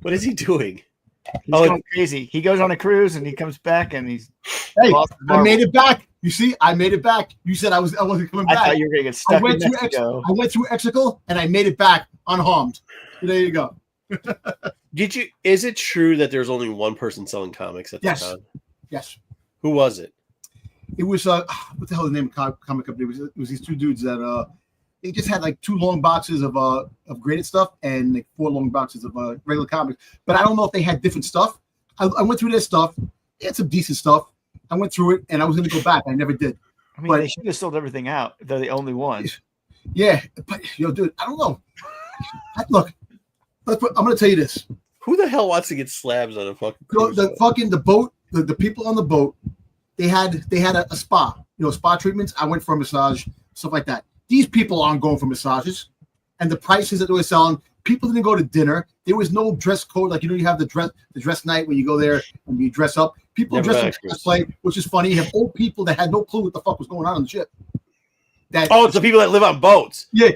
What is he doing? He's going crazy. He goes on a cruise and he comes back and he's. Hey, I made it back. You see, I made it back. You said I wasn't coming back. I thought you were going to get stuck in Mexico. I went through Mexico and I made it back unharmed. There you go. Is it true that there's only one person selling comics at the time? Yes. Who was it? It was what the hell is the name of comic company? It was these two dudes that they just had like 2 long boxes of graded stuff and like 4 long boxes of regular comics. But I don't know if they had different stuff. I went through their stuff. They had some decent stuff. I went through it and I was going to go back. I never did. I mean, they should have sold everything out. They're the only ones. Yeah, but dude, I don't know. Look, I'm going to tell you this. Who the hell wants to get slabs on a fucking cruise? The boat, the people on the boat, they had a spa, spa treatments. I went for a massage, stuff like that. These people aren't going for massages, and the prices that they were selling. People didn't go to dinner. There was no dress code, like you have the dress night where you go there and you dress up. People dress up cosplay, which is funny. You have old people that had no clue what the fuck was going on the ship. It's the people that live on boats. Yeah.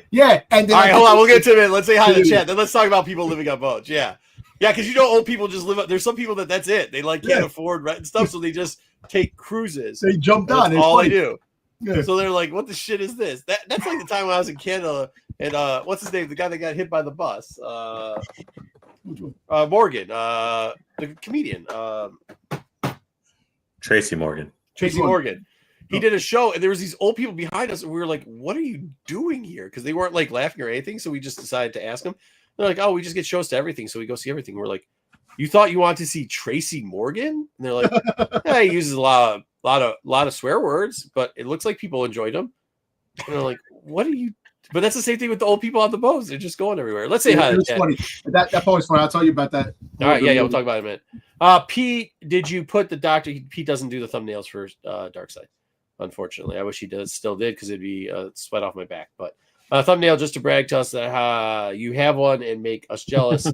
And then, all right, hold on. We'll get to it. Let's say hi to the chat. Then let's talk about people living on boats. Yeah, because old people just live. There's some people that's it. They can't afford rent and stuff, so they just take cruises. They jump on. That's all they do. Yeah. So they're like, "What the shit is this?" That's like the time when I was in Canada, and what's his name? The guy that got hit by the bus, Morgan, the comedian, Tracy Morgan. He did a show, and there was these old people behind us, and we were like, "What are you doing here?" Because they weren't like laughing or anything, so we just decided to ask them. They're like, "Oh, we just get shows to everything, so we go see everything." We're like, "You thought you wanted to see Tracy Morgan?" And they're like, "Yeah, he uses a lot of swear words, but it looks like people enjoyed him." And they're like, "What are you?" But that's the same thing with the old people on the boats; they're just going everywhere. Let's say hi. It's funny. That part was funny. I'll tell you about that. All right, yeah, we'll talk about it in a minute. Pete, did you put the doctor? Pete doesn't do the thumbnails for Dark Side. Unfortunately, I wish he still did because it'd be sweat off my back. But thumbnail just to brag to us that you have one and make us jealous.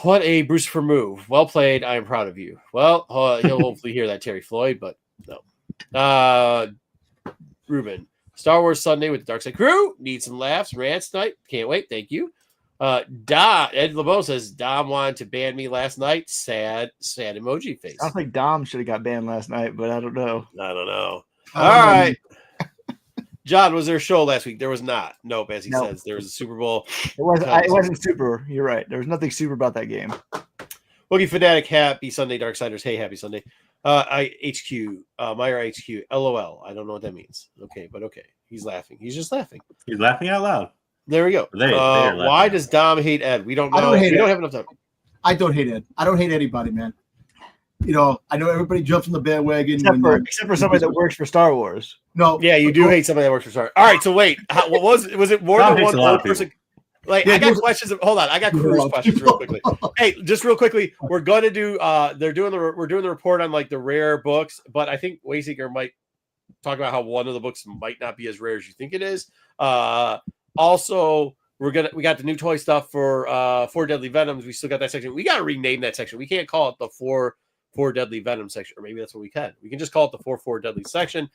What a Brucifer move! Well played. I am proud of you. Well, he'll hopefully hear that, Terry Floyd, but no. Ruben, Star Wars Sunday with the Dark Side crew. Need some laughs, rants tonight. Can't wait. Thank you. Ed LeBeau says Dom wanted to ban me last night. Sad emoji face. I think Dom should have got banned last night, but I don't know. All right. John, was there a show last week? There was not. Nope, as he says. There was a Super Bowl. It wasn't super. You're right. There was nothing super about that game. Wookie Fanatic, happy Sunday, Darksiders. Hey, happy Sunday. HQ, Meyer HQ, LOL. I don't know what that means. Okay, but okay. He's laughing. He's just laughing. He's laughing out loud. There we go. Why does Dom hate Ed? We don't know. We don't have enough time. I don't hate Ed. I don't hate anybody, man. I know everybody jumps on the bandwagon. Except for somebody that works for Star Wars. No. Yeah, you do hate somebody that works for Star Wars. All right, so wait. What was it more than one old person? I got questions. Hold on. I got cruise questions real quickly. Hey, just real quickly. We're going to do we're doing the report on like the rare books, but I think Wayseeker might talk about how one of the books might not be as rare as you think it is. Also, we got the new toy stuff for 4 Deadly Venoms. We still got that section. We got to rename that section. We can't call it the 4 Deadly Venom section, or maybe that's what we can. We can just call it the 4 Deadly section.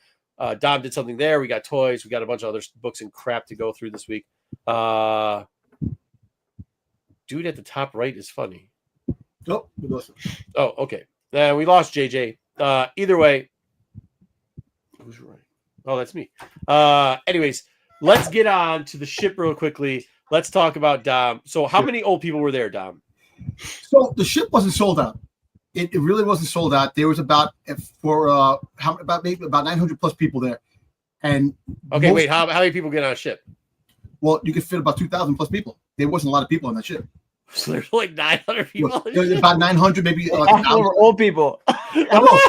Dom did something there. We got toys. We got a bunch of other books and crap to go through this week. Dude at the top right is funny. Oh, we lost him. Oh, okay. We lost JJ. Either way, who's right? Oh, that's me. Anyways, let's get on to the ship real quickly. Let's talk about Dom. So how many old people were there, Dom? So the ship wasn't sold out. It really wasn't sold out. There was about 900 plus people there. And okay, wait, how many people get on a ship? Well, you could fit about 2,000 plus people. There wasn't a lot of people on that ship. So there's like 900 people. About 900, maybe. Were old people. No,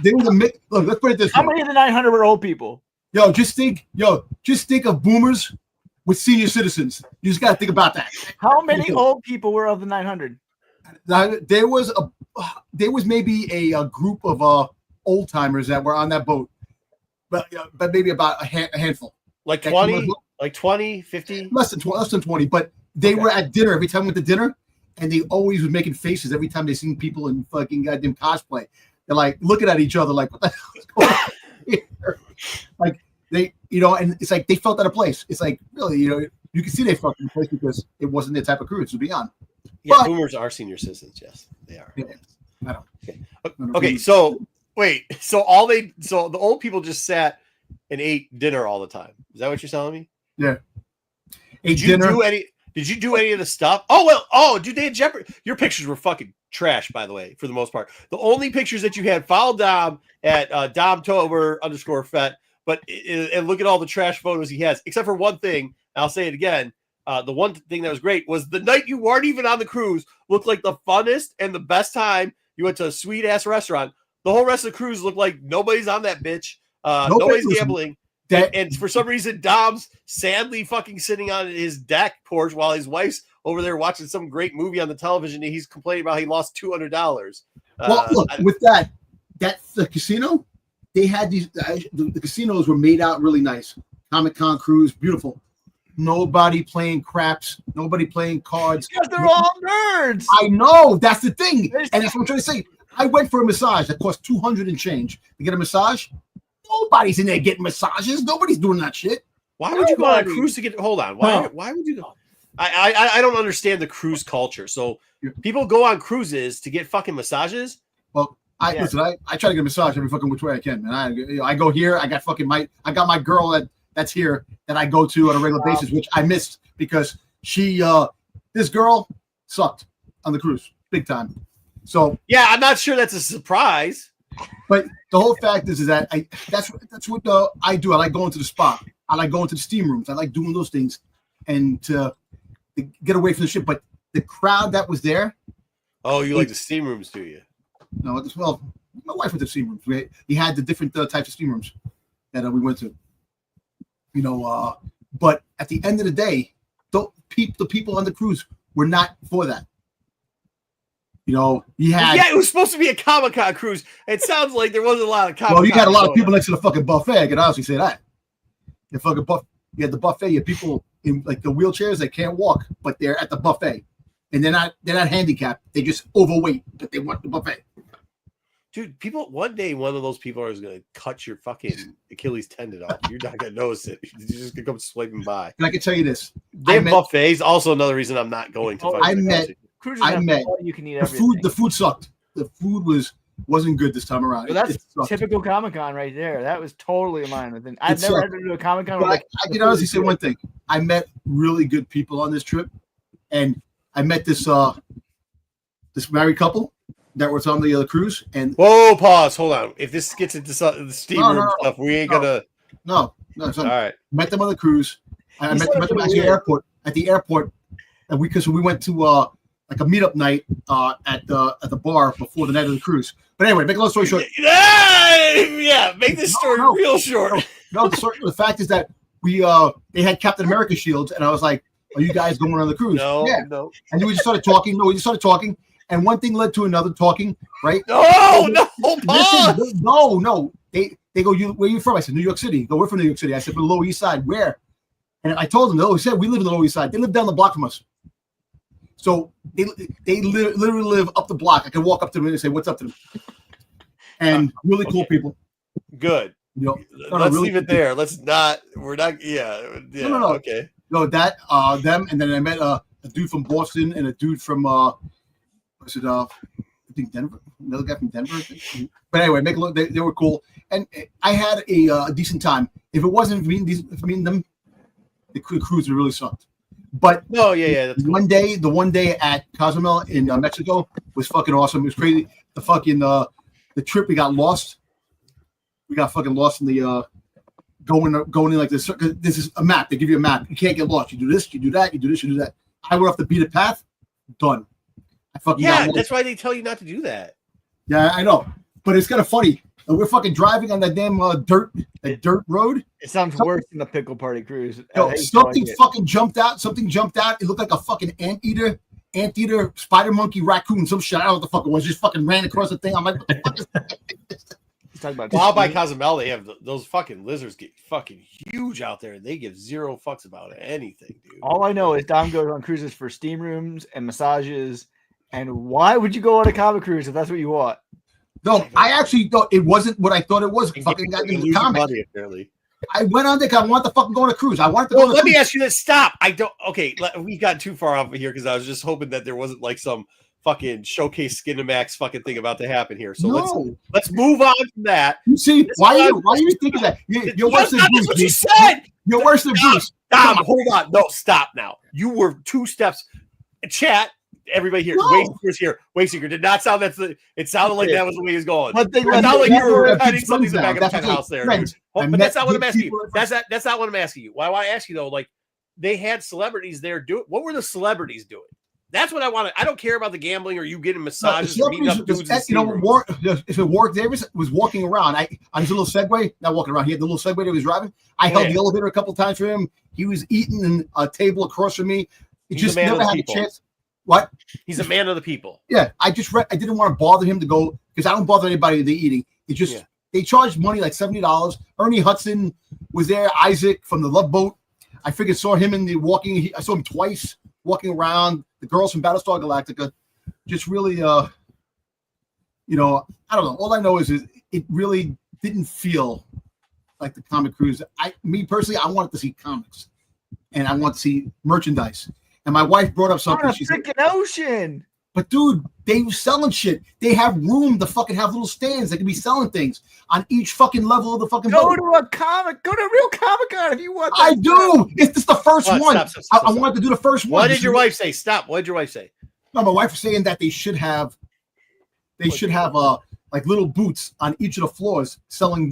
there was a mix. Look, let's put it this way. How many of the 900 were old people? Just think of boomers with senior citizens. You just got to think about that. How many old people were of the 900? There was maybe a group of old timers that were on that boat, but maybe about a handful. Like 20, like 20, 50? Less than 20. But they were at dinner every time we went to dinner, and they always were making faces every time they seen people in fucking goddamn cosplay. They're like looking at each other like, what the hell is going on here? Like they, and it's like they felt out of place. It's like really, you can see they felt in place because it wasn't their type of cruise to be on. Yeah, But- boomers are senior citizens. Yes, they are. Yeah, I don't. Okay, so wait, so the old people just sat and ate dinner all the time. Is that what you're telling me? Yeah. Did you do any of the stuff? Oh well, dude, they had Jeopardy. Your pictures were fucking trash, by the way, for the most part. The only pictures that you had, follow Dom at Domtober_Fet, but and look at all the trash photos he has, except for one thing. I'll say it again. The one thing that was great was the night you weren't even on the cruise looked like the funnest and the best time. You went to a sweet ass restaurant. The whole rest of the cruise looked like nobody's on that bitch. Nobody's gambling. And for some reason, Dom's sadly fucking sitting on his deck porch while his wife's over there watching some great movie on the television. And he's complaining about he lost $200. Well, look, with the casino, they had these. The casinos were made out really nice. Comic-Con cruise, beautiful. Nobody playing craps. Nobody playing cards. Because they're all nerds. I know. That's the thing. And that's what I'm trying to say. I went for a massage that cost $200 and change to get a massage. Nobody's in there getting massages. Nobody's doing that shit. Why would you go on a cruise to get? Hold on. Why would you go? I don't understand the cruise culture. So people go on cruises to get fucking massages. Well, listen. I try to get a massage every fucking which way I can, man. I go here. I got my girl that's here that I go to on a regular basis, which I missed because this girl sucked on the cruise big time. So yeah, I'm not sure that's a surprise. But the whole fact is that that's what I do. I like going to the spa. I like going to the steam rooms. I like doing those things and to get away from the shit. But the crowd that was there. Oh, you like the steam rooms, do you? No, well, my wife went to steam rooms. We had the different types of steam rooms that we went to. But at the end of the day, the people on the cruise were not for that. It was supposed to be a Comic-Con cruise. It sounds like there wasn't a lot of Comic-Con. Well, you got a lot of people next to the fucking buffet. I can honestly say that. You had the buffet. You have people in like the wheelchairs that can't walk, but they're at the buffet, and they're not handicapped. They just overweight, but they want the buffet. Dude, one day one of those people is going to cut your fucking Achilles tendon off. You're not going to notice it. You're just going to come swiping by. And I can tell you this. Buffets. Also another reason I'm not going to. You can eat everything. The food sucked. The food wasn't good this time around. Well, that's typical Comic-Con right there. That was totally in line with it. I've never had to do a Comic-Con. I can honestly say one thing. I met really good people on this trip, and I met this married couple that was on the cruise. And whoa, pause, hold on. If this gets into the steam room stuff, we ain't gonna. No. All right. Met them on the cruise. I met them at the airport. And we went to like a meetup night at the bar before the night of the cruise. But anyway, make a long story short. Yeah, make this story real short. No, the fact is that they had Captain America shields, and I was like, "Are you guys going on the cruise?" No, yeah. No. And we just started talking. And one thing led to another talking, right? No, Listen, no. They go, where are you from? I said, New York City. Go, we're from New York City. I said, from the Lower East Side. Where? And I told them, he said, we live in the Lower East Side. They live down the block from us. So they literally live up the block. I can walk up to them and say, what's up to them? And really cool people. Good. Let's leave it there. Let's not. We're not. Yeah. No. Okay. No, that them, and then I met a dude from Boston and a dude from I think Denver. Another guy from Denver. But anyway, make a look. They were cool, and I had a decent time. If it wasn't for me and them, the cruise really sucked. But that's cool. The one day at Cozumel in Mexico was fucking awesome. It was crazy. The fucking the trip, we got lost. We got fucking lost in the going in like this. This is a map. They give you a map. You can't get lost. You do this. You do that. You do this. You do that. I went off the beaten path. Done. I fucking that's why they tell you not to do that. Yeah, I know. But it's kind of funny. We're fucking driving on that damn dirt road. It sounds worse than the pickle party cruise. No, something fucking jumped out. Something jumped out. It looked like a fucking anteater, spider monkey, raccoon, some shit. I don't know what the fuck it was. Just fucking ran across the thing. I'm like, what the fuck is that? Out by Cozumel, they have those fucking lizards get fucking huge out there. They give zero fucks about anything, dude. All I know is Dom goes on cruises for steam rooms and massages. And why would you go on a comic cruise if that's what you want? No, I actually thought it wasn't what I thought it was. Fucking got into the comic. Money, apparently. I went on there because I want to fucking go on a cruise. I wanted to go Well, on a let me cruise. ask you this. Stop. I don't. Okay, we got too far off of here because I was just hoping that there wasn't like some fucking showcase Skinamax fucking thing about to happen here. So let's move on from that. You see, why are you thinking that? You're worse than Bruce. That's what you said. You're worse than Bruce. Stop. Hold on. No, stop now. You were 2 steps. Chat. Everybody here. No. Wayseeker did not sound it sounded like that was the way he was going. One thing It sounded like you were repeating something in the back of the That's penthouse there. friends. Dude. But that's not what I'm asking you. people- That's not what I'm asking you. Why I ask you though, like they had celebrities there do it. What were the celebrities doing? That's what I want to. I don't care about the gambling or you getting massages or meeting up dudes. Warwick Davis was walking around. On his little Segway, not walking around. He had the little Segway that he was driving. I held the elevator a couple times for him. He was eating in a table across from me. He He's just a man never of the had people. a chance. What? He's a man of the people. Yeah, I didn't want to bother him to go because I don't bother anybody in the eating. It just they charged money like $70. Ernie Hudson was there. Isaac from the Love Boat. I saw him in the walking. I saw him twice walking around. The girls from Battlestar Galactica. Just really, I don't know. All I know is it really didn't feel like the comic cruise. Me personally, I wanted to see comics, and I want to see merchandise. And my wife brought up something. On a freaking ocean. But dude, they were selling shit. They have room to fucking have little stands. They can be selling things on each fucking level of the fucking Go boat. to a real Comic Con if you want. I do. It's just the first one. Stop. I wanted to do the first one. What did your wife say? Stop. What did your wife say? No, my wife was saying that they should have like little booths on each of the floors selling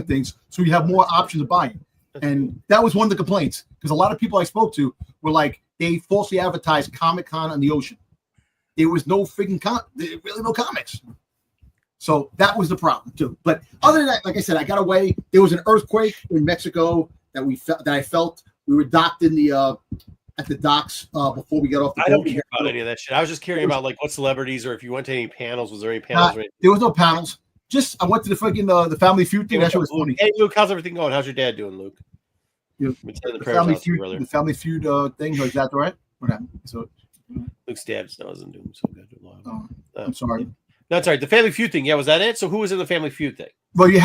things, so you have more options of buying. And that was one of the complaints because a lot of people I spoke to were like they falsely advertised Comic-Con on the ocean. There was no freaking really no comics. So that was the problem too. But other than that, like I said, I got away. There was an earthquake in Mexico that I felt. We were docked in the at the docks before we got off the boat. I don't care about any of that shit. I was just caring about like what celebrities or if you went to any panels. Was there any panels? There was no panels. Just I went to the freaking the Family Feud thing. That shit was funny. Hey Luke, how's everything going? How's your dad doing, Luke? The Family Feud thing. Is that right? What happened? So Luke's dad doesn't do so good. I'm sorry. No, that's all right. The Family Feud thing. Yeah, was that it? So who was in the Family Feud thing? Well, it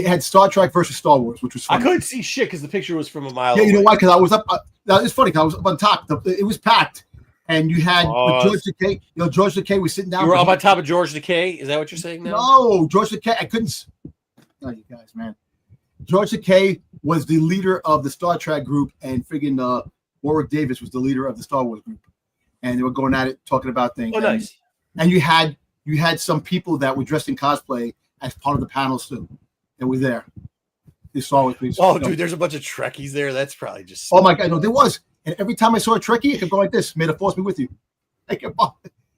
had Star Trek versus Star Wars, which was funny. I couldn't see shit because the picture was from a mile Yeah, away. you know why? Because I was up. It's funny because I was up on top. It was packed, and you had George Takei. George Takei was sitting down. You were up on top of George Takei. Is that what you're saying now? No, George Takei. I couldn't. Oh, you guys, man. George Takei was the leader of the Star Trek group, and friggin' Warwick Davis was the leader of the Star Wars group, and they were going at it, talking about things. Oh, nice. And you had some people that were dressed in cosplay as part of the panels too. That were there. They saw it. Dude, there's a bunch of Trekkies there. That's probably just. Oh my God, no, there was. And every time I saw a Trekkie, I kept going like this. May the force be with you. I kept on.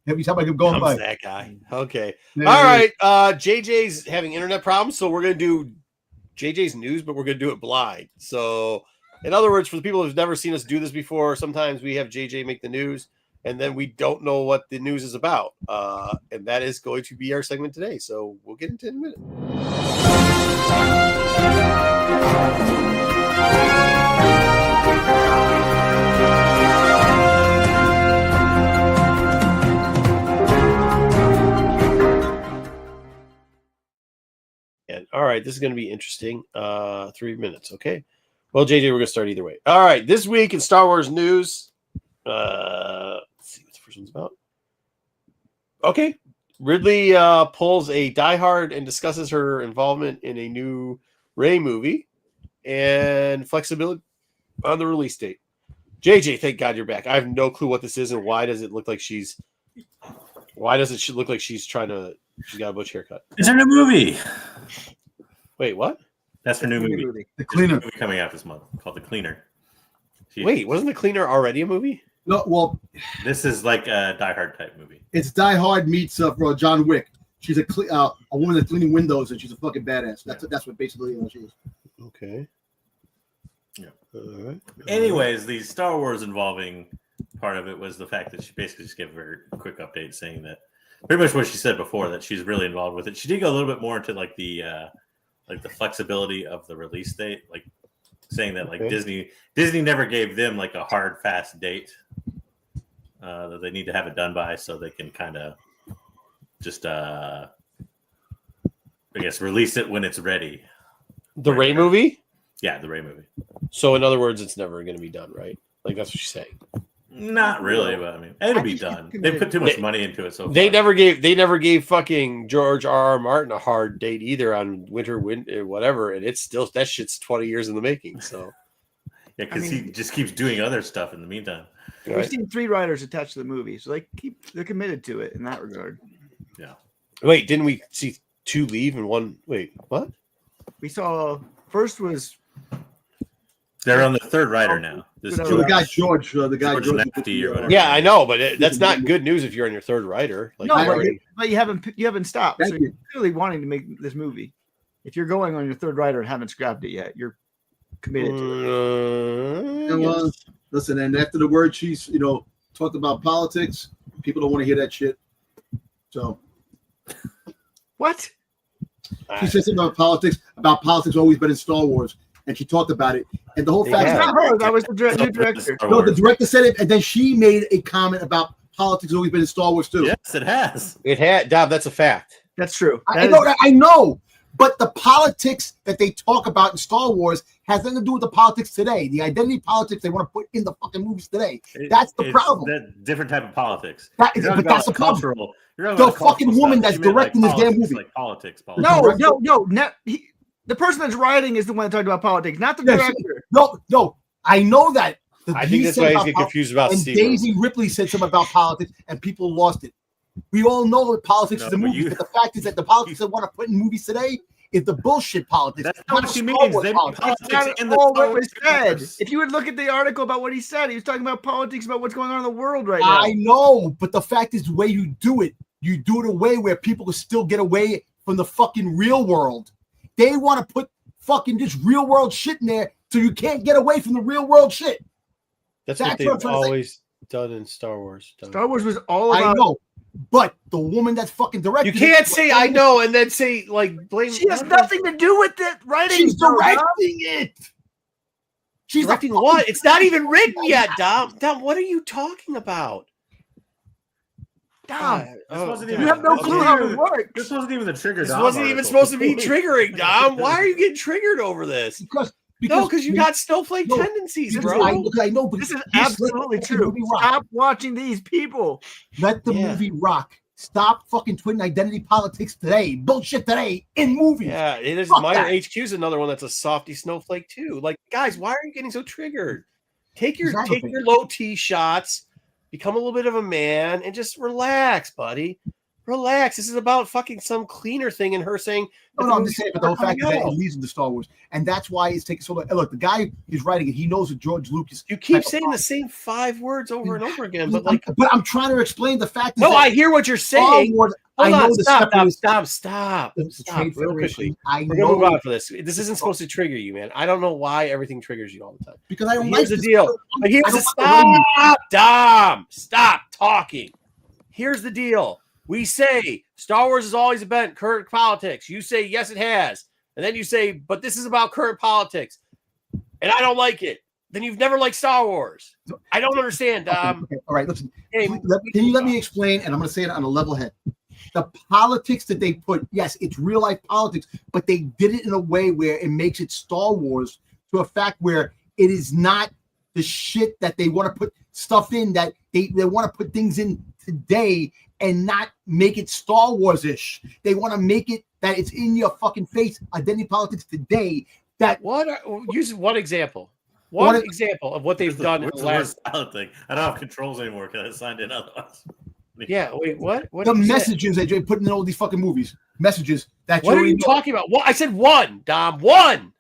Every time I kept going by. That guy. Okay. Yeah, All right. JJ's having internet problems, so we're gonna do JJ's news, but we're gonna do it blind. So, in other words, for the people who've never seen us do this before, sometimes we have JJ make the news, and then we don't know what the news is about. And that is going to be our segment today. So we'll get into it in a minute. And all right, this is going to be interesting. 3 minutes, okay? Well, JJ, we're going to start either way. All right, this week in Star Wars news. Let's see what the first one's about. Okay, Ridley pulls a Die Hard and discusses her involvement in a new Rey movie and flexibility on the release date. JJ, thank God you're back. I have no clue what this is and why does it look like she's. Why does it look like she's trying to? She's got a butch haircut. It's her new movie. Wait, what? That's her new movie. The Cleaner. Movie coming out this month called The Cleaner. Wait, wasn't The Cleaner already a movie? No, well, this is like a Die Hard type movie. it's Die Hard meets John Wick. She's a woman that's cleaning windows, and she's a fucking badass. That's what basically she is. Okay. Yeah. All right. Anyways, the Star Wars involving part of it was the fact that she basically just gave her a quick update saying that pretty much what she said before, that she's really involved with it. She did go a little bit more into like the flexibility of the release date, like saying that like Disney never gave them like a hard fast date that they need to have it done by, so they can kind of just I guess release it when it's ready. The Rey movie? Yeah, the Rey movie. So in other words, it's never going to be done, right? Like that's what she's saying. Not really, but I mean, it'll be done. They put too much money into it, so They never gave fucking George R.R. Martin a hard date either on winter, whatever, and it's still that shit's 20 years in the making. So yeah, because he just keeps doing other stuff in the meantime. Right? We've seen 3 writers attached to the movie, so they're committed to it in that regard. Yeah. Wait, didn't we see 2 leave and 1? Wait, what? We saw first was. They're on the 3rd writer now. The guy George, the guy George. Nafty or whatever. Yeah, I know, but that's not good news if you're on your 3rd writer. Like, no, but you haven't stopped. So you're clearly wanting to make this movie. If you're going on your 3rd writer and haven't scrapped it yet, you're committed to it. Well, listen, and after the word she's talked about politics, people don't want to hear that shit. So what? She said something about politics always been in Star Wars. And she talked about it, and the whole fact that was the new director. No, the director said it, and then she made a comment about politics has always been in Star Wars too. Yes, it has. It had, Dab. That's a fact. That's true. I know, but the politics that they talk about in Star Wars has nothing to do with the politics today. The identity politics they want to put in the fucking movies today. That's the problem. That different type of politics. But that's the problem. The fucking woman that's directing this damn movie. Like politics. No. The person that's writing is the one that talked about politics, not the director. No, I know that. I think that's why he's getting confused about and Steve. Daisy Ripley said something about politics, and people lost it. We all know that politics is a movie, but the fact is that the politics they want to put in movies today is the bullshit politics. That's not what she means. They politics in the what was said. If you would look at the article about what he said, he was talking about politics, about what's going on in the world right now. I know, but the fact is the way you do it a way where people can still get away from the fucking real world. They want to put fucking just real world shit in there so you can't get away from the real world shit. That's what they've always done in Star Wars. Star Wars was all about. I know, but the woman that's fucking directing. You can't say I know and then say blame. She has nothing to do with it. Writing. She's directing it. She's directing what? It's not even written yet, Dom. Dom, what are you talking about? Dom, you have no clue how it works. This wasn't even the trigger. This wasn't even supposed to be triggering, Dom. Why are you getting triggered over this? Because you got snowflake tendencies, bro. I know, but this is absolutely true. Stop watching these people. Let the movie rock. Stop fucking twitting identity politics today. Bullshit today in movies. Yeah, it is. Minor HQ is another one that's a softy snowflake too. Like, guys, why are you getting so triggered? Take your low T shots. Become a little bit of a man and just relax, buddy. Relax. This is about fucking some cleaner thing and her saying. No, I'm just saying, but the whole fact is that it leads into Star Wars, and that's why it's taking so long. Look, the guy who's writing it, he knows that George Lucas. You keep saying the same 5 words over and over again, but I'm trying to explain the fact. No, I hear what you're saying. Hold on, stop. Real quickly. We're gonna move on for this. This isn't supposed to trigger you, man. I don't know why everything triggers you all the time. Because I don't like the deal. But here's the stop, Dom. Stop talking. Here's the deal. We say Star Wars has always been current politics. You say yes, it has, and then you say, but this is about current politics, and I don't like it. Then you've never liked Star Wars. I don't understand, Dom. Okay. All right, listen. Can you let me explain? And I'm going to say it on a level head. The politics that they put, yes, it's real life politics, but they did it in a way where it makes it Star Wars to a fact where it is not the shit that they want to put stuff in, that they want to put things in today and not make it Star Wars-ish. They want to make it that it's in your fucking face, identity politics today. Use one example. One example of what they've done in the last thing. I don't have controls anymore because I signed in otherwise. Yeah, wait, what? The messages that you're putting in all these fucking movies. Messages that what are you talking about? What I said one, Dom. One.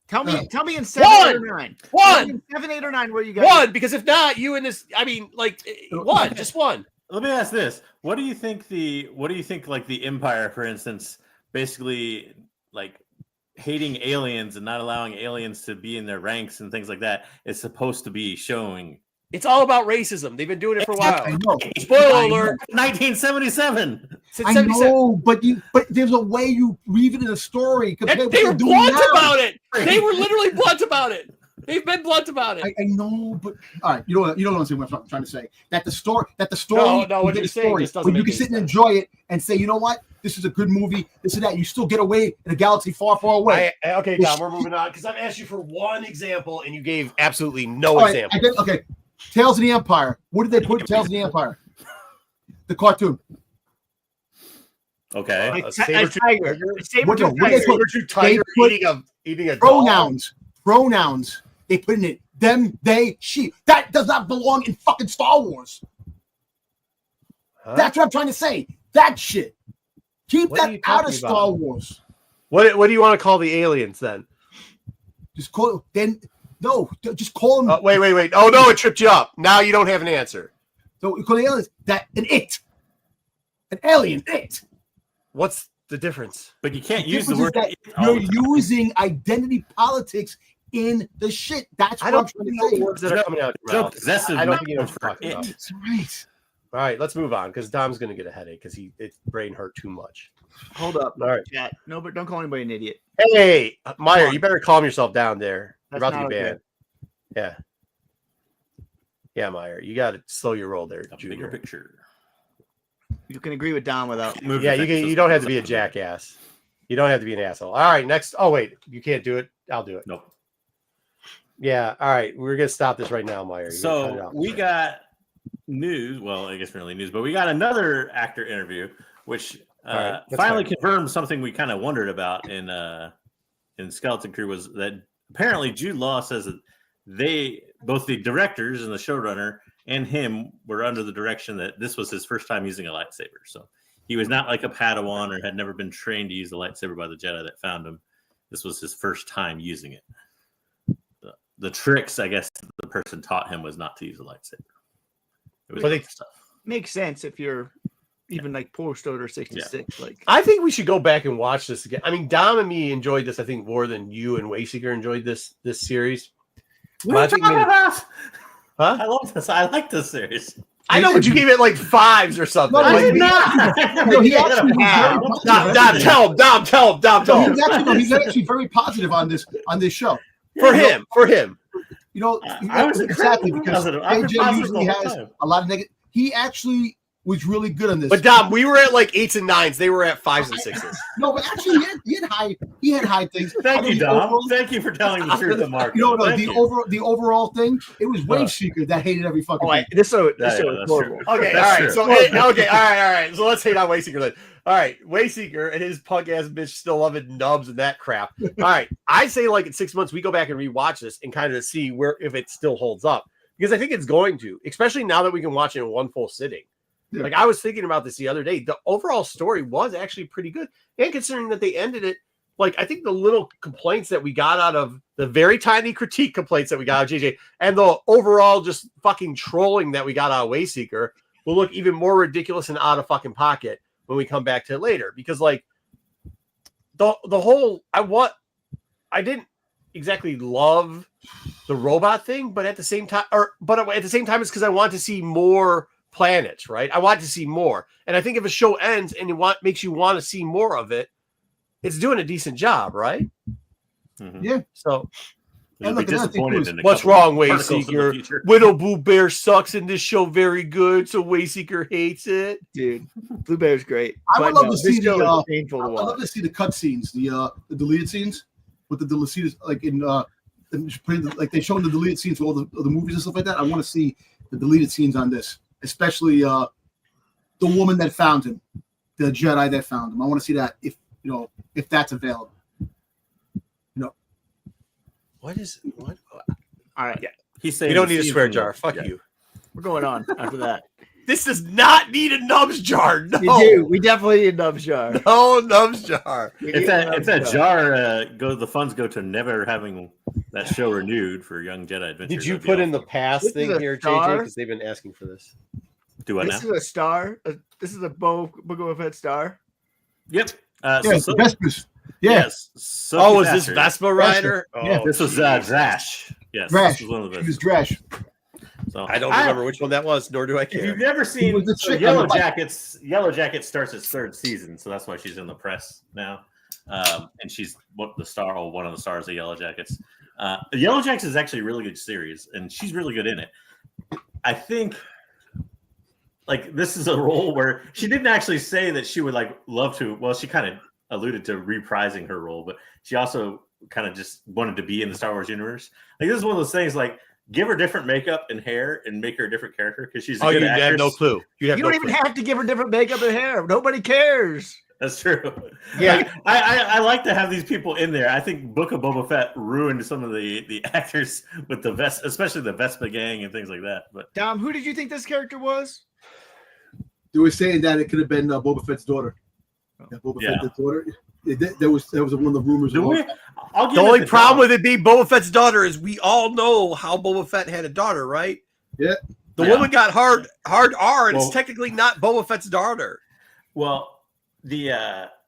Tell me in 7, 8, or 9. 1. 7, 8, or 9. What you got? 1, because if not, you and this. I mean, like one, just one. Let me ask this: What do you think like the Empire, for instance, basically like hating aliens and not allowing aliens to be in their ranks and things like that is supposed to be showing? It's all about racism. They've been doing it for a while. I know. Spoiler alert: 1977. I know, but there's a way you weave it in a story. They were blunt about it. They were literally blunt about it. They've been blunt about it. I know, but all right, you don't understand what I'm trying to say. That the story. No, what you're saying just doesn't. When you can sit and enjoy it and say, you know what, this is a good movie, this and that. You still get away in a galaxy far, far away. Okay, Dom, we're moving on because I've asked you for one example and you gave absolutely no All right, example. okay, Tales of the Empire. What did they put in Tales of the Empire? The cartoon. Okay. A saber-tooth tiger. Saber-tooth tiger eating a pronouns. Pronouns. They put in it. Them, they, she. That does not belong in fucking Star Wars. Huh? That's what I'm trying to say. That shit. Keep What are that you out of talking Star about? Wars. What do you want to call the aliens then? Just call then. No, just call them. Wait. Oh no, it tripped you up. Now you don't have an answer. So you call the aliens an alien. It. What's the difference? But you can't The use the difference word. is it that all you're the time. using identity politics in the shit. That's I what don't I'm trying know to the say. words that are coming out. of your No mouth. possessive I don't think you know what nouns you're for talking about. it. That's right. All right, let's move on because Dom's going to get a headache because its brain hurt too much. Hold up. All right. Chat. No, but don't call anybody an idiot. Hey, Meyer, you better calm yourself down there. You're That's about to not get okay. banned. Yeah. Yeah, Meyer, you got to slow your roll there, A bigger Junior. picture. You can agree with Dom without. Move Yeah, effects. you don't have to be a jackass. You don't have to be an asshole. All right, next. Oh, wait, you can't do it. I'll do it. Nope. Yeah, all right. We're going to stop this right now, Meyer. You're gonna cut it So out. we got news. Well, I guess really news, but we got another actor interview, which right, that's finally fine. confirmed something we kind of wondered about in Skeleton Crew, was that apparently Jude Law says that they, both the directors and the showrunner and him, were under the direction that this was his first time using a lightsaber. So he was not like a Padawan or had never been trained to use the lightsaber by the Jedi that found him. This was his first time using it. The tricks, I guess, the person taught him was not to use a lightsaber. It was But they- other stuff. Makes sense if you're even like post or 66. Like I think we should go back and watch this again. I mean, Dom and me enjoyed this, I think, more than you and Wayseeker enjoyed this series. What Well, are I you think talking maybe- about? Huh? I love this. I like this series. I know, but you gave it like 5s or something. No, I Like, did not. No, he actually was very positive. Dom, tell him. No, he's actually very positive on this show. For him. You know, I was exactly incredibly because positive. I've been AJ positive usually the whole has time. a lot of negative. He actually was really good on this. But Dom, we were at like 8s and 9s. They were at 5s and 6s. No, but actually, he had high things. Thank I you, mean, Dom. overall- Thank you for telling the truth to Mark. No, Thank the you. overall thing, it was Wave Seeker that hated every fucking thing. this show Yeah, is that's horrible. true. Okay, That's all right. true. So, all right. So let's hate on Wayseeker then. All right, Wayseeker and his punk ass bitch still loving nubs and that crap. All right, I say like in 6 months we go back and rewatch this and kind of see if it still holds up, because I think it's going to, especially now that we can watch it in one full sitting. Yeah. Like I was thinking about this the other day, the overall story was actually pretty good, and considering that they ended it, like I think the little complaints that we got out of the very tiny critique complaints that we got out of JJ, and the overall just fucking trolling that we got out of Wayseeker will look even more ridiculous and out of fucking pocket when we come back to it later, because like the whole I didn't exactly love the robot thing, but at the same time it's because I want to see more planets, right? I want to see more, and I think if a show ends and makes you want to see more of it, it's doing a decent job, right? Mhm. Yeah. So You'll And be look, another thing disappointed too in a what's couple wrong, articles in the Wayseeker? future. Widow Blue Bear sucks in this show very good, so Wayseeker hates it. Dude, Blue Bear's great. I would But love to see this show the, is painful to I'd love watch. to see the cut scenes, the deleted scenes with the deleted scenes, like in like they show the deleted scenes for all the movies and stuff like that. I want to see the deleted scenes on this, especially the woman that found him, the Jedi that found him. I want to see that if that's available. What? All right, He's saying We don't the need a scenes swear from the- jar. Fuck yeah. you. we're going on after that. This does not need a nubs jar. No, You do. We definitely need Nubs Jar. no nubs jar. We If need a that Nubs jar the funds go to never having that show renewed for Young Jedi Adventures. Did you that'd be put in the awesome. pass This thing is a here, JJ? star. Because they've been asking for this. Do what This now? is a star. This is a Boba Fett star. Yep. Yeah, So, Vespers. Yeah, yes. Sophie Oh, is this Thatcher. Vespa Rider? Yeah. Oh, This was Jesus. Drash. Yes. Drash. This was one of the She was Vespas. Drash. So, I don't remember which one that was, nor do I If you've care. never seen was the so chick on Yellow the bike. Jackets, Yellow Jackets starts its 3rd season, so that's why she's in the press now. And she's one of the stars of Yellow Jackets. Yellow Jackets is actually a really good series, and she's really good in it. I think like this is a role where she didn't actually say that she would like love to. Well, she kind of alluded to reprising her role, but she also kind of just wanted to be in the Star Wars universe. Like this is one of those things like give her different makeup and hair and make her a different character because she's a good actress. Have no clue. You don't even have to give her different makeup and hair. Nobody cares. That's true. Yeah, like, I like to have these people in there. I think Book of Boba Fett ruined some of the actors with the vest, especially the Vespa gang and things like that. But Dom, who did you think this character was? They were saying that it could have been Boba Fett's daughter. Yeah, Boba Fett's daughter. That was one of the rumors. The only problem with it being Boba Fett's daughter is we all know how Boba Fett had a daughter, right? Yeah. The woman got hard R, and it's technically not Boba Fett's daughter. Well,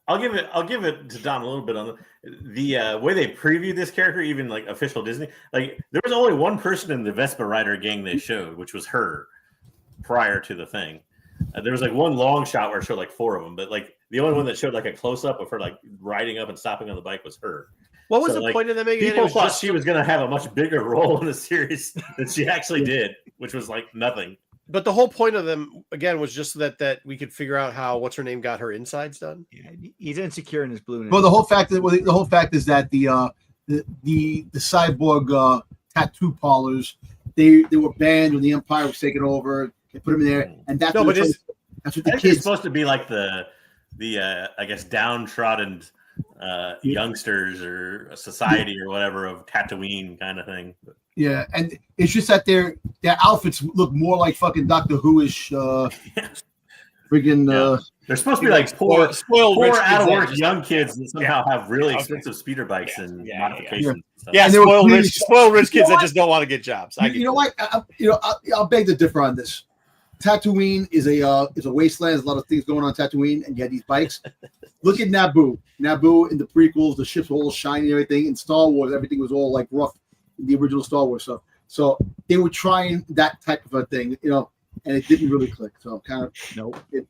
I'll give it to Don a little bit on the way they previewed this character, even like official Disney. Like there was only one person in the Vespa Rider gang they showed, which was her prior to the thing. There was like one long shot where it showed like 4 of them, but like the only one that showed like a close up of her like riding up and stopping on the bike was her. What was the point of them making it? People thought she was going to have a much bigger role in the series than she actually did, which was like nothing. But the whole point of them again was just that we could figure out how what's her name got her insides done. Yeah, he's insecure in his blueness. Well, the whole fact is that the cyborg tattoo parlors they were banned when the Empire was taking over. They put them in there, and that's what the kids supposed to be like the I guess downtrodden youngsters or society or whatever of Tatooine kind of thing. Yeah, and it's just that their outfits look more like fucking Doctor Who-ish. Friggin' they're supposed to be like poor out of work young kids that somehow have really expensive speeder bikes and modifications. Yeah, spoiled rich kids that just don't want to get jobs. You know what? I'll beg to differ on this. Tatooine is a wasteland. There's a lot of things going on Tatooine, and you had these bikes. Look at Naboo. Naboo in the prequels, the ships were all shiny and everything. In Star Wars, everything was all like rough in the original Star Wars stuff. So they were trying that type of a thing, and it didn't really click. So kind of it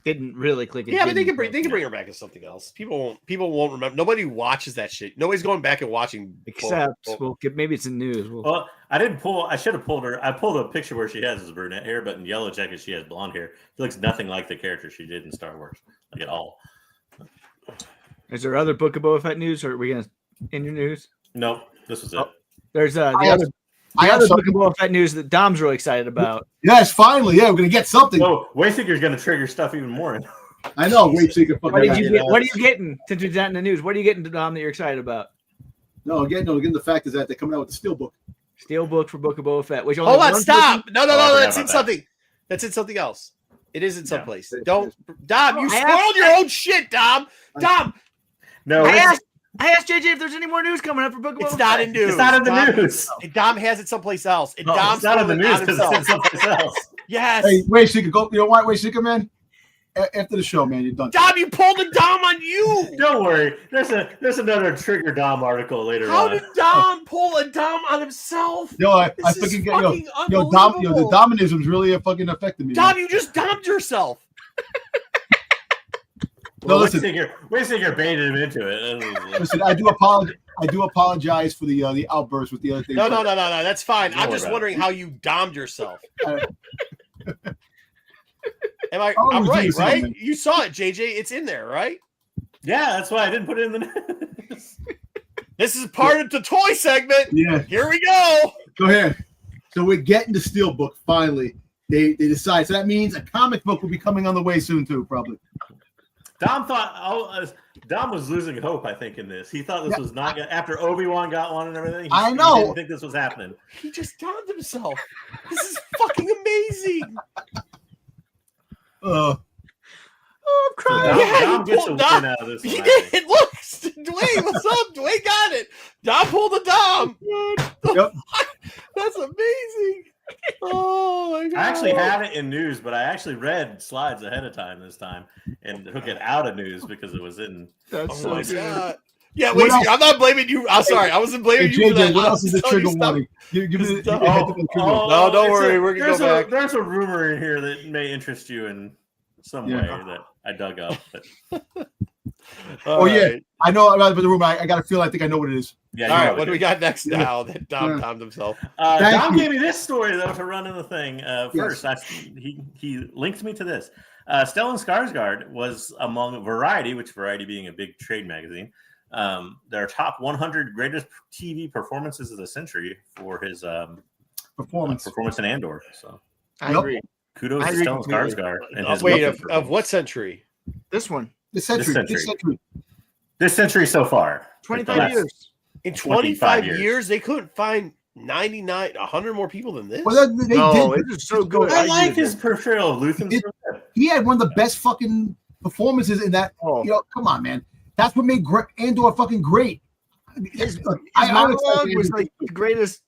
didn't really click. Yeah, but they can bring her back as something else. People won't remember. Nobody watches that shit. Nobody's going back and watching. Except maybe it's in news. Well, I should have pulled her. I pulled a picture where she has his brunette hair, but in Yellow Jacket she has blonde hair. She looks nothing like the character she did in Star Wars, like at all. Is there other Book of Boba Fett news, or are we gonna end your news? Nope, this was it. There's the other Book of Boba Fett news that Dom's really excited about. Yes, finally, we're gonna get something. Oh, Wayseeker's gonna trigger stuff even more. I know, Wayseeker. What are you getting since it's not in the news? What are you getting, Dom, that you're excited about? Again, the fact is that they're coming out with the Steelbook. Steelbook for Book of Boba Fett. Which hold on, stop! No, that's in something. That's in something else. It is in some place. Don't, Dom. You spoiled your own shit, Dom. Dom. No, I asked JJ if there's any more news coming up for Book of Boba Fett. It's not in news. It's not in the news. Dom has it someplace else. It's not in the news because it's in someplace else. Yes. Hey, Wayseeker, go. You know what, Wayseeker, man? After the show, man, you're done. Dom, you pulled a Dom on you. Don't worry. There's another Trigger Dom article later on. How did Dom pull a Dom on himself? I fucking get Dom. The Dominism's really fucking affected me. Dom, you just domed yourself. No, listen. Wayseeker baited him into it. Listen, I do apologize for the outburst with the other things. No. That's fine. I'm just wondering how you domed yourself. I'm right, right? Man. You saw it, JJ. It's in there, right? Yeah, that's why I didn't put it in the news. This is part of the toy segment. Yeah. Here we go. Go ahead. So we're getting the Steelbook finally. They decide. So that means a comic book will be coming on the way soon too, probably. Dom was losing hope, I think, in this. He thought this was not after Obi-Wan got one and everything. I know. He didn't think this was happening. He just domed himself. This is fucking amazing. I'm crying. Dom gets a win out of this. He did. Look, Dwayne, what's up? Dwayne got it. Dom pulled a Dom. Yep. That's amazing. Oh my god! I actually have it in news, but I actually read slides ahead of time this time and took it out of news because it was in. That's so good. God. Yeah, wait. I'm not blaming you. I'm sorry. I wasn't blaming you for that. What else is the trigger warning? No, don't worry. We're gonna go back. There's a rumor in here that may interest you in some way that I dug up. But. Right. I know I'm out of the room. I got a feel. I think I know what it is. Yeah. All right, what do we got next now that Dom timed himself? Dom gave me this story though to run in the thing. First, he linked me to this. Stellan Skarsgård was among Variety, which Variety being a big trade magazine, their top 100 greatest TV performances of the century for his performance in Andor. So I agree. Kudos to Stellan Skarsgård. And his Wait, of what century? This one. This century. This century so far. 25 years. In 25 years, they couldn't find 99, 100 more people than this. Well, they did. It was so good. I like his portrayal of Luthen. He had one of the best fucking performances in that. You know, come on, man. That's what made Andor fucking great. His monologue was like the greatest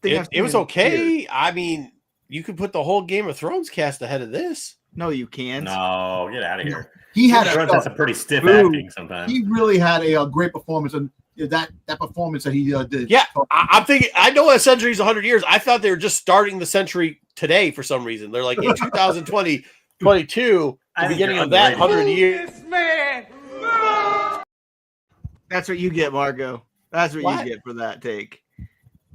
thing. It was okay. I mean, you could put the whole Game of Thrones cast ahead of this. No, you can't. No, get out of here. He had a pretty stiff acting sometimes. He really had a great performance, and that performance that he did. Yeah, I'm thinking. I know a century is 100 years. I thought they were just starting the century today for some reason. They're like in 2020, 22, the beginning of that 100 years. That's what you get, Margo. That's what you get for that take.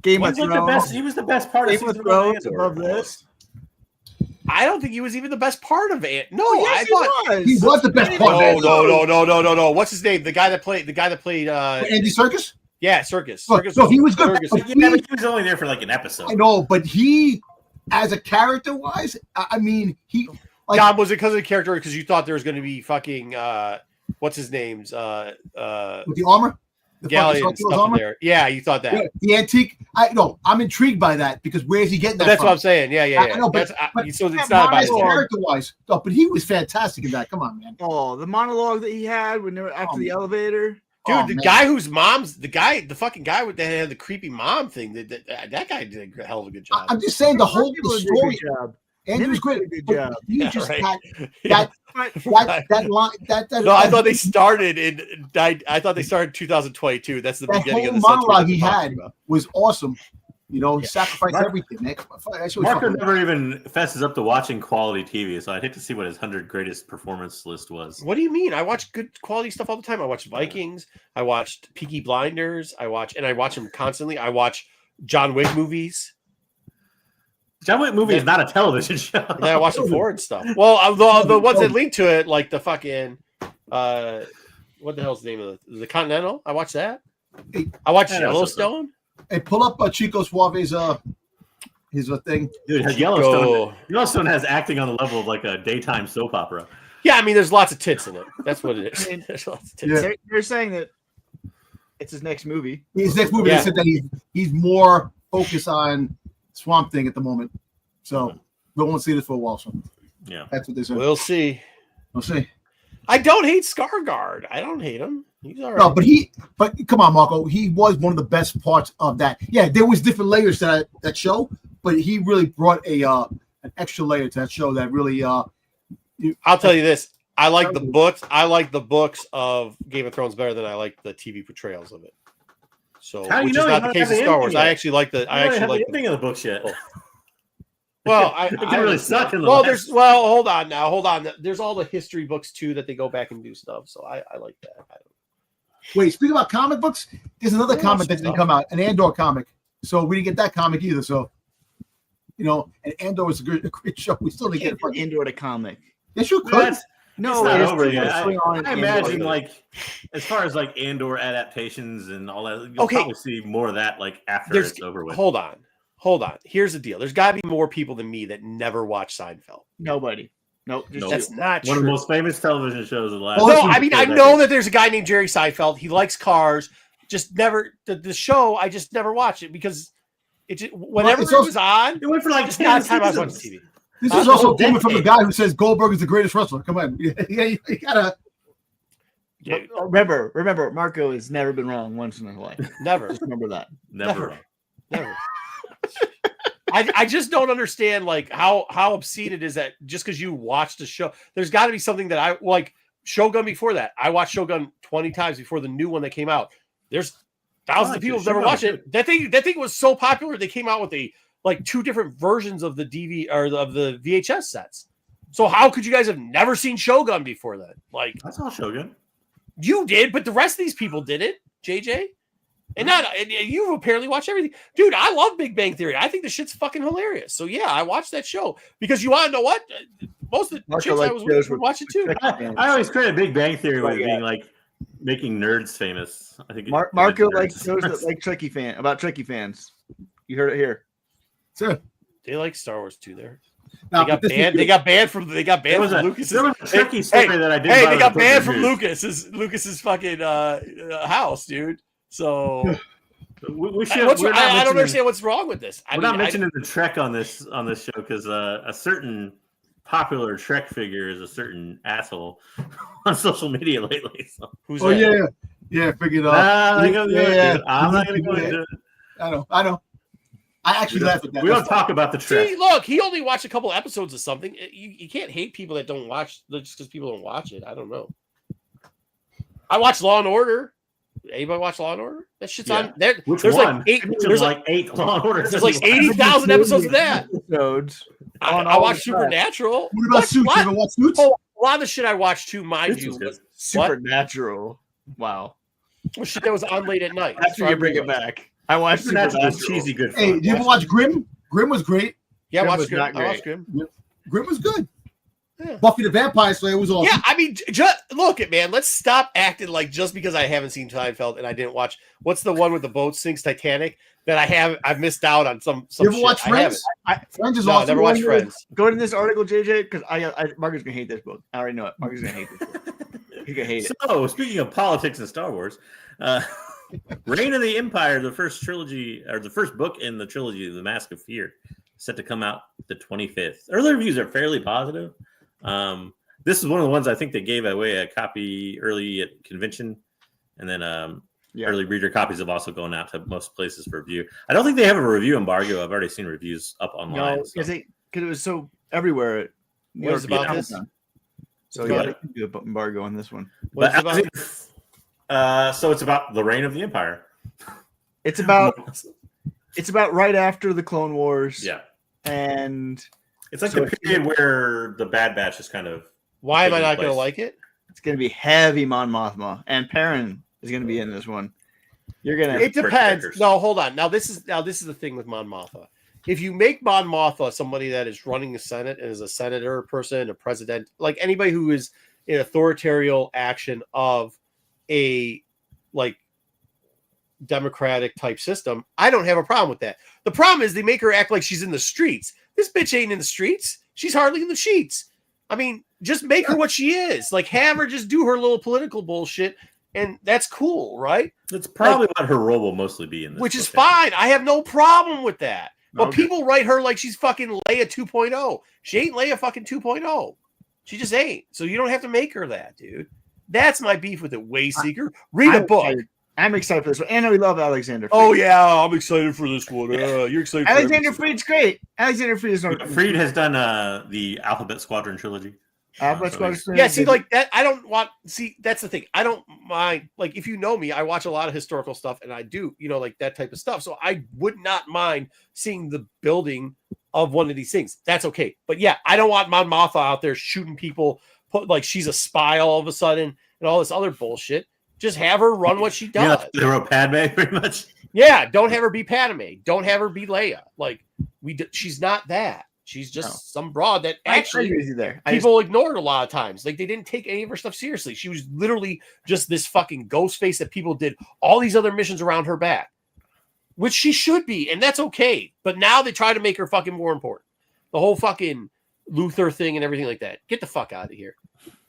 Game of Thrones. He was the best part of Game of Thrones above this. I don't think he was even the best part of it. No, yes, he was the best part. No. What's his name? The guy that played. Andy Serkis. Yeah, Serkis. No, he was good. He was only there for like an episode. I know, but he, as a character wise, I mean, he. Like, God, was it because of the character? Because you thought there was going to be fucking what's his name's with the armor. Galleon stuff in there. Yeah, you thought that. Yeah, the antique. I'm intrigued by that because where's he getting that? That's from? what I'm saying. Yeah. I know, but so it's not about character wise. No, but he was fantastic in that. Come on, man. Oh, the monologue that he had when they were after the elevator. Dude, guy whose mom's the fucking guy with that had the creepy mom thing. That guy did a hell of a good job. I'm just saying the whole story. Andrew was great. Good job. You just had that line. No, I thought they started in 2022. That's the beginning of the monologue he had was awesome. You know, he sacrificed everything, man. Marco never even fesses up to watching quality TV, so I'd hate to see what his 100 greatest performance list was. What do you mean? I watch good quality stuff all the time. I watched Vikings. I watched Peaky Blinders. I watch them constantly. I watch John Wick movies. John Wick movie is not a television show. And I watch the foreign stuff. Well, the ones that link to it, like the fucking what the hell's the name of the Continental? I watched that. I watched Yellowstone. Hey, pull up Chico Suave's his thing. Dude, Yellowstone has acting on the level of like a daytime soap opera. Yeah, I mean, there's lots of tits in it. That's what it is. There's lots of tits. Yeah. They're saying that it's his next movie. His next movie. They said that he's more focused on Swamp Thing at the moment, so we won't see this for a while. So yeah, that's what they said. We'll see. I don't hate Skarsgård. I don't hate him. He's all right. No, but come on, Marco. He was one of the best parts of that. Yeah, there was different layers to that show, but he really brought an extra layer to that show that really. I'll tell you this. I like the books. I like the books of Game of Thrones better than I like the TV portrayals of it. So, which is not the case of Star Wars. I actually like the. I actually like the ending of the books yet. Well, it can really suck. Hold on now. There's all the history books too that they go back and do stuff. So I like that. Wait, speaking about comic books, there's another comic that didn't come out, an Andor comic. So we didn't get that comic either. So, and Andor was a great show. We still didn't get Andor the comic. Yes, you could. No, it's not over yet. I imagine, like, as far as like Andor adaptations and all that, you'll probably see more of that like after it's over with. Hold on. Here's the deal. There's got to be more people than me that never watched Seinfeld. Nobody. Nope. That's not true. One of the most famous television shows of the last. No, I mean, I know that there's a guy named Jerry Seinfeld. He likes cars. Just never the show. I just never watched it because whenever it was on, it went for like 10 not time I was watching TV. This is also coming from the guy who says Goldberg is the greatest wrestler. Come on, you gotta. Yeah. Remember, Marco has never been wrong once in his life. Never. Just remember that. Never. I just don't understand like how obscene it is that just because you watched a show, there's got to be something that I like. Shogun before that, I watched Shogun 20 times before the new one that came out. There's thousands of people who've never watched it. That thing was so popular they came out with two different versions of the DV or of the VHS sets. So how could you guys have never seen Shogun before then? Like I saw Shogun. You did, but the rest of these people didn't, JJ. And you apparently watch everything. Dude, I love Big Bang Theory. I think the shit's fucking hilarious. So yeah, I watched that show because you want to know what? Most of the chicks I was with would watch it too. I always credit Big Bang Theory with being like making nerds famous. I think Marco likes shows that like Trekkie fans. You heard it here. Sure. They like Star Wars too. There. Now, They got banned from Lucas. There was a tricky story that I did. Hey, they got banned from Lucas's fucking house, dude. So we should. I don't understand what's wrong with this. We're not mentioning the Trek on this show because a certain popular Trek figure is a certain asshole on social media lately. So. Who's that? Yeah, figured out. I'm not going to go into it. I know. I actually laugh at that. We don't talk about the Trek. See, look, he only watched a couple episodes of something. You can't hate people that don't watch just because people don't watch it. I don't know. I watch Law and Order. Anybody watch Law and Order? That shit's on there. There's one? Like 8 Law and Order. There's like 80,000 episodes of that. I watched Supernatural. What about Suits? You ever watch Suits? Oh, a lot of the shit I watched too, mind you. Supernatural. Wow. Well, shit that was on late at night. After you bring it back. I watched Supernatural. Cheesy good. Hey, did you ever watch Grimm? Grimm was great. Yeah, I watched Grimm. Grimm was good. Yeah. Buffy the Vampire Slayer was awesome. Yeah, I mean, look it, man. Let's stop acting like just because I haven't seen Seinfeld and I didn't watch. What's the one with the boat sinks, Titanic? That I've missed out on some. You ever watch Friends? Friends is awesome. I never watched Friends. Go to this article, JJ, because Marcus gonna hate this book. I already know it. Marcus gonna hate this book. He's gonna hate it. So, speaking of politics and Star Wars, Reign of the Empire, the first trilogy or the first book in the trilogy, The Mask of Fear, set to come out the 25th. Early reviews are fairly positive. This is one of the ones I think they gave away a copy early at convention, and then early reader copies have also gone out to most places for review. I don't think they have a review embargo. I've already seen reviews up online. No, because it was so everywhere. What is about this? So yeah, they can do an embargo on this one. What's about? So it's about the reign of the Empire. It's about right after the Clone Wars. Yeah, and it's like the period where the Bad Batch is kind of. Why am I not going to like it? It's going to be heavy Mon Mothma, and Perrin is going to be in this one. You're gonna. It depends. No, hold on. Now this is the thing with Mon Mothma. If you make Mon Mothma somebody that is running the Senate and is a senator person, a president, like anybody who is in authoritarian action of a like democratic type system, I don't have a problem with that. The problem is they make her act like she's in the streets. This bitch ain't in the streets. She's hardly in the sheets. I mean, just make her what she is. Like, have her just do her little political bullshit, and that's cool, right? That's probably what her role will mostly be in this. Which is fine. I have no problem with that. But people write her like she's fucking Leia 2.0. She ain't Leia fucking 2.0. She just ain't. So you don't have to make her that, dude. That's my beef with it, Wayseeker. Read a book. I'm excited for this one. And we love Alexander Freed. Oh, yeah. I'm excited for this one. You're excited for Alexander Freed's great. Alexander Freed is Freed has done the Alphabet Squadron trilogy. Yeah, see, like that. I don't want. See, that's the thing. I don't mind. Like, if you know me, I watch a lot of historical stuff, and I do, like that type of stuff. So I would not mind seeing the building of one of these things. That's okay. But yeah, I don't want Mon Mothma out there shooting people. Put like she's a spy all of a sudden, and all this other bullshit. Just have her run what she does. Yeah, they wrote Padme pretty much. Yeah, don't have her be Padme. Don't have her be Leia. Like she's not that. She's just some broad that actually people ignored a lot of times. Like they didn't take any of her stuff seriously. She was literally just this fucking ghost face that people did all these other missions around her back, which she should be, and that's okay. But now they try to make her fucking more important. The whole fucking Luther thing and everything like that. Get the fuck out of here.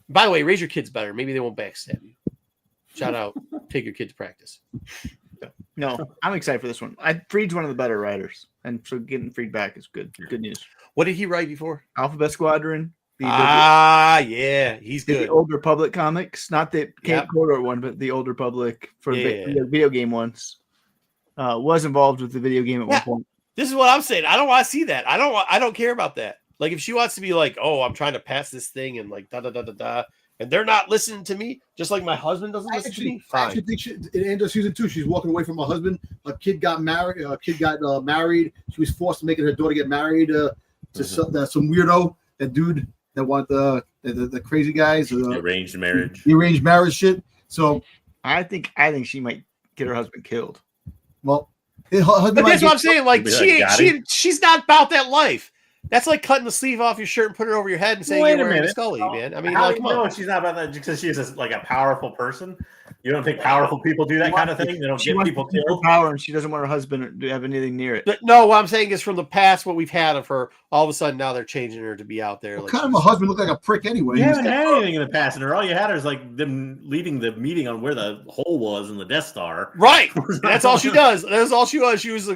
By the way, raise your kids better. Maybe they won't backstab you. Shout out, take your kids to practice. No, I'm excited for this one. Freed's one of the better writers, and so getting Freed back is good. Good news. What did he write before? Alphabet Squadron. Yeah, he's good. The Old Republic comics, not the Cape Corridor one, but the Old Republic for the video game ones. Was involved with the video game at one point. This is what I'm saying. I don't want to see that. I don't care about that. Like if she wants to be like, oh, I'm trying to pass this thing and like da, and they're not listening to me, just like my husband doesn't listen to me. Fine. I actually think in Andor season 2, she's walking away from her husband. A kid got married. Married. She was forced to make her daughter get married to some weirdo. That dude that wanted the crazy guys. The arranged marriage. The arranged marriage shit. So I think she might get her husband killed. well, But that's what I'm saying. Like she's not about that life. That's like cutting the sleeve off your shirt and putting it over your head and saying Wait you're a wearing a minute. Scully, man. I mean, how like, do come you know on. she's not about that because she's like a powerful person? You don't think powerful people do that kind of thing? They don't get people killed. Power, and she doesn't want her husband to have anything near it. But no, what I'm saying is from the past, what we've had of her, all of a sudden now they're changing her to be out there. Well, like kind of a husband looked like a prick anyway. You haven't had anything in the past, and all you had is like them leading the meeting on where the hole was in the Death Star. Right. That's all she does. That's all she was. She was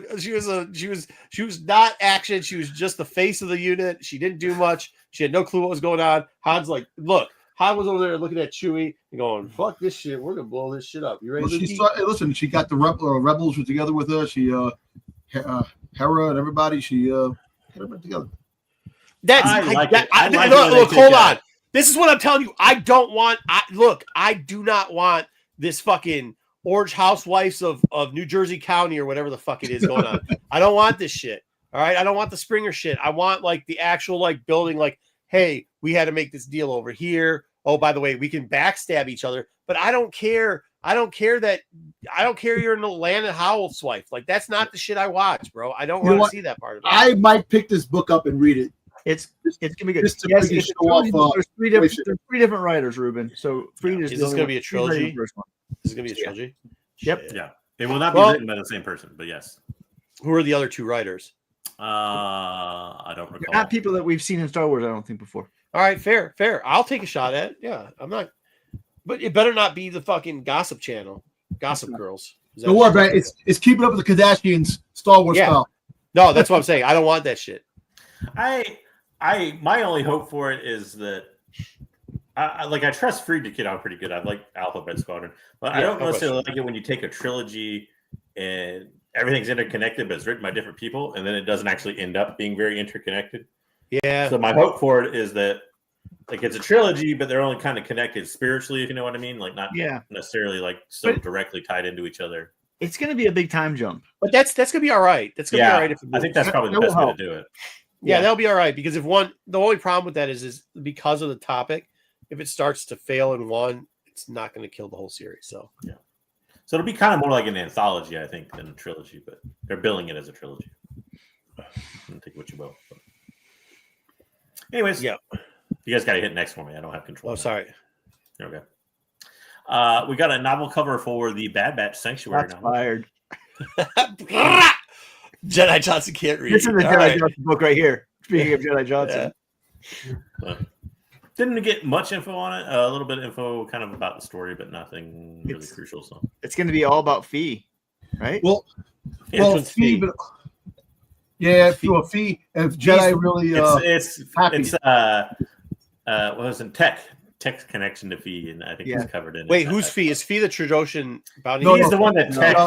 not action. She was just the face of the unit. She didn't do much. She had no clue what was going on. Han's like, look. Han was over there looking at Chewie and going, "Fuck this shit. We're gonna blow this shit up. You ready?" Listen, she got the rebels were together with her. She Hera and everybody. She got everybody together. Look, hold on. This is what I'm telling you. I do not want this fucking Orange Housewives of New Jersey County or whatever the fuck it is going on. I don't want this shit. All right. I don't want the Springer shit. I want like the actual like building like, hey, we had to make this deal over here. Oh, by the way, we can backstab each other, but I don't care. I don't care you're an Atlanta housewife. Like that's not the shit I watch, bro. I don't want to see that part of it. I might pick this book up and read it. It's gonna be good. There's three different writers, Ruben. So is this gonna be a trilogy? Is it gonna be a trilogy? Yep. Yeah. It will not be written by the same person, but yes. Who are the other two writers? I don't recall. Not people that we've seen in Star Wars, I don't think, before. All right, fair. I'll take a shot at it. Yeah, I'm not. But it better not be the fucking Gossip Channel, Gossip Girls. Don't worry about it. It's keeping up with the Kardashians Star Wars style. No, that's what I'm saying. I don't want that shit. My only hope for it is that I trust Freed to get out pretty good. I like Alphabet Squadron, but I don't necessarily like it when you take a trilogy and everything's interconnected, but it's written by different people, and then it doesn't actually end up being very interconnected. Yeah. So my hope for it is that like it's a trilogy, but they're only kind of connected spiritually, if you know what I mean. Like not necessarily like so directly tied into each other. It's going to be a big time jump, but that's gonna be all right. That's gonna be all right. I think that's probably the best way to do it. Yeah, that'll be all right because the only problem with that is because of the topic. If it starts to fail in one, it's not going to kill the whole series. So yeah. So it'll be kind of more like an anthology, I think, than a trilogy, but they're billing it as a trilogy. Take what you will. But. Anyways, yeah, you guys got to hit next for me. I don't have control. Oh, sorry. Okay. We got a novel cover for the Bad Batch Sanctuary. That's fired. Jedi Johnson can't read. This is the Jedi Johnson book right here. Speaking of Jedi Johnson. Didn't get much info on it. A little bit of info kind of about the story, but nothing really crucial. So it's going to be all about Fee, right? Well, Fee, but Fee. If Jedi really, it's what was in Tech's connection to Fee, and I think it's covered in. Wait, who's Fee? Is Fee the Trojoshan bounty? No, he's the one that Tech.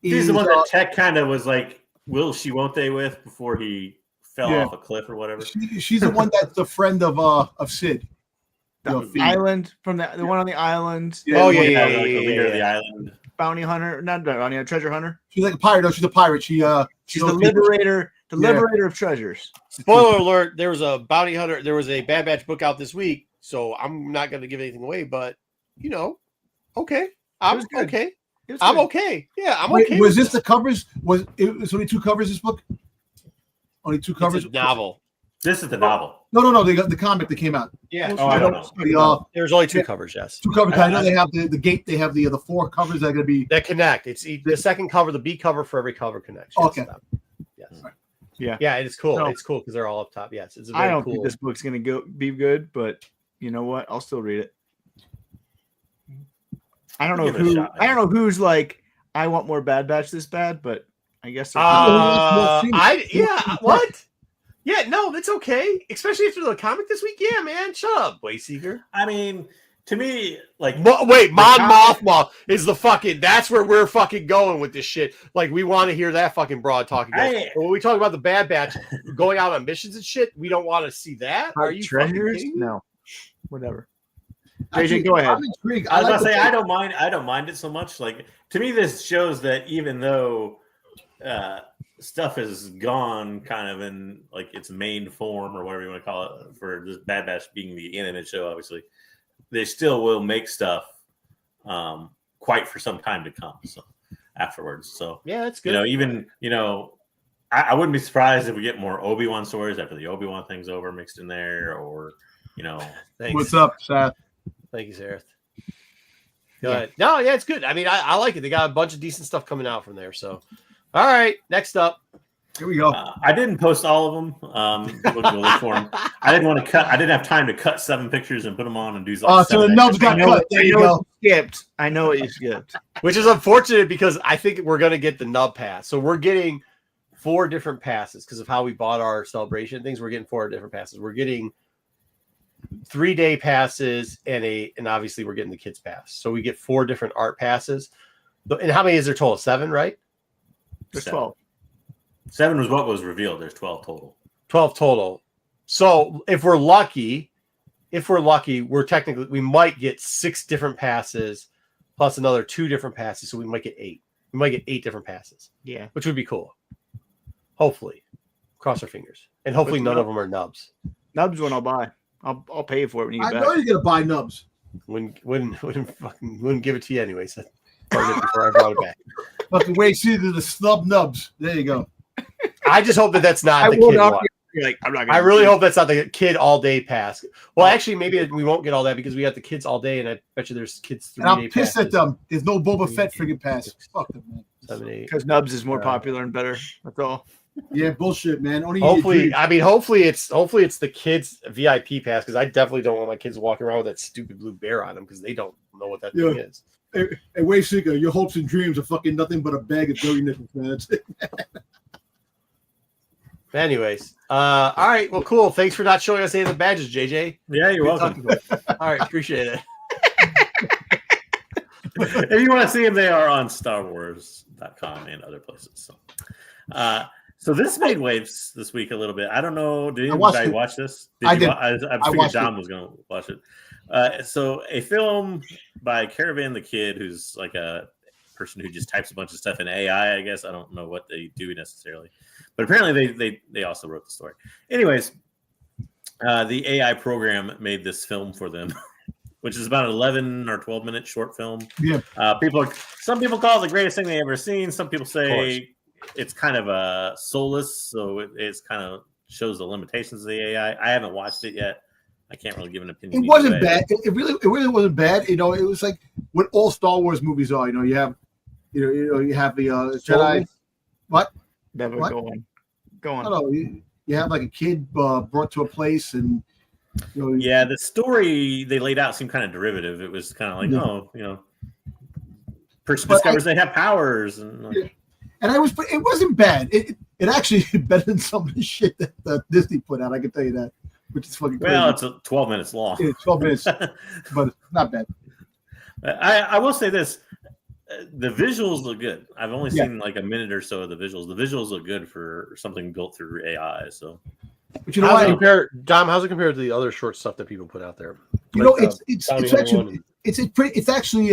He's the one that Tech kind of was like, will she, won't they, with before he fell off a cliff or whatever. She's the one that's the friend of Sid. The island from the one on the island. Yeah, the leader of the island. Bounty hunter, not bounty hunter, treasure hunter. She's like a pirate. No, she's a pirate. She's the liberator, liberator of treasures. Spoiler alert: there was a bounty hunter. There was a Bad Batch book out this week, so I'm not going to give anything away. But okay, I'm okay. I'm okay. Yeah, I'm okay. Was this the covers? Was it only 2 covers? This book? Only 2 covers. It's a novel. This is the novel. No. They got the comic that came out. Yeah. I don't know. There's only 2 covers. Yes. 2 covers. I know they have the gate. They have the 4 covers that are going to be that connect. It's the second cover, the B cover for every cover connects. Okay. Yes. Yeah. Yeah. It's cool. No. It's cool because they're all up top. Yes. It's I don't think this book's going to be good, but you know what? I'll still read it. I don't know who. I don't know who's like. I want more Bad Batch this bad, but I guess. What? Yeah, no, that's okay. Especially after the comic this week. Yeah, man, shut up, Wayseeker. I mean, to me, like, wait, Mon Mothma is the fucking. That's where we're fucking going with this shit. Like, we want to hear that fucking broad talking. But when we talk about the Bad Batch going out on missions and shit, we don't want to see that. Are you treasures? No, whatever. JJ, go ahead. I'm intrigued. I was about to say I don't mind. I don't mind it so much. Like, to me, this shows that even though stuff is gone, kind of in like its main form or whatever you want to call it, for this Bad Batch being the animated show, obviously, they still will make stuff quite for some time to come. So afterwards, so yeah, that's good. I wouldn't be surprised if we get more Obi-Wan stories after the Obi-Wan thing's over, mixed in there, or Thanks. What's up, Seth? Thank you, Sarah. No, yeah, it's good. I mean, I like it. They got a bunch of decent stuff coming out from there. So, all right, next up. Here we go. I didn't post all of them. Look for them. I didn't want to cut. I didn't have time to cut 7 pictures and put them on and do. So the nubs got cut. There you go. Skipped. I know what you skipped. Which is unfortunate because I think we're going to get the nub pass. So we're getting 4 different passes because of how we bought our celebration things. We're getting 4 different passes. We're getting 3-day passes and obviously we're getting the kids pass. So we get 4 different art passes. And how many is there total? 7, right? There's 12. 7 was what was revealed. There's 12 total. 12 total. So if we're lucky, we might get 6 different passes plus another 2 different passes. So we might get 8. We might get 8 different passes. Yeah. Which would be cool. Hopefully. Cross our fingers. And hopefully none of them are nubs. Nubs one I'll buy. I'll pay you for it when you get I back. know you're gonna buy nubs. Wouldn't give it to you anyway. So before I brought it back. Fucking wait, see the snub nubs. There you go. I just hope that's not the kid one. Like, I'm not gonna I really hope that's not the kid all day pass. Well, actually, maybe we won't get all that because we got the kids all day, and I bet you there's kids 3-day And I'm pissed passes. at them. There's no Boba Fett friggin' pass. Fuck them, man. 7, 8. because Nubs is more popular and better. That's all. Yeah, bullshit, man. Only Hopefully it's the kids VIP pass because I definitely don't want my kids walking around with that stupid blue bear on them because they don't know what that thing is. Hey, wait, Seeker, your hopes and dreams are fucking nothing but a bag of dirty nickels, man. That's it. Anyways, all right, well, cool. Thanks for not showing us any of the badges, JJ. Yeah, you're welcome. All right, appreciate it. If you want to see them, they are on StarWars.com and other places. So this made waves this week a little bit. I don't know. Did anybody watch this? I did. I figured Dom was going to watch it. So a film by Caravan the Kid, who's like a person who just types a bunch of stuff in AI, I guess. I don't know what they do necessarily. But apparently they also wrote the story. Anyways, the AI program made this film for them, which is about an 11 or 12-minute short film. Yeah. Some people call it the greatest thing they ever seen. Some people say it's kind of a soulless, so it's kind of shows the limitations of the AI. I haven't watched it yet. I can't really give an opinion. It wasn't bad. It really wasn't bad. It was like what all Star Wars movies are. You have the Jedi. What? Never What? Go on. I don't know. You have like a kid brought to a place, and yeah, the story they laid out seemed kind of derivative. It was kind of like, person discovers they have powers, and it wasn't bad. It actually better than some of the shit that Disney put out. I can tell you that, which is fucking crazy. Well, it's 12 minutes long. Yeah, 12 minutes, but it's not bad. I will say this. The visuals look good. I've only seen like a minute or so of the visuals. The visuals look good for something built through AI. So, but you know how's what? How's it compared to the other short stuff that people put out there? It's actually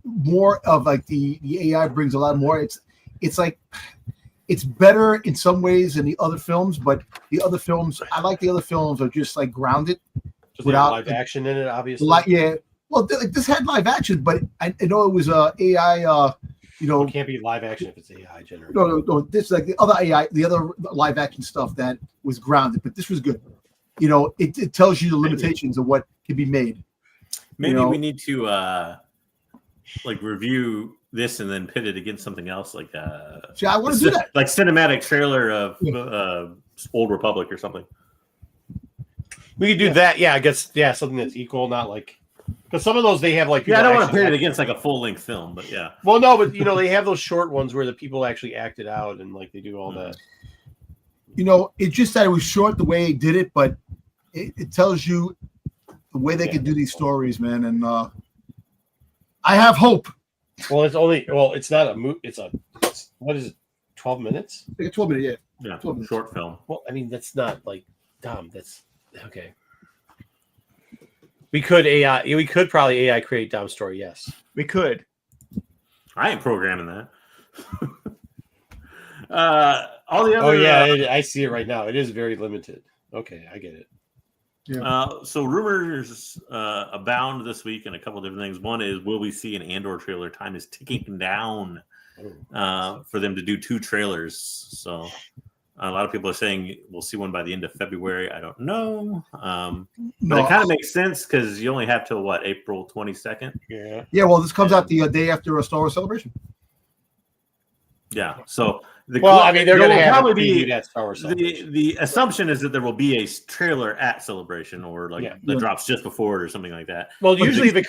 more of like the AI brings a lot more. It's like it's better in some ways than the other films, but the other films I like the other films are just like grounded, just without live action in it, obviously. Yeah. Well, this had live action, but I know it was AI. It can't be live action if it's AI generated. No. This like the other AI, the other live action stuff that was grounded, but this was good. It tells you the limitations of what can be made. Maybe we need to review this and then pit it against something else, like see, I want to do that, like cinematic trailer of Old Republic or something. We could do that. Yeah, I guess. Yeah, something that's equal, not like. Because some of those they have like I don't want to pit it against like a full length film, but yeah. Well, no, but they have those short ones where the people actually act it out and like they do all that. It's just that it was short the way he did it, but it tells you the way they can do these stories, man. And I have hope. Well, it's not a movie. What is it? 12 minutes? Like a 12-minute, yeah, 12 minute short film. Well, I mean that's not like Dom. That's okay. We could probably AI create Dom's story. Yes, we could. I ain't programming that. All the other. Oh yeah, I see it right now. It is very limited. Okay, I get it. So rumors abound this week and a couple of different things. One is, will we see an Andor trailer? Time is ticking down for them to do 2 trailers. So a lot of people are saying we'll see one by the end of February. I don't know. But it kind of makes sense because you only have till what, April 22nd? Yeah. Yeah, well, this comes out the day after a Star Wars Celebration. Yeah. So they're going to have probably be at Star Wars Celebration. The assumption is that there will be a trailer at Celebration, or that drops just before it or something like that. Well, usually if it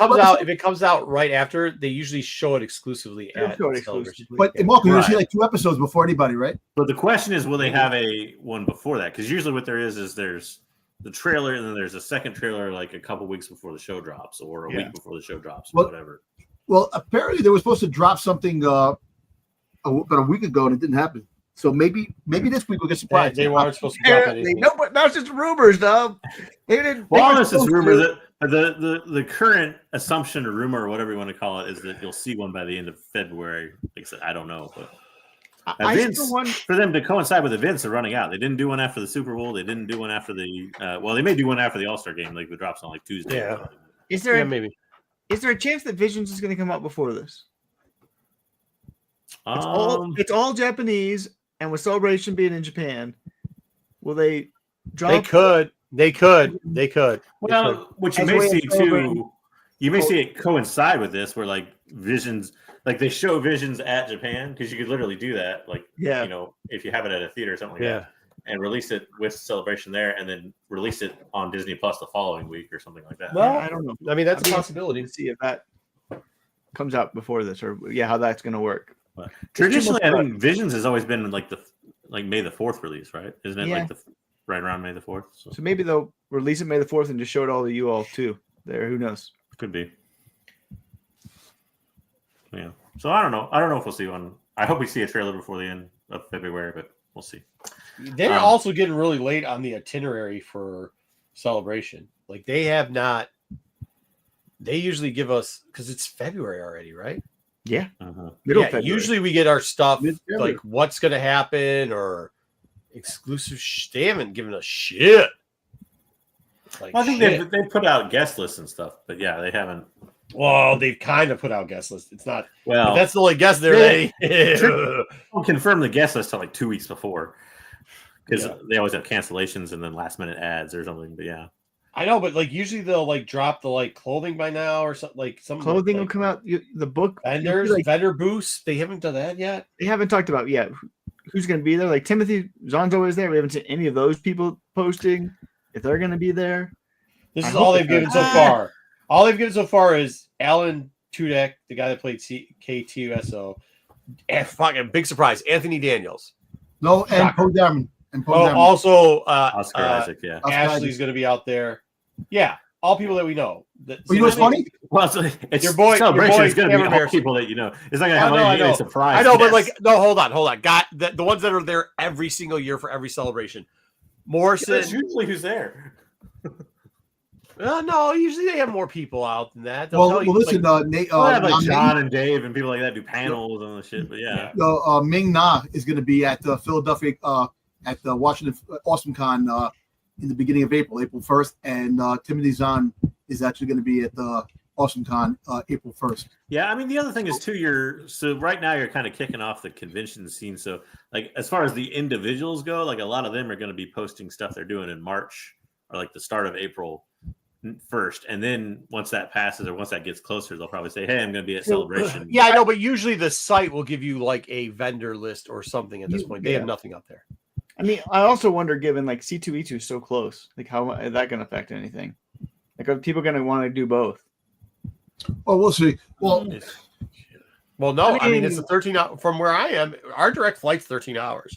comes out right after, they usually show it exclusively at Celebration. But Mark, you see like 2 episodes before anybody, right? But the question is, will they have a one before that? Because usually what there is there's the trailer, and then there's a second trailer like a couple weeks before the show drops, or a week before the show drops, or whatever. Well, apparently they were supposed to drop something about a week ago, and it didn't happen. So maybe this week we'll get surprised. They weren't supposed to drop anything. No, but that's just rumors, though. This is rumor. The current assumption or rumor or whatever you want to call it is that you'll see one by the end of February. Like I said, I don't know, but events for them to coincide with events are running out. They didn't do one after the Super Bowl. They didn't do one after the they may do one after the All-Star game, like the drops on like Tuesday. Yeah. Is there maybe? Is there a chance that Visions is going to come out before this? It's all Japanese, and with Celebration being in Japan, will they drop? They could. Well, what you may see too, you may see it coincide with this, where like Visions, like they show Visions at Japan, because you could literally do that, like if you have it at a theater or something like that, and release it with Celebration there, and then release it on Disney Plus the following week or something like that. Well, I don't know. I mean, that's a possibility. To see if that comes out before this, or how that's going to work. But traditionally, I think Visions has always been like May the 4th release, right? Isn't it like right around May the 4th? So maybe they'll release it May the 4th and just show it all to you all too. There, who knows? Could be. Yeah. So I don't know. I don't know if we'll see one. I hope we see a trailer before the end of February, but we'll see. They're also getting really late on the itinerary for Celebration. Like they have not. They usually give us, because it's February already, right? Yeah. February. Usually we get our stuff like what's going to happen or exclusive. They haven't given us shit. Like, I think they put out guest lists and stuff, but they haven't. Well, they've kind of put out guest lists. It's not. Well, that's the only guest they're don't confirm the guest list till like 2 weeks before, because they always have cancellations and then last minute ads or something. But I know, but like usually they'll like drop the like clothing by now or something. Like some clothing will come out. The book vendor booths. They haven't done that yet. They haven't talked about who's going to be there. Like Timothy Zonzo is there. We haven't seen any of those people posting if they're going to be there. This is all they've given so far. All they've given so far is Alan Tudyk, the guy that played K2SO, and fucking big surprise, Anthony Daniels. No, and Poe Dameron. Also Oscar Isaac. Yeah, Ashley's going to be out there. Yeah, all people that we know. You know what's funny? Well, it's your boy. Celebration is going to be all people that you know. It's not going to have any surprise. I know, but like, no, hold on. Got the ones that are there every single year for every celebration. Morrison. That's usually who's there. No, usually they have more people out than that. Listen, Nate, like John and Dave and people like that do panels and the shit. But Ming Na is going to be at Philadelphia at the Washington AwesomeCon in the beginning of April 1st, and Timothy Zahn is actually going to be at the AwesomeCon April 1st. Yeah, I mean the other thing is too, so right now you're kind of kicking off the convention scene. So like as far as the individuals go, like a lot of them are going to be posting stuff they're doing in March or like the start of April first, and then once that passes or once that gets closer, they'll probably say, "Hey, I'm going to be at Celebration." Yeah, I know, but usually the site will give you like a vendor list or something. At this point, they have nothing up there. I mean, I also wonder, given like C2E2 is so close, like how is that going to affect anything? Like, are people going to want to do both? Oh, we'll see. Well, no. I mean, it's a 13 hour from where I am. Our direct flight's 13 hours.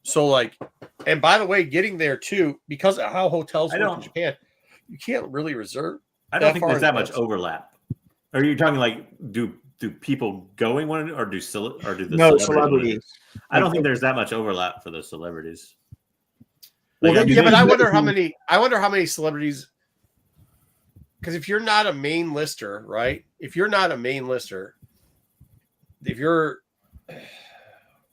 So, like, and by the way, getting there too, because of how hotels work in Japan, you can't really reserve. I don't think there's that much overlap. Are you talking like do people going one or do the celebrities? I don't think there's that much overlap for the celebrities. Like, but I wonder how many. I wonder how many celebrities. Because if you're not a main lister, right? If you're not a main lister,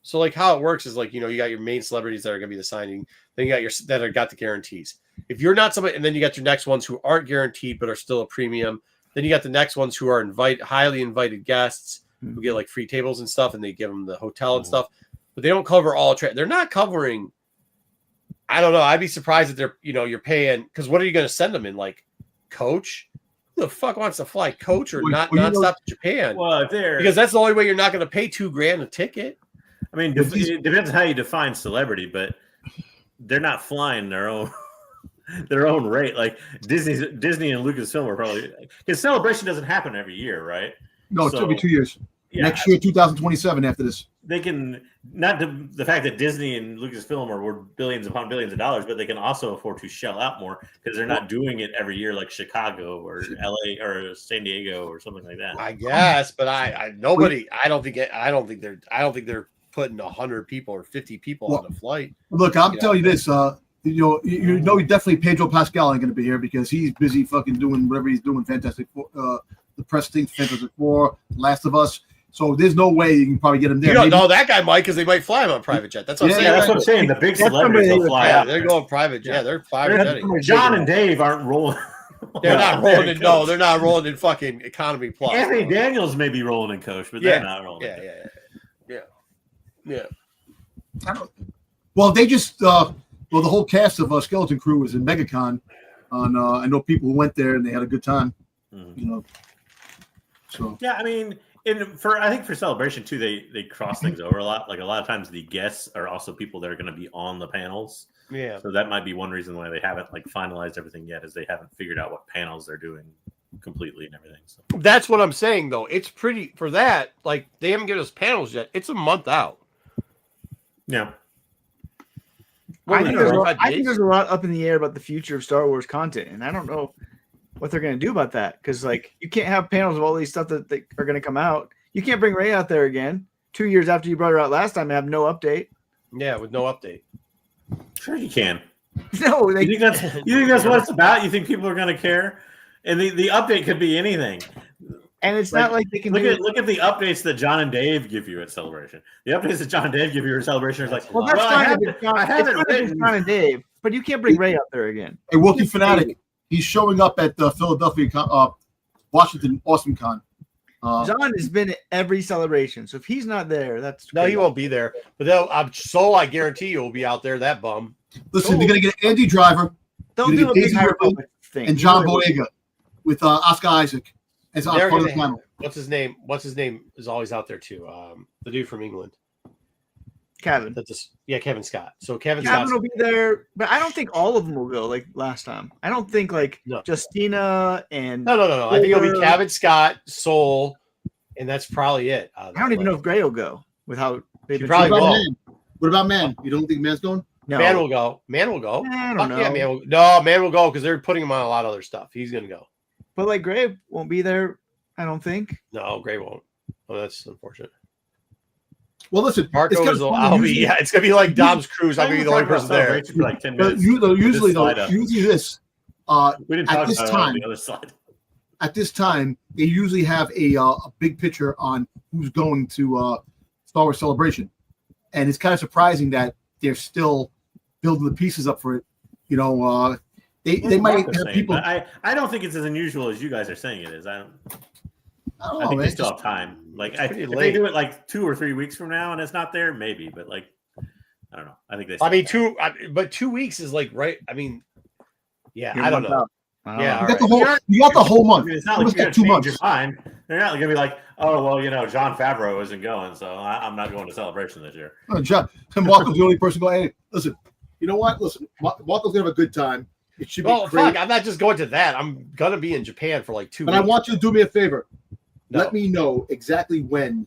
so like how it works is like, you know, you got your main celebrities that are going to be the signing, then you got got the guarantees. if you're not somebody, and then you got your next ones who aren't guaranteed but are still a premium. Then you got the next ones who are highly invited guests who get like free tables and stuff, and they give them the hotel and stuff, but they don't cover all. They're not covering. I don't know. I'd be surprised if you're paying, because what are you going to send them in, like coach? Who the fuck wants to fly coach or nonstop to Japan? Well, because that's the only way you're not going to pay $2,000 a ticket. I mean, it depends on how you define celebrity, but they're not flying their own rate. Like Disney and Lucasfilm are probably, because Celebration doesn't happen every year, right? No, it's every 2 years. Yeah, next year, 2027. After this, they can the fact that Disney and Lucasfilm are worth billions upon billions of dollars, but they can also afford to shell out more because they're not doing it every year like Chicago or LA or San Diego or something like that. I guess, but I don't think they're putting 100 people or 50 people on the flight. Look, I'm telling you this. You know, definitely Pedro Pascal ain't going to be here because he's busy fucking doing whatever he's doing. Fantastic Four, the press thing, Fantastic Four, Last of Us. So there's no way you can probably get him there. You don't know that guy might, because they might fly him on private jet. That's what I'm saying. That's what I'm saying. The big celebrities will fly out. They're going private jet. They're private jetting. John and Dave aren't rolling. They're not rolling in. No, they're not rolling in fucking economy plus. Anthony Daniels may be rolling in coach, but they're not rolling. Yeah. Well, they just the whole cast of Skeleton Crew was in MegaCon. I know people who went there and they had a good time. You know. So yeah, I mean. I think for Celebration too, they cross things over a lot. Like a lot of times, the guests are also people that are going to be on the panels. Yeah. So that might be one reason why they haven't like finalized everything yet, is they haven't figured out what panels they're doing completely and everything. So that's what I'm saying, though. It's pretty for that. Like they haven't given us panels yet. It's a month out. Yeah. I think there's a lot up in the air about the future of Star Wars content, and I don't know what they're going to do about that, because like you can't have panels of all these stuff that they are going to come out. You can't bring Rey out there again 2 years after you brought her out last time and have no update. Yeah, with no update. Sure, you can. No, you think that's what it's about? You think people are going to care? And the update could be anything. And it's not like they can look at the updates that John and Dave give you at Celebration. The updates that John and Dave give you at Celebration is like, I haven't written John and Dave, but you can't bring Rey out there again. Hey, Wookiee Fanatic. He's showing up at the Philadelphia, Washington Awesome Con. John has been at every celebration, so if he's not there, that's no, he won't be there. But I guarantee you will be out there. That bum. Listen, they're gonna get Andy Driver. They'll do a big thing. And John Boyega with Oscar Isaac as part of the panel. What's his name? What's his name is always out there too. The dude from England. Kevin. Kevin Scott. So Kevin will be there, but I don't think all of them will go like last time. I don't think Justina and no. I think it'll be Kevin Scott, Soul, and that's probably it. I don't even know if Gray will go with how they've been. Probably will. What about Man? You don't think Man's going? No. Man will go. I don't know. Yeah, Man will go because they're putting him on a lot of other stuff. He's gonna go. But like Gray won't be there, I don't think. No, Gray won't. Oh, that's unfortunate. Well, listen, it's gonna be like Dom's cruise. I'm gonna be the only person there. For like 10 minutes. Usually this. We didn't talk about the other side. At this time, they usually have a big picture on who's going to Star Wars Celebration, and it's kind of surprising that they're still building the pieces up for it. You know, they might have people. I don't think it's as unusual as you guys are saying it is. I think they still have time. Like if they do it like 2 or 3 weeks from now and it's not there, maybe. But like, I don't know. I think they. But 2 weeks is like right. I mean, yeah, I don't know. Yeah, you got the whole month. I mean, it's not like you're going to change your mind. They're not going to be like, oh well, John Favreau isn't going, so I'm not going to Celebration this year. John Marco's the only person going. Hey, listen, you know what? Listen, Marco's gonna have a good time. It should be great. Fuck, I'm not just going to that. I'm gonna be in Japan for like 2 weeks. But I want you to do me a favor. No. Let me know exactly when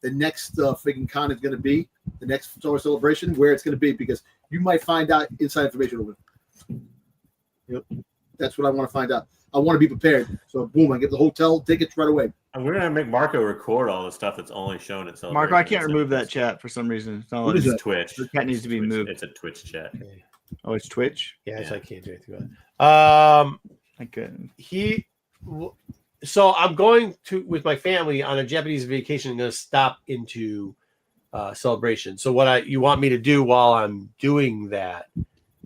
the next freaking con is going to be, the next Star Wars Celebration, where it's going to be, because you might find out inside information over it. Yep. That's what I want to find out. I want to be prepared. So, boom, I get the hotel tickets right away. And we're going to make Marco record all the stuff that's only shown at Celebration. Marco, I can't remove that chat for some reason. It's Twitch. The chat needs to be moved. It's a Twitch chat. Oh, it's Twitch? Yeah, I can't do anything about it. I couldn't. So I'm going with my family on a Japanese vacation. I'm going to stop into Celebration. So what you want me to do while I'm doing that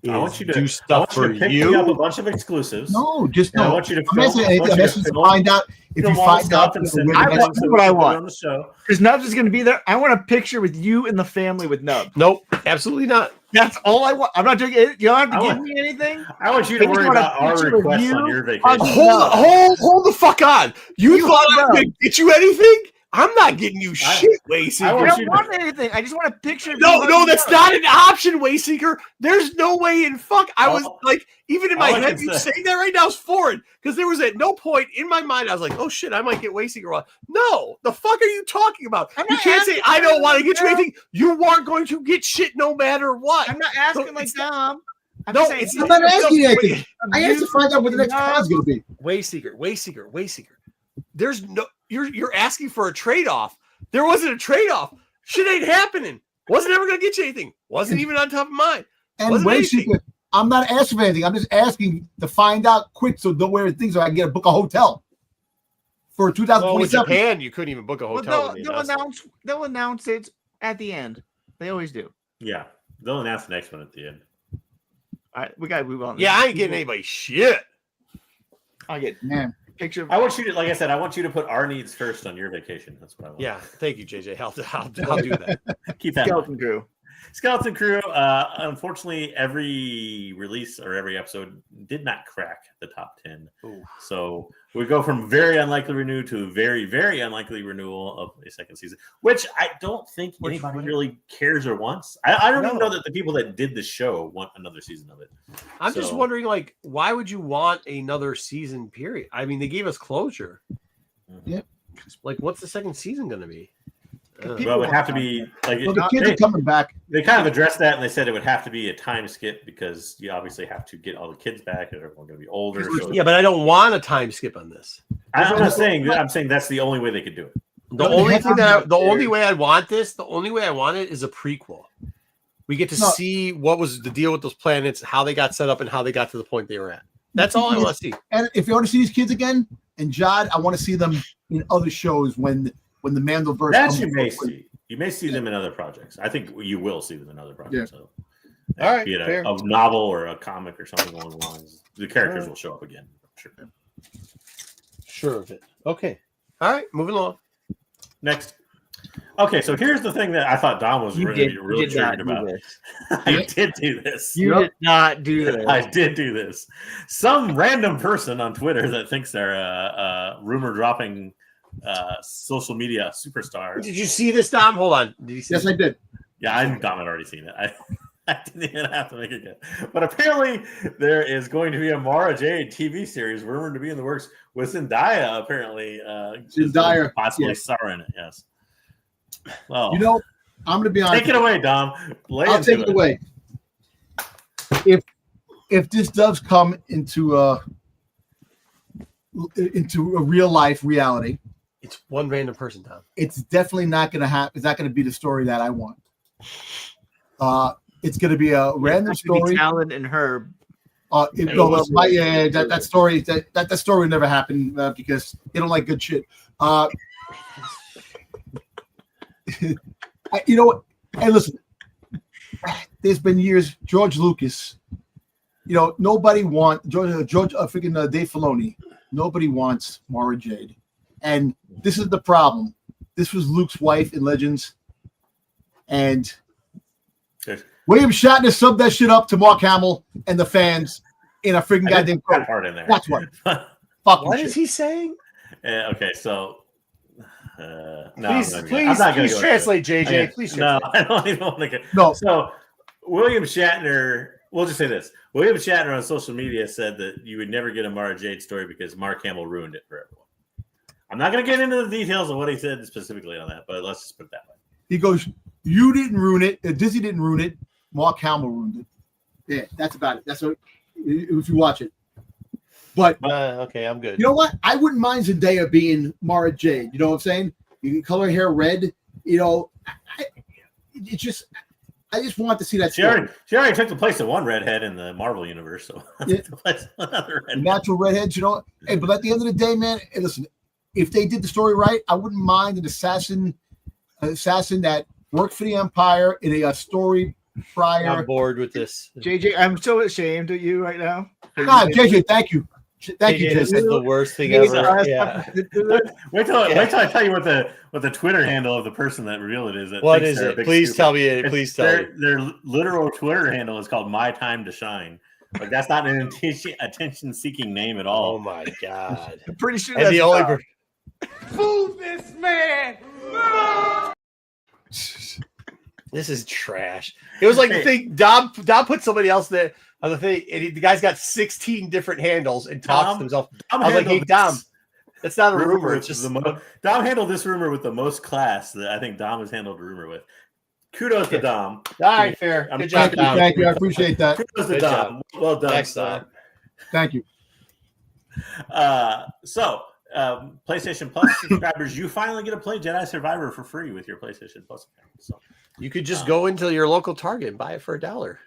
I want you to do stuff for pick you. me up a bunch of exclusives. No, just And no. I want you to I'm asking to find out if you all the find stuff out. and if send me we're the the links next- so what we I can put it want. on the show. Because Nubs is going to be there. I want a picture with you and the family with Nubs. Nope, absolutely not. That's all I want. I'm not doing it. You don't have to I give want- me anything. I want you I to just worry want a about our picture of requests you on your vacation. hugging Hold the fuck on. You thought I know. was gonna get you anything? I'm not getting you shit, Wayseeker. I I want don't you to- want anything. I just want a picture. Of No, you no, hugging that's Nubs. not an option, Wayseeker. There's no way in fuck. I was All- like, even in my all I head, can you say- saying that right now is foreign because there was at no point in my mind I was like, oh shit, I might get Wayseeker one. No, the fuck are you talking about? I'm You not can't say asking I for don't want to get you anything, anything. You weren't going to get shit no matter what. I'm not asking So like it's- Dom. I'm No, saying it's I'm not asking you anything. of I asked to you find out what the next and card's going to be. Wayseeker. There's no you're asking for a trade-off. There wasn't a trade-off. Shit ain't happening. Wasn't ever gonna get you anything. Wasn't even on top of mind. And Wasn't wait, anything. secret. I'm not asking for anything. I'm just asking to find out quick so don't wear things so I can get a book a hotel for Well, with 2027. Japan, you couldn't even book a Well, hotel. when they announced it. they'll announce it at the end. They always do. Yeah, they'll announce the next one at the end. All right, we got to move on. Yeah, I ain't getting anybody shit. I get Man, picture. I want you to, like I said, I want you to put our needs first on your vacation. That's what I want. Yeah, thank you, JJ. I'll do that. Keep that in mind. Skeleton Crew. Skeleton Crew, unfortunately, every release or every episode did not crack the top 10. Ooh. So we go from very unlikely renew to very, very unlikely renewal of a second season, which I don't think anybody really cares or wants. I don't even know that the people that did the show want another season of it. I'm just wondering, like, why would you want another season period? I mean, they gave us closure. Yep. Like, what's the second season going to be? Well, it would have to be like well, the kids are coming back. they kind of addressed that, and they said it would have to be a time skip because you obviously have to get all the kids back, and everyone's going to be older. So Yeah, but I don't want a time skip on this. I'm not saying. I'm saying that's the only way they could do it. The only way I want it is a prequel. We get to see what was the deal with those planets, how they got set up, and how they got to the point they were at. That's all I want to see. And if you want to see these kids again, and Jod, I want to see them in other shows when the Mandoverse. That you may see. You may see them in other projects. I think you will see them in other projects. Yeah. So, All right, be it fair. a novel or a comic or something along the lines. The characters will show up again. Sure. Sure of it. Okay. All right, moving along. Next. Okay, so here's the thing that I thought Dom was really triggered about. I did do this. You did not do this. I did do this. Some random person on Twitter that thinks they're rumor dropping social media superstars. Did you see this, Dom? Hold on. Did you see Yes, I did. Yeah, Dom had already seen it. I didn't even have to make it good. But apparently, there is going to be a Mara Jade TV series rumored to be in the works with Zendaya. Apparently, Zendaya, possibly star in it. Yes. Well, You know, I'm going to be honest. take it away, Dom. I'll take it away. If this does come into a real life reality, It's one random person, Tom. it's definitely not going to happen. It's not going to be the story that I want. It's going to be a random story. Talon and Herb. That story that story would never happen because they don't like good shit. You know what? Hey, listen. There's been years. George Lucas. You know, nobody wants freaking Dave Filoni. Nobody wants Mara Jade, and this is the problem. This was Luke's wife in Legends, and William Shatner subbed that shit up to Mark Hamill and the fans in a freaking goddamn quote. part in there. That's what. Fucking What shit. is he saying? Okay, so no, Please translate, JJ. Please No, translate. I don't even want to get. No. So William Shatner. We'll just say this: William Shatner on social media said that you would never get a Mara Jade story because Mark Hamill ruined it for everyone. I'm not going to get into the details of what he said specifically on that, but let's just put it that way. He goes, "You didn't ruin it. Disney didn't ruin it. Mark Hamill ruined it." Yeah, that's about it. That's what. If you watch it, but Okay, I'm good. you know what? I wouldn't mind Zendaya being Mara Jade. You know what I'm saying? You can color her hair red. You know, I just want to see that. She already took the place of one redhead in the Marvel universe, so Yeah. another redhead. Natural redheads. You know, hey, but at the end of the day, man, hey, listen. If they did the story right, I wouldn't mind an assassin that worked for the Empire in a story prior. I'm bored with this. JJ, I'm so ashamed of you right now. God, JJ, thank you. Thank you, This JJ. is the worst thing You ever. guys Yeah. Wait till I tell you what the Twitter handle of the person that revealed it is. That What thinks is they're a it? big Please stupid. tell me it. Please tell me. Their literal Twitter handle is called "My Time to Shine." Like that's not an attention-seeking name at all. Oh my god! I'm pretty sure And that's the only Fool this man. this is trash. It was like the thing. Dom put somebody else there on the thing, and the guy's got 16 different handles and talks to himself. I was like, "Hey, Dom, that's not a rumor. It's just Dom handled this rumor with the most class that I think Dom has handled a rumor with. Kudos to Dom. All right, fair. Good job, Dom. Thank you. I appreciate that. Kudos to Good Dom. Well done. Next time. Thank you. PlayStation Plus subscribers, you finally get to play Jedi Survivor for free with your PlayStation Plus account. So You could just go into your local Target and buy it for $1.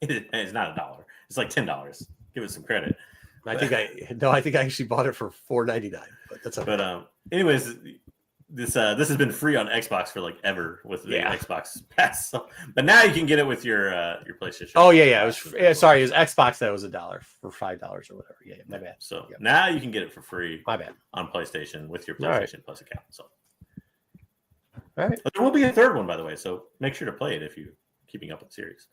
it's not $1. It's like $10. Give it some credit. I think I actually bought it for $4.99. But that's okay. But anyways, this has been free on Xbox for like ever with the Xbox Pass. So, but now you can get it with your PlayStation. Oh yeah. It was sorry, it was Xbox that was $1 for $5 or whatever. Yeah, my bad. So now you can get it for free. My bad. On PlayStation with your PlayStation Plus account. So all right. But there will be a third one, by the way. So make sure to play it if you're keeping up with the series.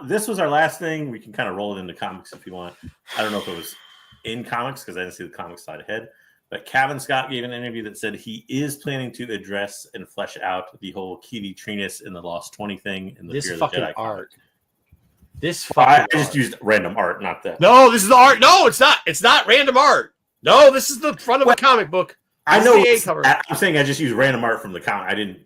This was our last thing. We can kind of roll it into comics if you want. I don't know if it was in comics because I didn't see the comics side ahead. But Kevin Scott gave an interview that said he is planning to address and flesh out the whole Kiwi Trinus and the Lost 20 thing in the this Fear of fucking the Jedi art. comic. This fucking I just used random art, not that. No, this is the art. No, it's not. It's not random art. No, this is the front of a comic book. I know. Cover. I'm saying I just used random art from the comic. I didn't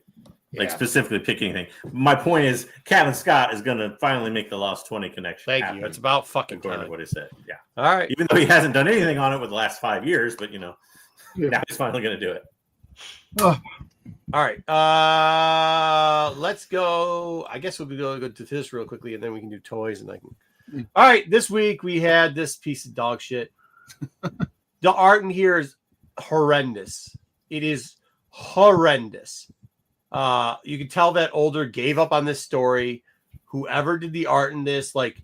specifically pick anything. My point is, Kevin Scott is going to finally make the Lost 20 connection. Thank you. It's about fucking according to what he said. Yeah. All right. Even though he hasn't done anything on it with the last 5 years, but now he's finally going to do it. Oh. All right. Let's go. I guess we'll go to this real quickly, and then we can do toys. And I can. All right. This week we had this piece of dog shit. The art in here is horrendous. It is horrendous. You can tell that Older gave up on this story. Whoever did the art in this, like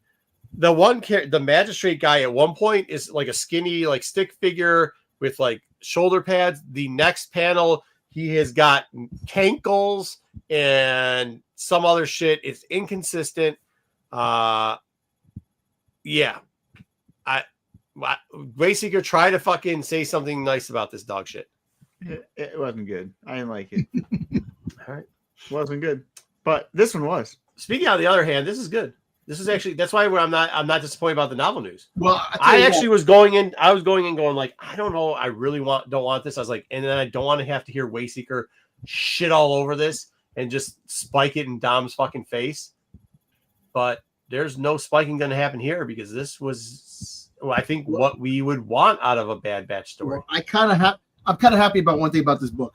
the magistrate guy at one point is like a skinny, like stick figure with like shoulder pads. The next panel, he has got cankles and some other shit. It's inconsistent. Wayseeker, try to fucking say something nice about this dog shit. It wasn't good. I didn't like it. All right. It wasn't good. But this one was. Speaking on the other hand, this is good. This is actually, that's why I'm not disappointed about the novel news. Well, I actually was going in going like, I don't know, I really don't want this. I was like, and then I don't want to have to hear Wayseeker shit all over this and just spike it in Dom's fucking face. But there's no spiking going to happen here because this was, I think, what we would want out of a Bad Batch story. Well, I'm kind of happy about one thing about this book.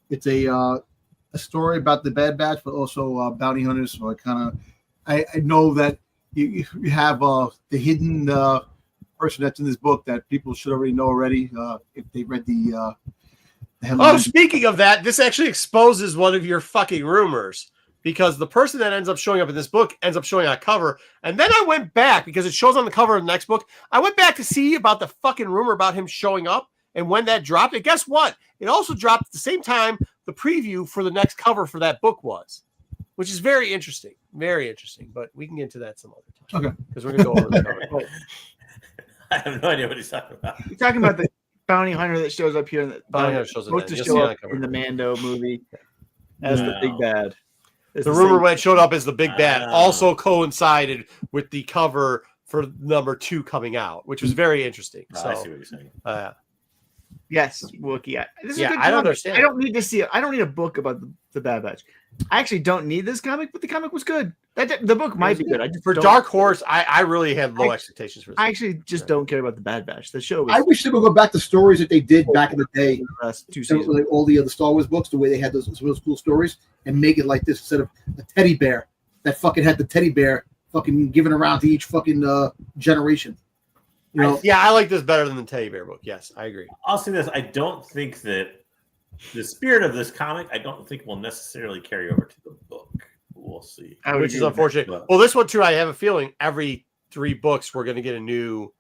It's a story about the Bad Batch, but also bounty hunters. So I know that you have the hidden person that's in this book that people should already know already if they read the headline. Oh, speaking of that, this actually exposes one of your fucking rumors. Because the person that ends up showing up in this book ends up showing on a cover. And then I went back, because it shows on the cover of the next book, I went back to see about the fucking rumor about him showing up and when that dropped. And guess what? It also dropped at the same time the preview for the next cover for that book was. Which is very interesting. Very interesting. But we can get into that some other time. Okay. Because we're going to go over the cover. I have no idea what he's talking about. You're talking about the bounty hunter that shows up here. Bounty hunter shows up supposed to You'll show see up on the cover. in the Mando movie as the big bad. It's The the rumor same- when it showed up as the big bad also coincided with the cover for number 2 coming out, which was very interesting. So, I see what you're saying. Yes, Wookiee. This is a Yeah, good I don't comic. understand. I don't need to see it. I don't need a book about the Bad Batch. I actually don't need this comic, but the comic was good. The book might be good. I just for don't- Dark Horse, I really had low expectations for this. I actually just don't care about the Bad Batch. The show was I wish they would go back to stories that they did back in the day. the last 2 So, seasons. like all the other Star Wars books, the way they had those cool stories, and make it like this instead of a teddy bear that fucking had the teddy bear fucking given around to each fucking generation. You know, Yeah, I like this better than the Teddy Bear book. Yes, I agree. I'll say this. I don't think that the spirit of this comic, I don't think will necessarily carry over to the book. we'll see. Which is unfortunate. But, well, this one too, I have a feeling every 3 books we're going to get a new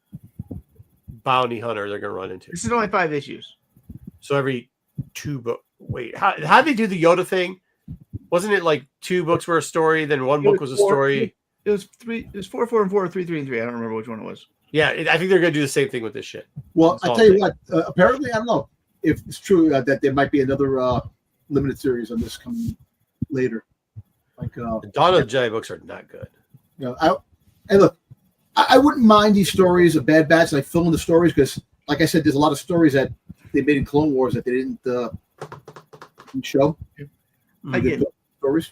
bounty hunter they're going to run into. This is only 5 issues. So every 2 book. Wait, how did they do the Yoda thing? Wasn't it like 2 books were a story, then 1 book was a story? It was 3. It was 4, 4, and 4, 3, 3, and 3. I don't remember which one it was. Yeah, I think they're going to do the same thing with this shit. Well, I tell you what. Apparently, I don't know if it's true that there might be another limited series on this coming later. Like The Dawn of the Jedi books are not good. You know, and look, I wouldn't mind these stories of Bad Batch, like filming the stories, because, like I said, there's a lot of stories that they made in Clone Wars that they didn't show. I get it. Stories.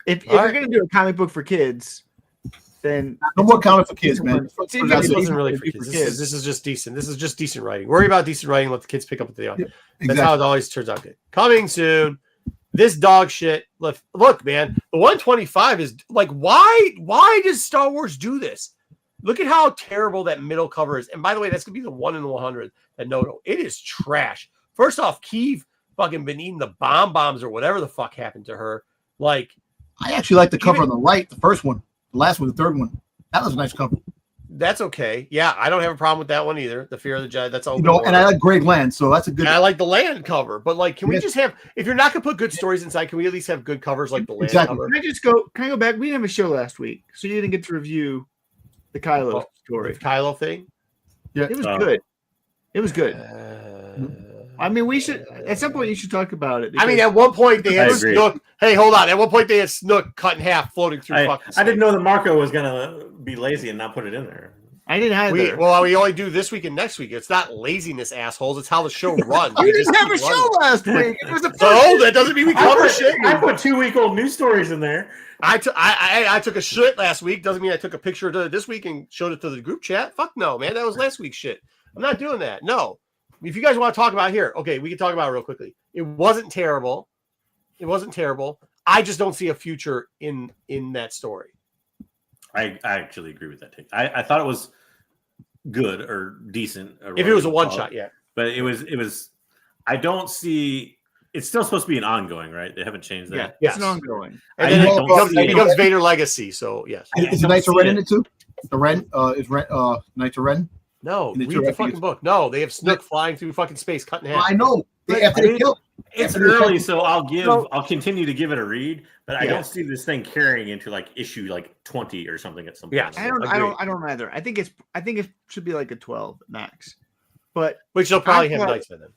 If you're going to do a comic book for kids, then No more comic for kids, man. This wasn't really for kids. This is just decent. This is just decent writing. Worry about decent writing. Let the kids pick up what they are. Yeah, That's how it always turns out good. Coming soon. This dog shit. Look, man. The 125 is like, why does Star Wars do this? Look at how terrible that middle cover is. And by the way, that's gonna be the 1 in 100. That Noto. It is trash. First off, Keeve fucking been eating the bombs or whatever the fuck happened to her. Like, I actually like the cover on the right, the first one, the last one, the third one. That was a nice cover. that's okay. Yeah, I don't have a problem with that one either. The Fear of the Jedi. That's all. You know, and I like Greg Land, so that's a good. And I like the Land cover, but like, can we just have? If you're not gonna put good stories inside, can we at least have good covers like the Land cover? Can I go back? We didn't have a show last week, so you didn't get to review the Kylo story. The Kylo thing. Yeah, it was good. It was good. I mean, we should at some point. You should talk about it. I mean, at one point they had Snook. Hey, hold on. At one point they had Snook cut in half, floating through. I didn't know that Marco was gonna be lazy and not put it in there. I didn't either. We only do this week and next week. It's not laziness, assholes. It's how the show runs. We didn't have a show last week. It was that doesn't mean we cover shit. I put 2-week-old news stories in there. I took a shit last week. Doesn't mean I took a picture of it this week and showed it to the group chat. Fuck no, man. That was last week's shit. I'm not doing that. No. If you guys want to talk about it here, okay, we can talk about it real quickly. It wasn't terrible. I just don't see a future in that story. I actually agree with that take. I thought it was good or decent. Or if it was a one shot, yeah. But it was. I don't see. It's still supposed to be an ongoing, right? They haven't changed that. Yeah, it's an ongoing. And then it becomes Vader Legacy. So yes. Is the Knights of Ren in it too? The Ren is Knights of Ren. No, read the fucking book. No, they have Snook flying through fucking space, cutting half. I know. It's early, so I'll continue to give it a read, but I don't see this thing carrying into like issue like 20 or something at some point. Yeah, I don't either. I think it should be like a 12 max. But which they'll probably have Knights in them.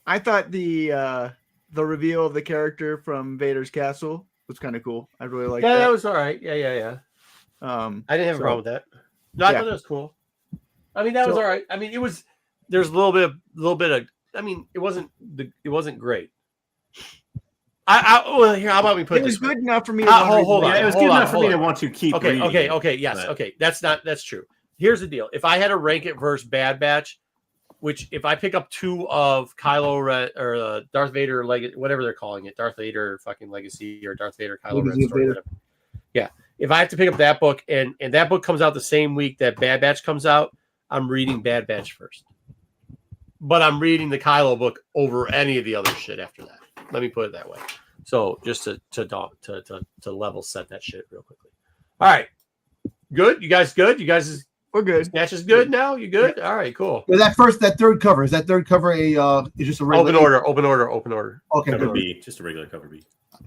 I thought the reveal of the character from Vader's castle was kind of cool. I really liked that. Yeah, that was all right. Yeah. I didn't have a problem with that. No, I thought that was cool. I mean, that was all right. I mean, there's a little bit of. I mean, it wasn't great. Well, here, how about we put it was this good enough for me. Hold on. Yeah, it was good enough for me to want to keep. Okay. Reading, Okay. Yes. But... Okay. That's true. Here's the deal. If I had to rank it versus Bad Batch, which if I pick up 2 of Kylo Ren or Darth Vader whatever they're calling it, Darth Vader fucking Legacy or Darth Vader Kylo Ren story, whatever. Yeah. If I have to pick up that book and that book comes out the same week that Bad Batch comes out, I'm reading Bad Batch first. But I'm reading the Kylo book over any of the other shit after that. Let me put it that way. So just to level set that shit real quickly. All right. Good? You guys good? We're good. Snatch is good now? You good? Yeah. All right, cool. Well, that third cover, is that third cover is just a regular open order. Okay, cover B, just a regular cover B.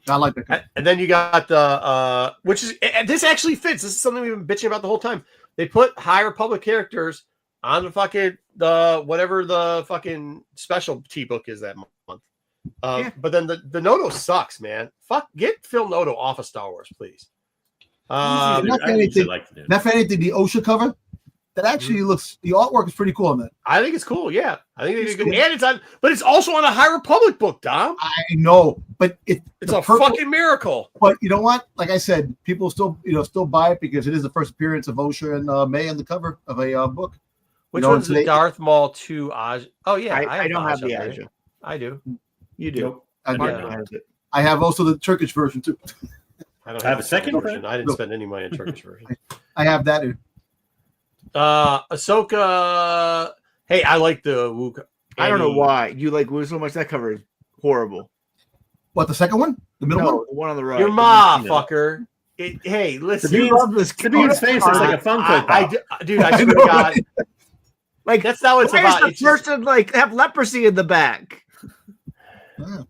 I like that cover. And then you got the which is this actually fits. This is something we've been bitching about the whole time. They put High Republic characters on the fucking whatever the fucking specialty book is that month. But then the Noto sucks, man. Get Phil Noto off of Star Wars, please. Not for anything, the OSHA cover. That actually looks, the artwork is pretty cool on that. I think it's cool, yeah. I think they did good. And it's also on a High Republic book, Dom. I know, but it's a fucking miracle. But you know what? Like I said, people still buy it because it is the first appearance of OSHA and May on the cover of a book. Which one's the Darth Maul 2 Aj? Oh yeah, I don't have the Aja. I do. You do. Nope. I have also the Turkish version too. I have a second version. I didn't spend any money on Turkish version. I have that. Ahsoka. Hey, I like the Wu. I don't know why you like Wu so much. That cover is horrible. What, the second one? The middle one? The one on the right. Your ma, fucker. Hey, listen. Sabine's face is like a Funko Pop. Dude, I swear to God. Like, that's not what it's about. Why is the person like have leprosy in the back? No,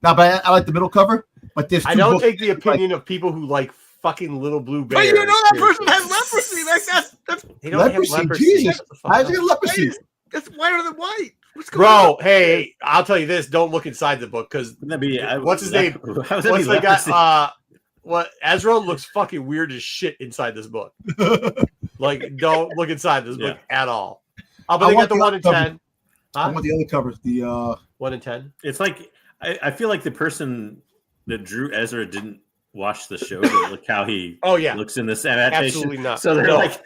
but I like the middle cover. But there's I don't take the opinion of people who like fucking little blue bears. But you know that person has leprosy. That's they don't leprosy. have leprosy. Jesus, I have leprosy. That's whiter than white. What's going on? Hey, I'll tell you this: don't look inside the book because what's his name? What's the guy? What Ezra looks fucking weird as shit inside this book. Like, don't look inside this book at all. Oh, but they got the 1 in 10. I want the other covers. The 1 in 10. It's like I feel like the person that drew Ezra didn't watch the show to look how he looks in this adaptation. Absolutely not. So they're like,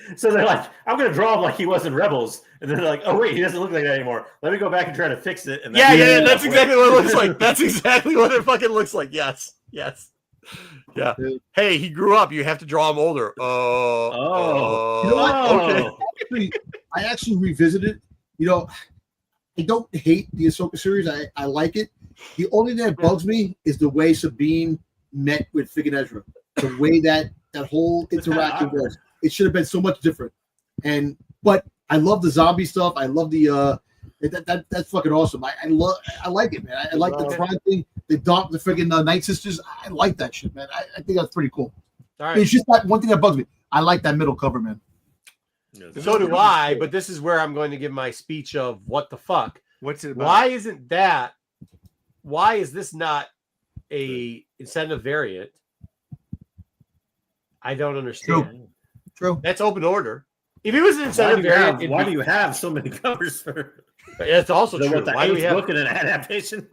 I'm gonna draw him like he was in Rebels, and then they're like, oh wait, he doesn't look like that anymore. Let me go back and try to fix it. And yeah, that's exactly what it looks like. That's exactly what it fucking looks like. Yes. Yeah. Hey, he grew up. You have to draw him older. You know what? Okay. I actually revisited. You know, I don't hate the Ahsoka series. I like it. The only thing that bugs me is the way Sabine met with Fig and Ezra. The way that whole interaction was. It should have been so much different. But I love the zombie stuff. I love the that's fucking awesome. I like it, man. I like the Tron thing. The friggin' Night Sisters. I like that shit, man. I think that's pretty cool. All right. It's just that one thing that bugs me. I like that middle cover, man. So do I, but this is where I'm going to give my speech of what the fuck. What's it about? Why is this not a incentive variant? I don't understand. True. That's open order. If it was an incentive variant, why do you have so many covers for? It's also true. Why do we have book in an adaptation?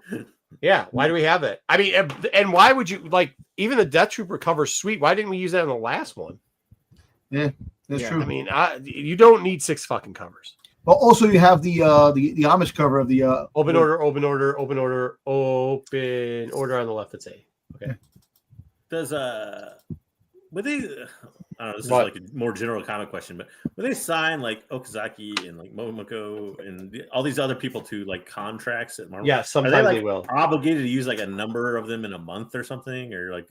Yeah, why do we have it? I mean, and why would you like even the Death Trooper cover's sweet? Why didn't we use that in the last one? Yeah, that's true. I mean, you don't need 6 fucking covers. Well, also you have the Amish cover of the open order on the left. That's A. Okay. Does would they? I don't know. This is like a more general comic question, but would they sign like Okazaki and like Momoko and all these other people to like contracts at Marvel? Yeah, sometimes they will. Obligated to use like a number of them in a month or something, or like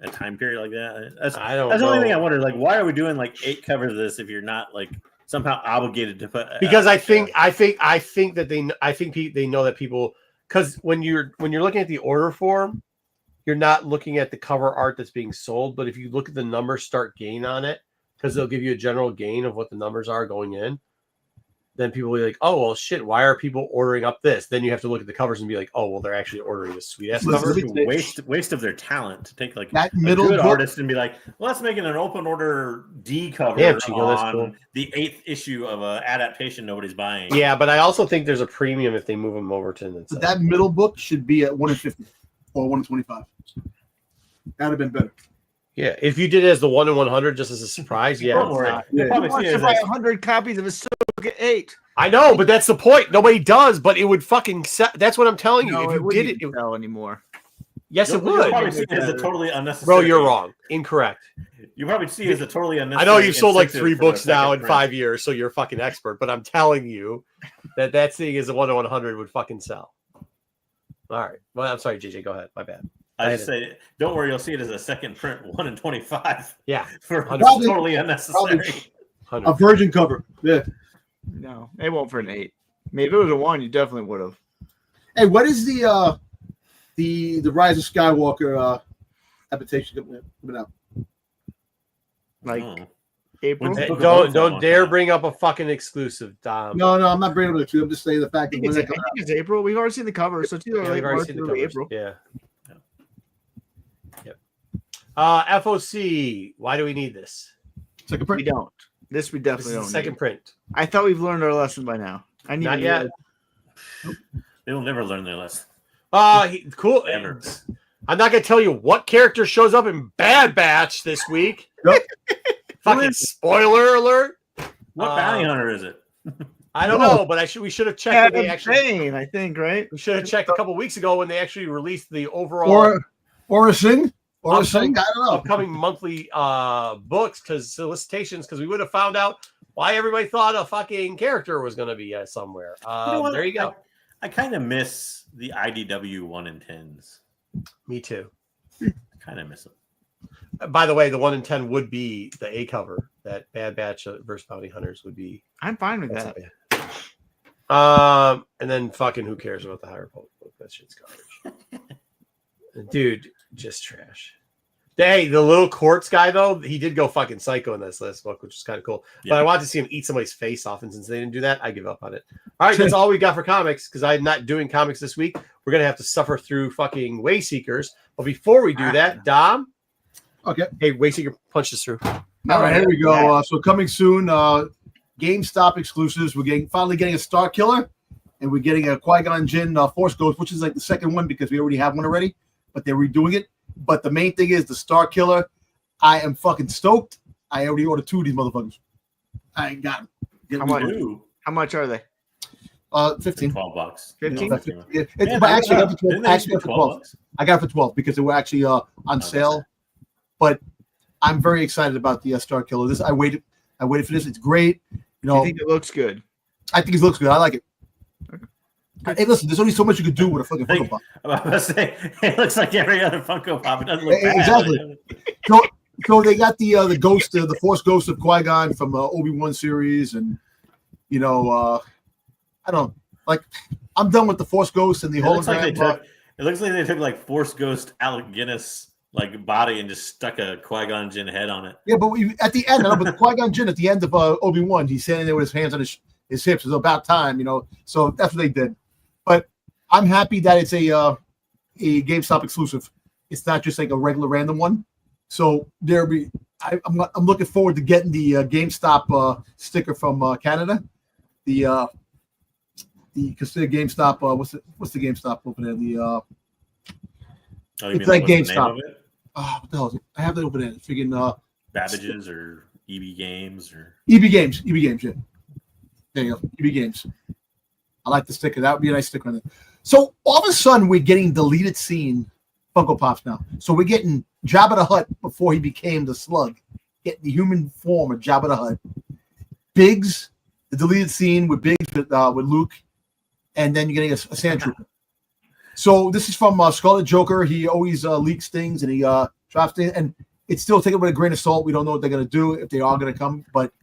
a time period like that. That's the only thing I wonder. Like, why are we doing like 8 covers of this if you're not like somehow obligated to put? Because I think they know that people, because when you're looking at the order form, you're not looking at the cover art that's being sold, but if you look at the numbers start gain on it, because they'll give you a general gain of what the numbers are going in, then people will be like, oh, well, shit, why are people ordering up this? Then you have to look at the covers and be like, oh, well, they're actually ordering this sweet-ass cover. Waste of their talent to take like that middle good artist and be like, well, let's make it an open order D cover on cool. The 8th issue of an adaptation nobody's buying. Yeah, but I also think there's a premium if they move them over to the that middle book should be at 1 in 50 or 1 in 25. That'd have been better. Yeah, if you did it as the 1 in 100 just as a surprise, yeah. Don't worry. You want to buy 100 copies of Ahsoka 8. I know, but that's the point. Nobody does, but it would fucking sell. That's what I'm telling you. No, if you did it, it would sell anymore. Yes, it would. Probably see it as a totally unnecessary. Bro, you're wrong. Incorrect. You probably see it as a totally unnecessary. I know you've sold like 3 books now in 5 years, so you're a fucking expert. But I'm telling you that thing is a 1 in 100 would fucking sell. All right. Well, I'm sorry, JJ. Go ahead. My bad. I just say, don't worry, you'll see it as a second print, 1 in 25. Yeah, for totally unnecessary. A virgin cover. Yeah. No, they won't for an 8. I mean, if it was a 1, you definitely would have. Hey, what is the Rise of Skywalker adaptation coming out? Like April. Hey, don't dare bring up a fucking exclusive, Dom. No, I'm not bringing it up to you. I'm just saying the fact that I think it's April. We've already seen the cover, so it's either late March or April. Yeah. Yep. FOC. Why do we need this? Second print. We don't. This we definitely don't. Second print. I thought we've learned our lesson by now. I need not yet. They will never learn their lesson. Cool. Ever. I'm not gonna tell you what character shows up in Bad Batch this week. Yep. Fucking spoiler alert. What bounty hunter is it? I don't know, but we should have checked. They actually, I think, right? We should have checked a couple weeks ago when they actually released the overall or a sing. Or I don't know. Upcoming monthly books solicitations because we would have found out why everybody thought a fucking character was going to be somewhere. There you go. I kind of miss the IDW 1 in 10s. Me too. Kind of miss it. By the way, the 1 in 10 would be the A cover. That Bad Batch versus Bounty Hunters would be. I'm fine with that. And then fucking who cares about the High Republic book? That shit's garbage. Dude, just trash. Hey, the little Quartz guy though, he did go fucking psycho in this list book, which is kind of cool. Yeah. But I wanted to see him eat somebody's face off, and since they didn't do that, I give up on it. All right, that's all we got for comics because I'm not doing comics this week. We're gonna have to suffer through fucking Wayseekers. But before we do that, Dom. Okay. Hey, Wayseeker, punch this through. All right, here we go. So coming soon, GameStop exclusives. We're finally getting a Star Killer, and we're getting a Qui-Gon Jinn Force Ghost, which is like the second one because we already have one already, but they're redoing it. But the main thing is the Star Killer. I am fucking stoked. I already ordered 2 of these motherfuckers. I ain't got them. How much are they? 15. $12. 15? But actually, I got it for 12. I got it for 12 because they were actually on sale. But I'm very excited about the Star Killer. I waited for this. It's great. You know, I think it looks good. I think it looks good. I like it. Hey, listen, there's only so much you could do with a fucking Funko Pop. I'm about to say, it looks like every other Funko Pop. It doesn't look bad. Exactly. So they got the ghost, the Force Ghost of Qui-Gon from Obi-Wan series, and you know, I don't like. I'm done with the Force Ghost and the whole. It looks like they took like Force Ghost Alec Guinness like body and just stuck a Qui-Gon Jinn head on it. Yeah, but at the end, but the Qui-Gon Jinn at the end of Obi-Wan, he's standing there with his hands on his hips. It's about time, you know. So that's what they did. But I'm happy that it's a GameStop exclusive. It's not just like a regular random one. So I'm looking forward to getting the GameStop sticker from Canada. Because the GameStop what's the GameStop over there? It's like GameStop. What the hell is it? I have that over there. Freaking Babbage's or EB Games or EB Games. Yeah. There you go. EB Games. I like the sticker. That would be a nice sticker on it. So all of a sudden, we're getting deleted scene Funko Pops now. So we're getting Jabba the Hutt before he became the Slug, getting the human form of Jabba the Hutt. Biggs, the deleted scene with Biggs with Luke, and then you're getting a Sand Trooper. So this is from Scarlet Joker. He always leaks things and he drops things, and it's still taken with a grain of salt. We don't know what they're going to do, if they are going to come, but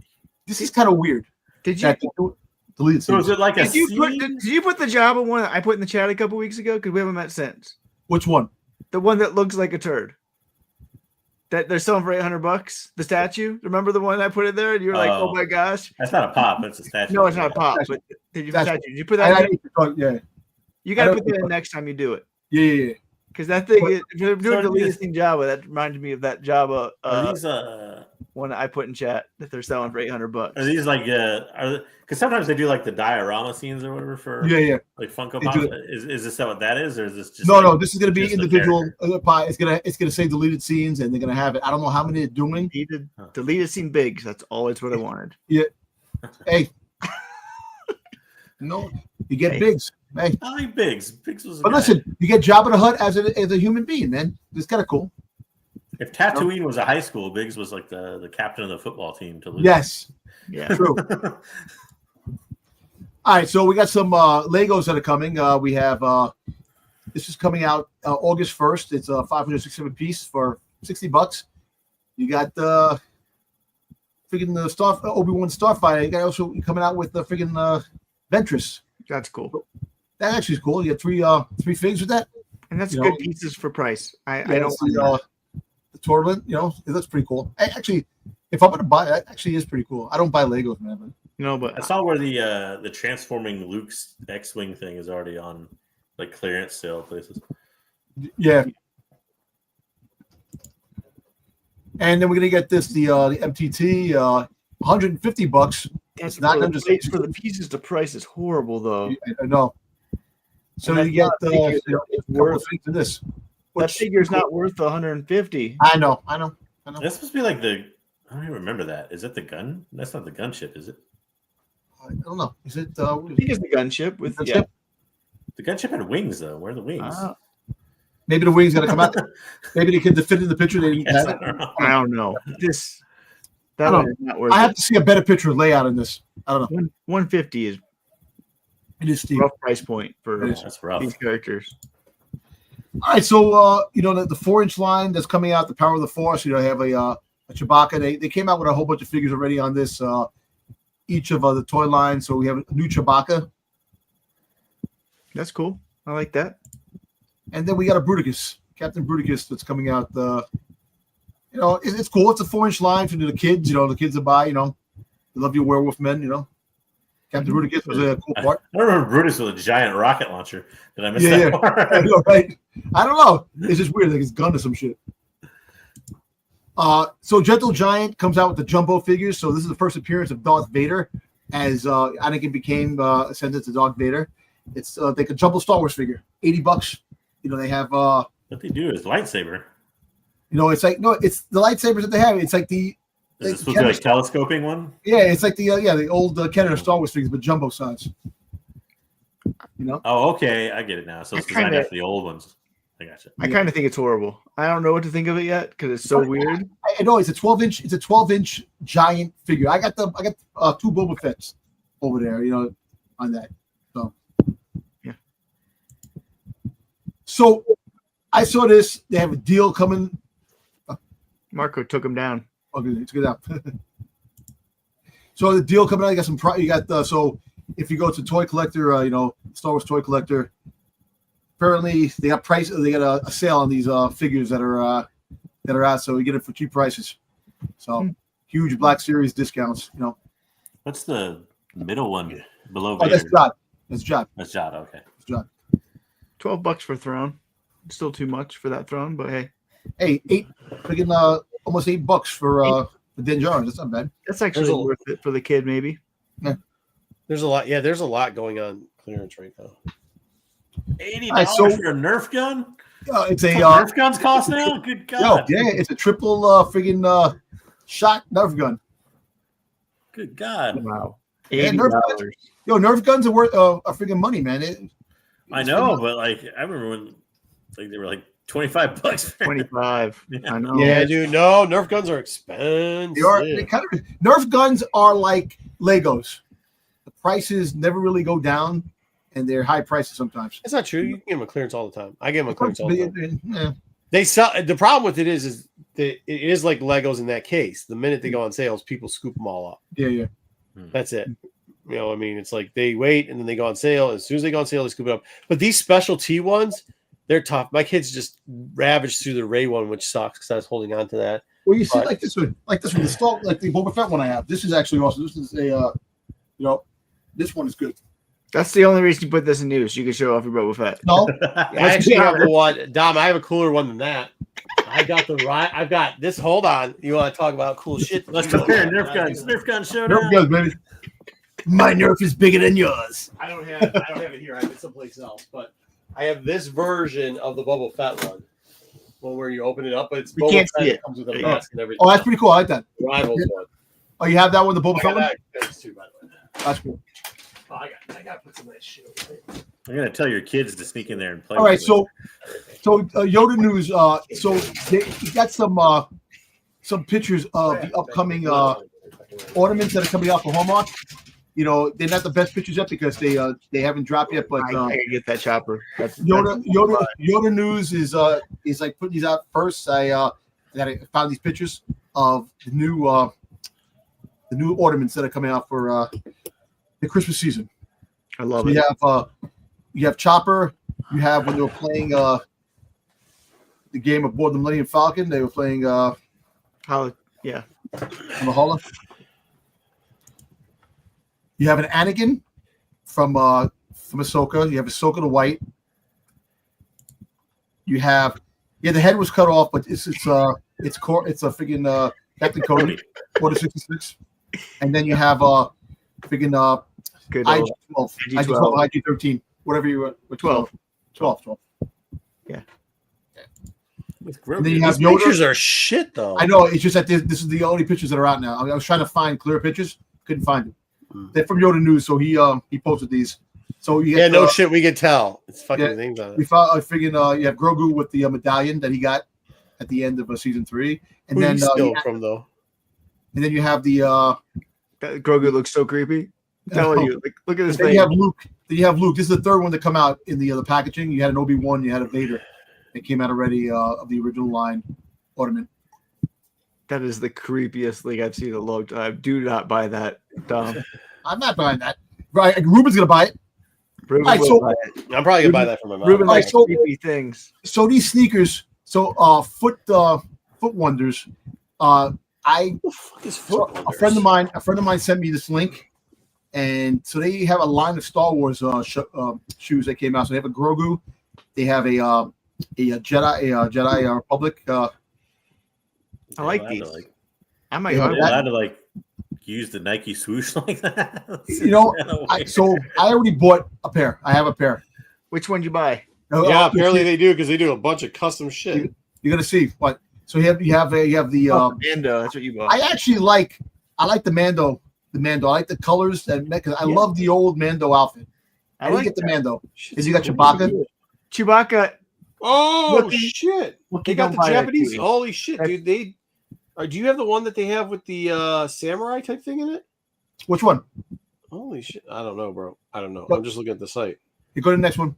this is kind of weird. Did you? Deleted so is it like did you put the Jabba one I put in the chat a couple weeks ago? Because we haven't met since. Which one? The one that looks like a turd. That they're selling for $800. The statue. Remember the one I put in there? And you were like, "Oh my gosh!" That's not a pop. That's a statue. No, it's not a pop. But did you put that? Yeah. You got to put that in next time you do it. Yeah. Because that thing, if you're doing deleted scene Jabba, that reminded me of that Jabba one I put in chat that they're selling for $800. Are these like because sometimes they do like the diorama scenes or whatever for like Funko Pop. Is this what that is, or is this just no? This is going to be individual. It's gonna say deleted scenes, and they're gonna have it. I don't know how many they're doing. Deleted scene Biggs. That's always what I wanted. Yeah. Hey. No, you get Biggs. Hey. I like Biggs. Biggs was. But listen, you get Jabba the Hutt as a human being, man. It's kind of cool. If Tatooine was a high school, Biggs was like the captain of the football team to lose. Yes. Yeah. True. All right, so we got some Legos that are coming. We have this is coming out August 1st. It's a 567 piece for $60. You got the freaking Obi-Wan Starfighter. You got also coming out with the freaking Ventress. That's cool. That actually is cool. You get three figs with that, and that's good pieces for price. I don't see the Tournament. You know, it looks pretty cool. Actually, if I'm gonna buy, that actually is pretty cool. I don't buy Legos, man. But I saw where the transforming Luke's X-wing thing is already on like clearance sale places. Yeah. And then we're gonna get the MTT, $150. That's not for the pieces. The price is horrible, though. I know. So you get it's worth this. That figure's not worth $150. I know. That's supposed to be like I don't even remember that. Is it the gun? That's not the gunship, is it? I don't know. Is it? I think it's the gunship with the gunship had wings though. Where are the wings? Maybe the wings gonna come out. Maybe they could fit in the picture. They didn't have it. I don't know. That one is not worth I have to see a better picture of layout in this. I don't know. 150 is it is steep. Rough price point for that's rough. these characters. All right, so the 4-inch line that's coming out, the Power of the Force. They have a Chewbacca. They came out with a whole bunch of figures already on this. Each of the toy lines. So we have a new Chewbacca. That's cool. I like that. And then we got a Bruticus, Captain Bruticus, that's coming out. It's cool. It's a 4-inch line for the kids. The kids that buy. They love your werewolf men. Captain Bruticus was a cool part. I remember Brutus with a giant rocket launcher. Did I miss that part? I know, right? I don't know. It's just weird, like his gun or some shit. So Gentle Giant comes out with the jumbo figures. So this is the first appearance of Darth Vader as Anakin became ascended to Darth Vader. It's like a jumbo Star Wars figure, $80. They have what they do is lightsaber. It's like it's the lightsabers that they have. It's like the is it supposed to be like telescoping one? Yeah, it's like the old Kenner Star Wars figures, but jumbo size. Oh, okay, I get it now. So it's designed after the old ones. I gotcha. I kind of think it's horrible. I don't know what to think of it yet because it's so weird. I know it's a 12-inch. It's a 12-inch giant figure. I got 2 Boba Fett's over there. On that. So yeah. So I saw this. They have a deal coming. Marco took him down. Okay, let's get out. So the deal coming out. You got some. You got so if you go to Toy Collector, Star Wars Toy Collector. Apparently, they got They got a sale on these figures that are out, so you get it for cheap prices. So huge Black Series discounts. What's the middle one below? Oh, that's Jod. That's Jod. That's Jod. Okay. That's Jod. $12 for Throne. Still too much for that Throne, but hey. Hey, almost $8 for Din Djarin. That's not bad. That's actually worth it for the kid, maybe. Yeah. There's a lot. Yeah, there's a lot going on clearance right now. $80 for a Nerf gun? It's a Nerf guns cost now? Good God. Yeah, it's a triple friggin' shot Nerf gun. Good God. Wow. $80. Nerf guns are worth a friggin' money, man. I know, but I remember when they were like $25. 25. Yeah. I know. Yeah, dude. No, Nerf guns are expensive. Nerf guns are like Legos. The prices never really go down. And they're high prices sometimes. That's not true. You can get them a clearance all the time. I get them a clearance all the time. Yeah. They sell. The problem with it is that it is like Legos in that case. The minute they go on sales, people scoop them all up. Yeah. That's it. It's like they wait and then they go on sale. As soon as they go on sale, they scoop it up. But these specialty ones, they're tough. My kids just ravaged through the Ray one, which sucks because I was holding on to that. Well, you see, like this one, the Boba Fett one I have. This is actually awesome. This is a, this one is good. That's the only reason you put this in news. You can show off your Boba Fett. No, I actually have the one. Dom, I have a cooler one than that. I got the right. I've got this. Hold on. You want to talk about cool shit? Let's compare Nerf guns. Nerf gun showdown. Nerf guns, baby. My Nerf is bigger than yours. I don't have it here. I have it someplace else. But I have this version of the Boba Fett one. Well, where you open it up, but it's you Boba can't Fett. see it. Comes with a mask and everything. Oh, that's pretty cool. I like that. Rivals one. Oh, you have that one, the Boba Fett one? That's too, by the way. That's cool. Oh, I got to put some of that shit away. I'm gonna tell your kids to sneak in there and play. All right, so Yoda news. So they got some pictures of the upcoming ornaments that are coming out for Hallmark. They're not the best pictures yet because they haven't dropped yet. But I can get that chopper. Yoda news is like putting these out first. I found these pictures of the new ornaments that are coming out for the Christmas season. I love it. You have Chopper. You have when they were playing the game aboard the Millennium Falcon. They were playing yeah. Valhalla. You have an Anakin from Ahsoka. You have Ahsoka the White. You have the head was cut off, but it's a friggin' Captain Cody, Order 66, and then you have friggin' IG-12, IG-12, IG-13, whatever you were. 12. Yeah. And then you have These pictures are shit, though. I know. It's just that this is the only pictures that are out now. I was trying to find clear pictures, couldn't find them. They're from Yoda News, so he posted these. So you get, no shit, we can tell. It's fucking things on it. We found friggin' you have Grogu with the medallion that he got at the end of season 3, and Who then from though. And then you have the that Grogu looks so creepy. I'm telling you, like, look at this thing. You have Luke. Then you have Luke. This is the third one to come out in the packaging. You had an Obi-Wan. You had a Vader. It came out already of the original line ornament. That is the creepiest thing I've seen in a long time. Do not buy that, Dom. I'm not buying that. Right, Ruben's gonna buy it. Ruben Right, will so- buy it. I'm probably gonna buy that for my mom. Ruben All right, likes so- creepy things. So these sneakers, foot wonders. What the fuck is So foot a friend of mine sent me this link, and so they have a line of Star Wars shoes that came out. So they have a Grogu, they have a Jedi Republic. I like Allowed these. to, I might Yeah, Are buy they one. allowed to like use the Nike swoosh like that? You know, I already bought a pair. I have a pair. Which one you buy? Yeah, apparently they do because they do a bunch of custom shit. You're gonna see what. So you have the. Mando. That's what you bought. I actually like the Mando. The Mando. I like the colors because I love the old Mando outfit. I didn't get the Mando. Because you got Chewbacca. Chewbacca. Oh Wookiee- shit! Wookiee They got don't the buy that, Japanese. Chewie. Holy shit, dude! Do you have the one that they have with the samurai type thing in it? Which one? Holy shit! I don't know, bro. I don't know. What? I'm just looking at the site. You go to the next one.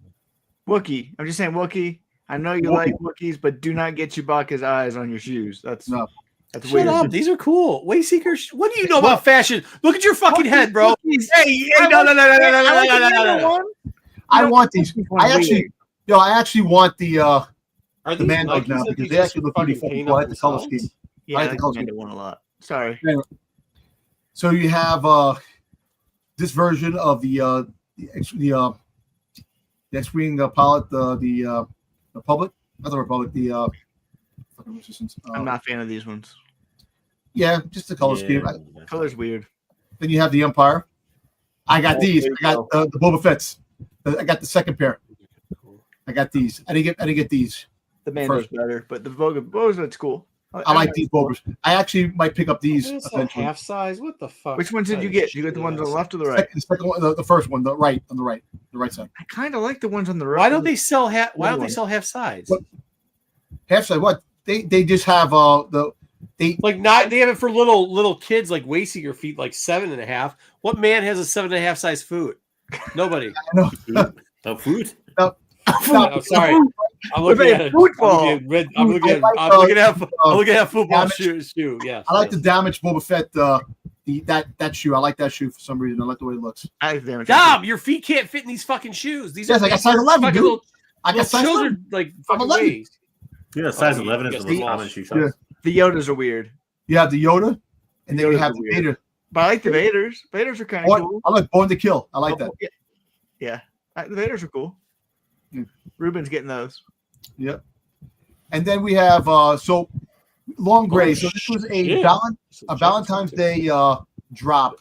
Wookiee. I'm just saying Wookiee. I know you Wookiee. like Wookiees, but do not get Chewbacca's eyes on your shoes. That's No. That's Shut weird. up! These are cool. Wayseekers. What do you know about fashion? Look at your fucking head, bro. Wookiees. Hey, no. I want these. I actually want the Are the these Mandos Nikes now that because they they just actually look fucking pretty fucking paint cool. I up like the color themselves? scheme. Yeah, I I like the color like scheme. one a lot. Sorry. So you have this version of the X-wing pilot, the Republic, not the Republic, the fucking Resistance. I'm not a fan of these ones. Yeah, just the color scheme. Color's weird. Then you have the Empire. I got Oh, these. there I you got the Boba Fett's. I got the second pair. I got these. I didn't get these. The Mando's First. better, but the Boba Fett's cool. I like these Bobas. I actually might pick up these It's a eventually. half size. What the fuck? Which ones did you get? You got the ones on the left or the right? The second one, the first one, the right side. I kind of like the ones on the right. Why don't they sell half? Why don't they sell half size? What? Half side. What? They just have Like not they have it for little kids like Wayseeker feet like 7.5. What man has a 7.5 size foot? Nobody. no, No food? I'm sorry. I'm looking at football. I'm looking at football shoe. Yeah. I like the damaged Boba Fett. That shoe. I like that shoe for some reason. I like the way it looks. Dom, your feet can't fit in these fucking shoes. These Yes, are I got size 11, fucking dude. I got size children 11. like I'm fucking 11. ways. Yeah, size Oh, 11 you is the guys most are common off. shoe Yeah. size. The Yodas are weird. You have the Yoda, and then you Yodas have are the weird. Vader. But I like the Vaders. Vaders are kind of cool. I like Born to Kill. I like that. Yeah. The Vaders are cool. Mm. Ruben's getting those. Yep. And then we have so Long Gray. So this was a Valentine's Day drop.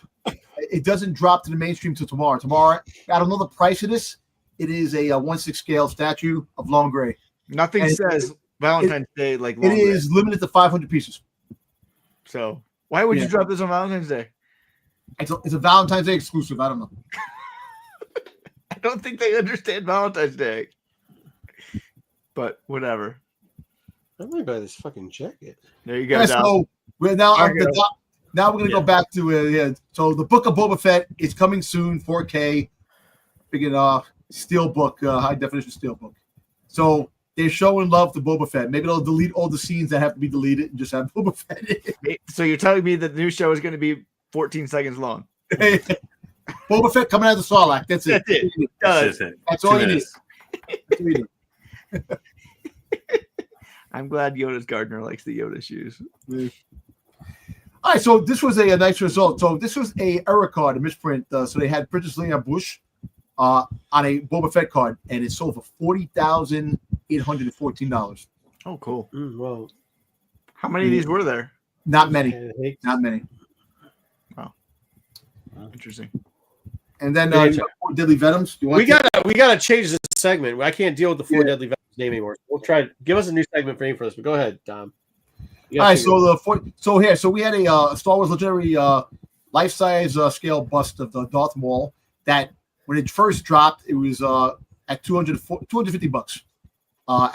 It doesn't drop to the mainstream till tomorrow. Tomorrow, I don't know the price of this. It is a 1/6 scale statue of Long Gray. Nothing And says Valentine's Day like It is limited to 500 pieces. So why would you Yeah. drop this on Valentine's Day? It's a Valentine's Day exclusive. I don't know. I don't think they understand Valentine's Day. But whatever. I'm gonna buy this fucking jacket. There you go. Yeah, Dom. so we're now Argo. now we're gonna go back to so the Book of Boba Fett is coming soon, 4K, big steel book, high definition steel book. So they're showing love to Boba Fett. Maybe they'll delete all the scenes that have to be deleted and just have Boba Fett in it. So you're telling me that the new show is going to be 14 seconds long? Boba Fett coming out of the Sarlacc. That's it. That's it. That's it. That's all 2 you need. minutes. That's all you need. I'm glad Yoda's gardener likes the Yoda shoes. All right, so this was a nice result. So this was a error card, a misprint. So they had Princess Leia Bush on a Boba Fett card, and it sold for $40,814. Oh, cool. Well, How many of these were there? Not many. Not many. Interesting. And then Yeah, you got 4 Deadly Venoms. You want we gotta change this segment. I can't deal with the 4 deadly Venoms name anymore. We'll try. Give us a new segment for for this. But go ahead, Dom. All right, so we had a Star Wars Legendary life-size scale bust of the Darth Maul that when it first dropped, it was at $250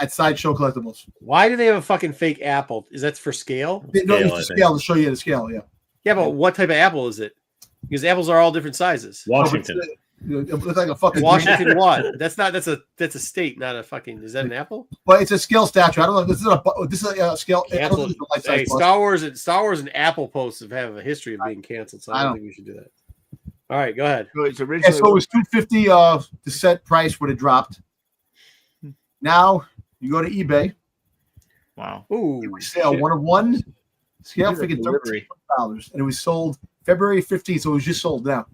at Sideshow Collectibles. Why do they have a fucking fake apple? Is that for scale? No, Scale, it's I the think. scale to show you the scale. Yeah, Yeah, but what type of apple is it? Because apples are all different sizes. Washington. It looks like a fucking Washington what? That's a state, not a fucking. Is that an apple? But it's a scale statue. I don't know. This is a scale. I don't think it's a Hey, life-size Star Wars and Apple posts have a history of being canceled, so I don't think we should do that. All right, go ahead. So it's Yeah, originally so it was $250 the set price when it dropped. Now you go to eBay. wow. Ooh, Sale shit. 1 of 1. Scale Look at the figure delivery. $13, and it was sold February 15th. So it was just sold now.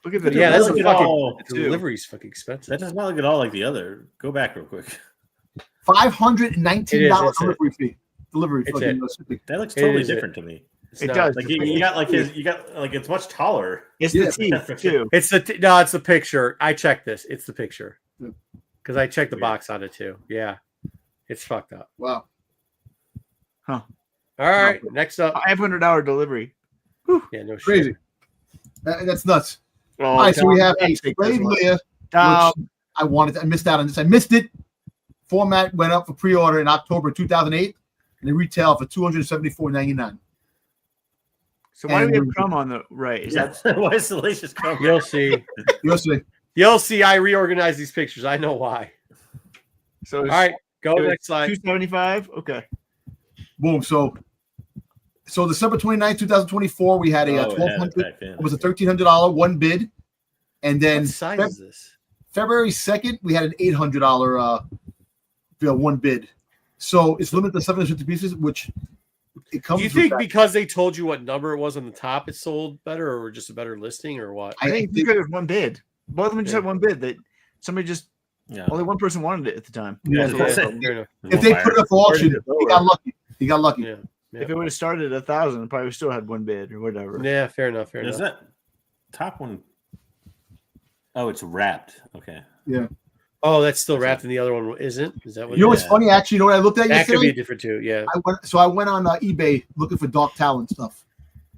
Look at the Yeah, that's a Look at fucking all- delivery's fucking expensive. That does not look at all like the other. Go back real quick. $519 That's it. delivery fee. Delivery It's fucking it. shipping. That looks It totally is different to me. It's It not- does. Like you got like it's much taller. It's Yeah. the teeth too. It's the picture. I checked this. It's the picture Yeah. because I checked the Weird. box on it too. Yeah, it's fucked up. Wow. All right, next up. $500 delivery. Yeah, no shit. Crazy. That's nuts. Oh, All right, so we have a Tom, Slave Leia, Tom, which I missed out on this. I missed it. Format went up for pre-order in October 2008, and they retail for $274.99. so why do we have and- Crumb on the right? Is that Why is Salacious Crumb? You'll see. You'll see. You'll see. I reorganized these pictures. I know why. so? All right, go next slide. 275. Okay. Boom. So December 29th, 2024, we had a Oh, it had it $1,200. back then. It was a $1,300 one bid, and then What size is this? February 2nd, we had an $800 one bid. So it's limited to 750 pieces, which it comes. Do you with think that. because they told you what number it was on the top, it sold better, or just a better listing, or what? I think because it was one bid. Both of them just Yeah. had one bid. That somebody just Yeah. only one person wanted it at the time. Yeah, Yeah, so fair enough. if they put it up for auction, Or- he got lucky. He got lucky. Yeah. If it would have started at 1,000, it probably still had one bid or whatever. Yeah, fair enough. Fair Is enough. that top one? Oh, it's wrapped. Okay. Oh, that's still wrapped, and the other one isn't. Is that what? You know what's Yeah. funny? Actually, you know what I looked at That could yesterday? be different too. Yeah. I went on eBay looking for Dark Talon stuff.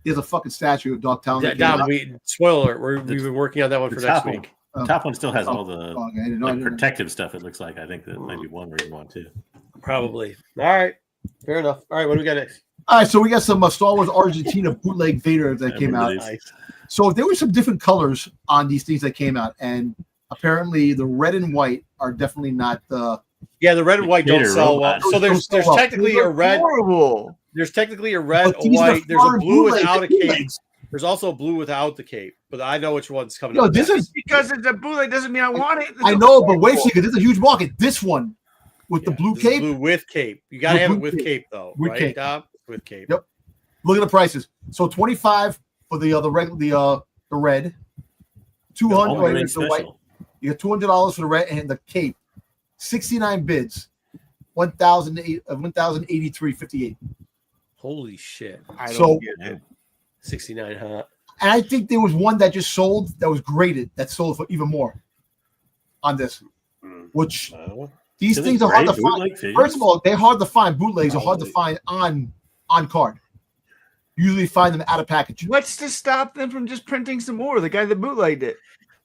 There's a fucking statue of Dark Talon. that came Dom, out. spoiler alert, we've been working on that one The for next top one. week. The top one still has all the Oh, okay, I didn't know. I like, didn't know. protective stuff. It looks like. I think that might be one reason why too. Probably. All right. Fair enough. All right. What do we got next? All right, so we got some Star Wars Argentina bootleg Vader that I came out. remember these. Nice. So there were some different colors on these things that came out, and apparently the red and white are definitely not the. Yeah, the red and white don't Gator sell well. robot. So there's Don't sell well. technically a red. Horrible. There's technically a red, But a these are white. There's a foreign blue bootlegs. without a They're cape. bootlegs. There's also a blue without the cape, but I know which one's coming. Yo, up this next. is. Because it's a bootleg doesn't mean I want it. I know, but wait a second. This is a huge market. This one with the Yeah, blue this is cape. blue with cape. You gotta With have it blue with cape. cape though, With right? cape. Dom? With cape. Yep. Look at the prices. So 25 for the regular the red. 200 Only wait, the white. special. You got $200 for the red and the cape. 69 bids. 1,083.58. Holy shit. I don't So- get it. 69, huh? And I think there was one that just sold that was graded that sold for even more on this. Which these Do they things are hard to grade find. bootleg figures? First of all, they're hard to find. Bootlegs are hard to Probably. find on card. Usually find them out of package. What's to stop them from just printing some more? The guy that bootlegged it.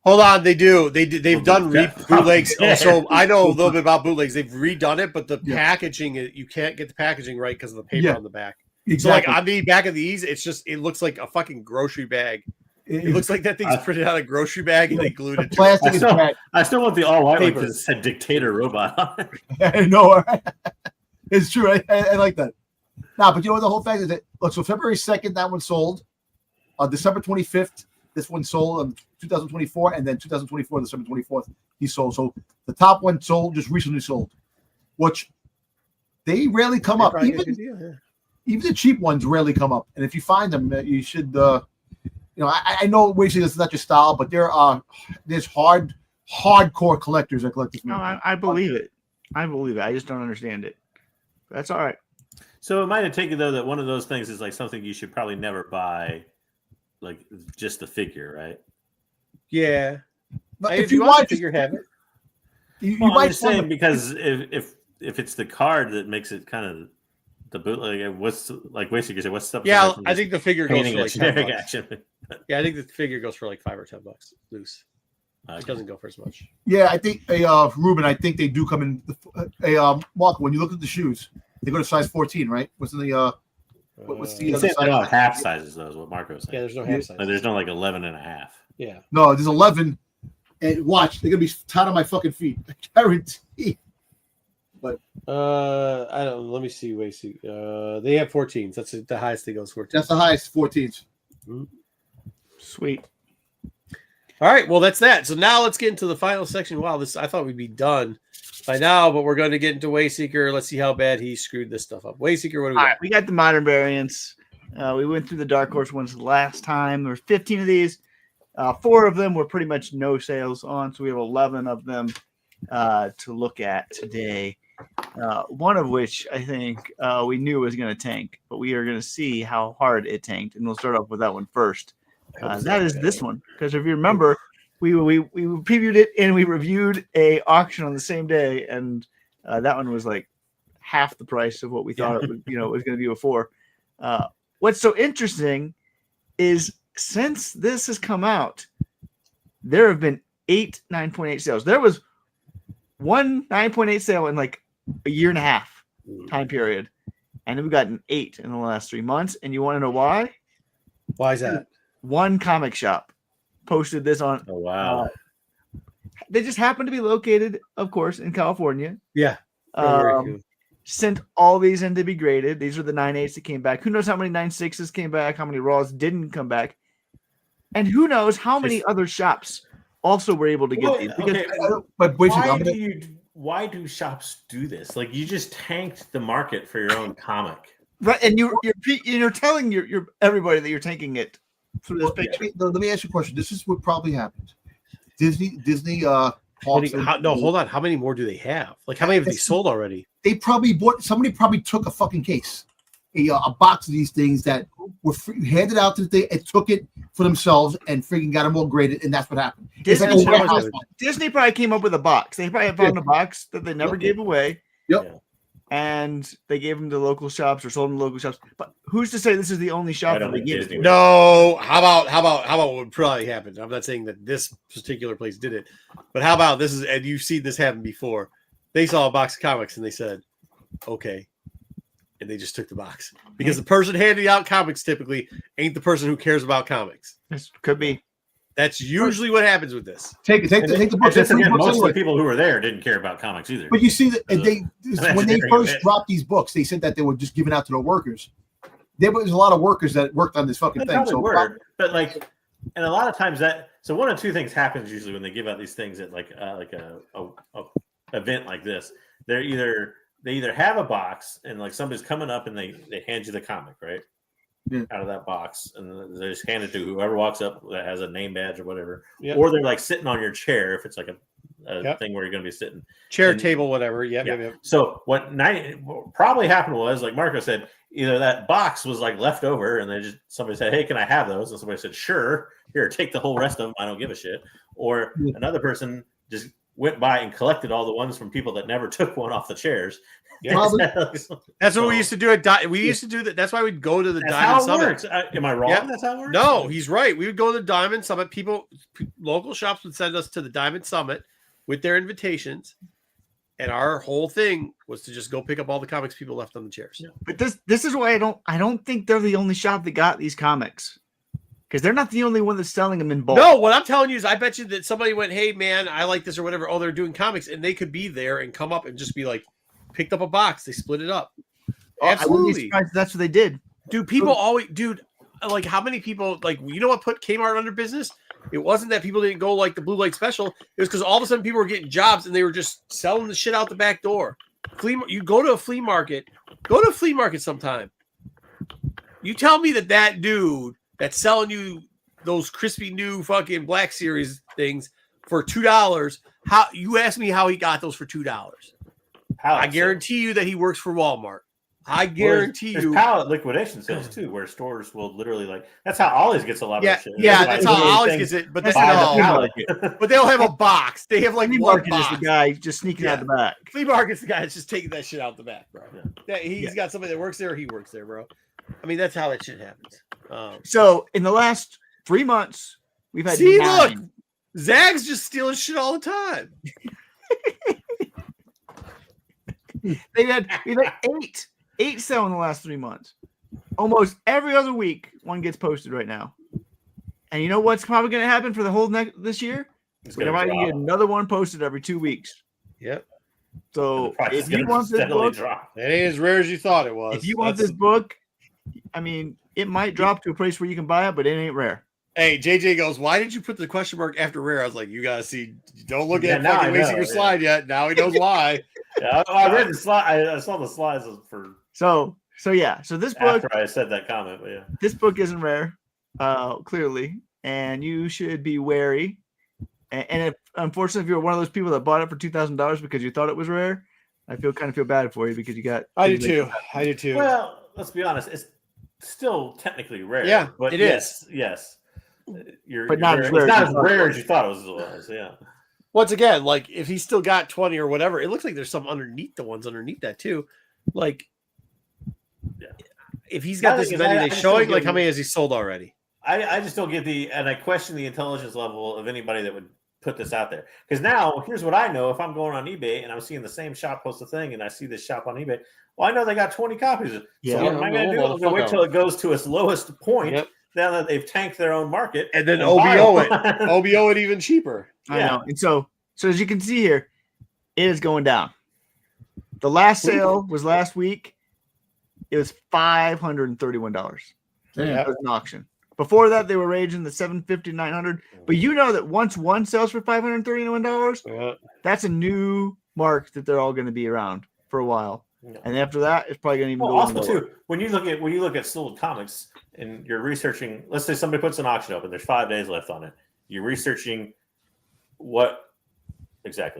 Hold on, they do. They've done Yeah. bootlegs. Yeah. So I know a little bit about bootlegs. They've redone it, but the Yeah. packaging, you can't get the packaging right because of the paper Yeah. on the back. Exactly. So like on the back of these, it looks like a fucking grocery bag. It looks like that thing's printed out of a grocery bag and they glued the it to it. plastic is bad. I still want the all white one Paper. because it said dictator robot on it. I know. Right? It's true. I like that. Nah, but you know what the whole fact is that look. So February 2nd, that one sold. December 25th, this one sold. 2024, and then 2024, December 24th, he sold. So the top one sold just recently sold, which they rarely come up. Probably get a Even good deal, yeah. even the cheap ones rarely come up. And if you find them, you should. I know basically this is not your style, but there's hardcore collectors that collect this. No, movie. I believe it. I believe it. I just don't understand it. That's all right. So it might have taken though that one of those things is like something you should probably never buy, like just the figure, right? Yeah. But Hey, if you want want, the figure, have it. you Well, I'm might just find saying because if it's the card that makes it kind of the bootleg, what's like basically say what's up? Yeah, I think the figure goes painting for a like $10. generic action. Yeah, I think the figure goes for like $5 or $10 loose. It Okay. doesn't go for as much. Yeah, I think Ruben. I think they do come in. Mark, when you look at the shoes, they go to size 14, right? What's in the what's the You other say they don't size? have half sizes though, is what Marco was Yeah, saying. there's no half size. Like, there's no like 11 and a half. Yeah. No, there's 11. And watch, they're gonna be tied on my fucking feet. I guarantee. But I don't. Let me see. Wait, see. They have 14s. That's the highest they go. 14. That's the highest 14s. Sweet. All right. Well, that's that. So now let's get into the final section. Wow, I thought we'd be done by now, but we're going to get into Wayseeker. Let's see how bad he screwed this stuff up. Wayseeker, what do we got? All right, we got the modern variants. We went through the Dark Horse ones last time. There were 15 of these. 4 of them were pretty much no sales on, so we have 11 of them to look at today. One of which I think we knew was going to tank, but we are going to see how hard it tanked, and we'll start off with that one first. That is this one, because if you remember, we previewed it and we reviewed a auction on the same day, and that one was like half the price of what we thought it would, was going to be before. What's so interesting is since this has come out, there have been 8 9.8 sales. There was one 9.8 sale in like a year and a half time period, and then we've gotten 8 in the last 3 months. And you want to know why? Why is that? One comic shop posted this on. Oh wow! They just happen to be located, of course, in California. Yeah. Sent all these in to be graded. These are the 9.8s that came back. Who knows how many 9.6s came back? How many Raws didn't come back? And who knows how many other shops also were able to get these? Because, but why do shops do this? Like, you just tanked the market for your own comic, right? And you're telling your everybody that you're tanking it through this picture. Let me ask you a question. This is what probably happened. Disney. Hold on. How many more do they have? Like, how many have they sold already? They probably somebody probably took a fucking case, a box of these things that were handed out to they took it for themselves and freaking got them all graded, and that's what happened. Disney probably came up with a box. They probably found a box that they never gave away. Yep. And they gave them to local shops or sold them to local shops. But who's to say this is the only shop that they give it? No. How about what would probably happen? I'm not saying that this particular place did it, but how about this is, and you've seen this happen before. They saw a box of comics and they said, okay. And they just took the box. Because the person handing out comics typically ain't the person who cares about comics. This could be. That's usually what happens with this. Take the books. Again, most of the people who were there didn't care about comics either. But you see that when they first dropped these books, they said that they were just giving out to the workers. There was a lot of workers that worked on this fucking thing. But like, and a lot of times so one of two things happens usually when they give out these things at like a event like this. They either have a box and like somebody's coming up and they hand you the comic, right? Yeah. Out of that box, and they just hand it to whoever walks up that has a name badge or whatever, or they're like sitting on your chair if it's like a thing where you're going to be sitting, table, whatever. Yeah. So what probably happened was, like Marco said, either that box was like left over, and somebody said, "Hey, can I have those?" And somebody said, "Sure, here, take the whole rest of them. I don't give a shit." Or another person just went by and collected all the ones from people that never took one off the chairs. Yeah. That's what we used to do we used to do that. That's why we'd go to the Diamond Summit. Am I wrong? Yeah. That's how it works? No, he's right. We would go to the Diamond Summit. Local shops would send us to the Diamond Summit with their invitations. And our whole thing was to just go pick up all the comics people left on the chairs. Yeah. But this is why I don't think they're the only shop that got these comics. Because they're not the only one that's selling them in bulk. No, what I'm telling you is I bet you that somebody went, hey, man, I like this or whatever. Oh, they're doing comics. And they could be there and come up and just be like, picked up a box. They split it up. Absolutely. I wouldn't be surprised if that's what they did. Dude, like how many people, like, you know what put Kmart under business? It wasn't that people didn't go like the Blue Light Special. It was because all of a sudden people were getting jobs and they were just selling the shit out the back door. You go to a flea market. Go to a flea market sometime. You tell me that dude that's selling you those crispy new fucking Black Series things for $2. How you ask me how he got those for $2? I guarantee you that he works for Walmart. I guarantee there's pallet liquidation sales too, where stores will literally that's how Ollie's gets a lot of that shit. Yeah, that's how Ollie's gets it. But that's not but they'll have a box. They have like flea market is the guy just sneaking out the back. Flea market's the guy that's just taking that shit out the back, bro. Yeah. He's got somebody that works there. He works there, bro. I mean, that's how that shit happens. So in the last 3 months, we've had look, Zag's just stealing shit all the time. We've had 8 sell in the last 3 months. Almost every other week, one gets posted right now. And you know what's probably going to happen for the whole this year? There might be another one posted every 2 weeks. Yep. So if you want this book, it ain't as rare as you thought it was. If you want this book, I mean, it might drop to a place where you can buy it, but it ain't rare. Hey, JJ goes, why did you put the question mark after rare? I was like, you gotta see. Don't look at fucking wasting your slide yet. Now he knows why. I read the slide. I saw the slides for. So this book. After I said that comment, but yeah, this book isn't rare, clearly, and you should be wary. And unfortunately, if you're one of those people that bought it for $2,000 because you thought it was rare, I feel bad for you because you got. I do too. Well, let's be honest. It's still technically rare. Yeah, but it is. Yes. But not as rare. It's not as rare as you thought it was. Yeah. Once again, like if he's still got 20 or whatever, it looks like there's some underneath the ones underneath that too. Like, if he's got this many days showing, like how many has he sold already? I just don't get and I question the intelligence level of anybody that would put this out there. Because now, here's what I know: if I'm going on eBay and I'm seeing the same shop post a thing, and I see this shop on eBay, well, I know they got 20 copies. So what am I going to do? I'm going to wait till it goes to its lowest point. Yep. Now that they've tanked their own market, and then OBO it even cheaper. I know. And so as you can see here, it is going down. The last sale was last week. It was $531. Yeah, it was an auction. Before that, they were raging the $750, $900. But you know that once one sells for $531, that's a new mark that they're all going to be around for a while. Yeah. And after that, it's probably going to even go also too. When you look at sold comics and you're researching, let's say somebody puts an auction up and there's 5 days left on it. You're researching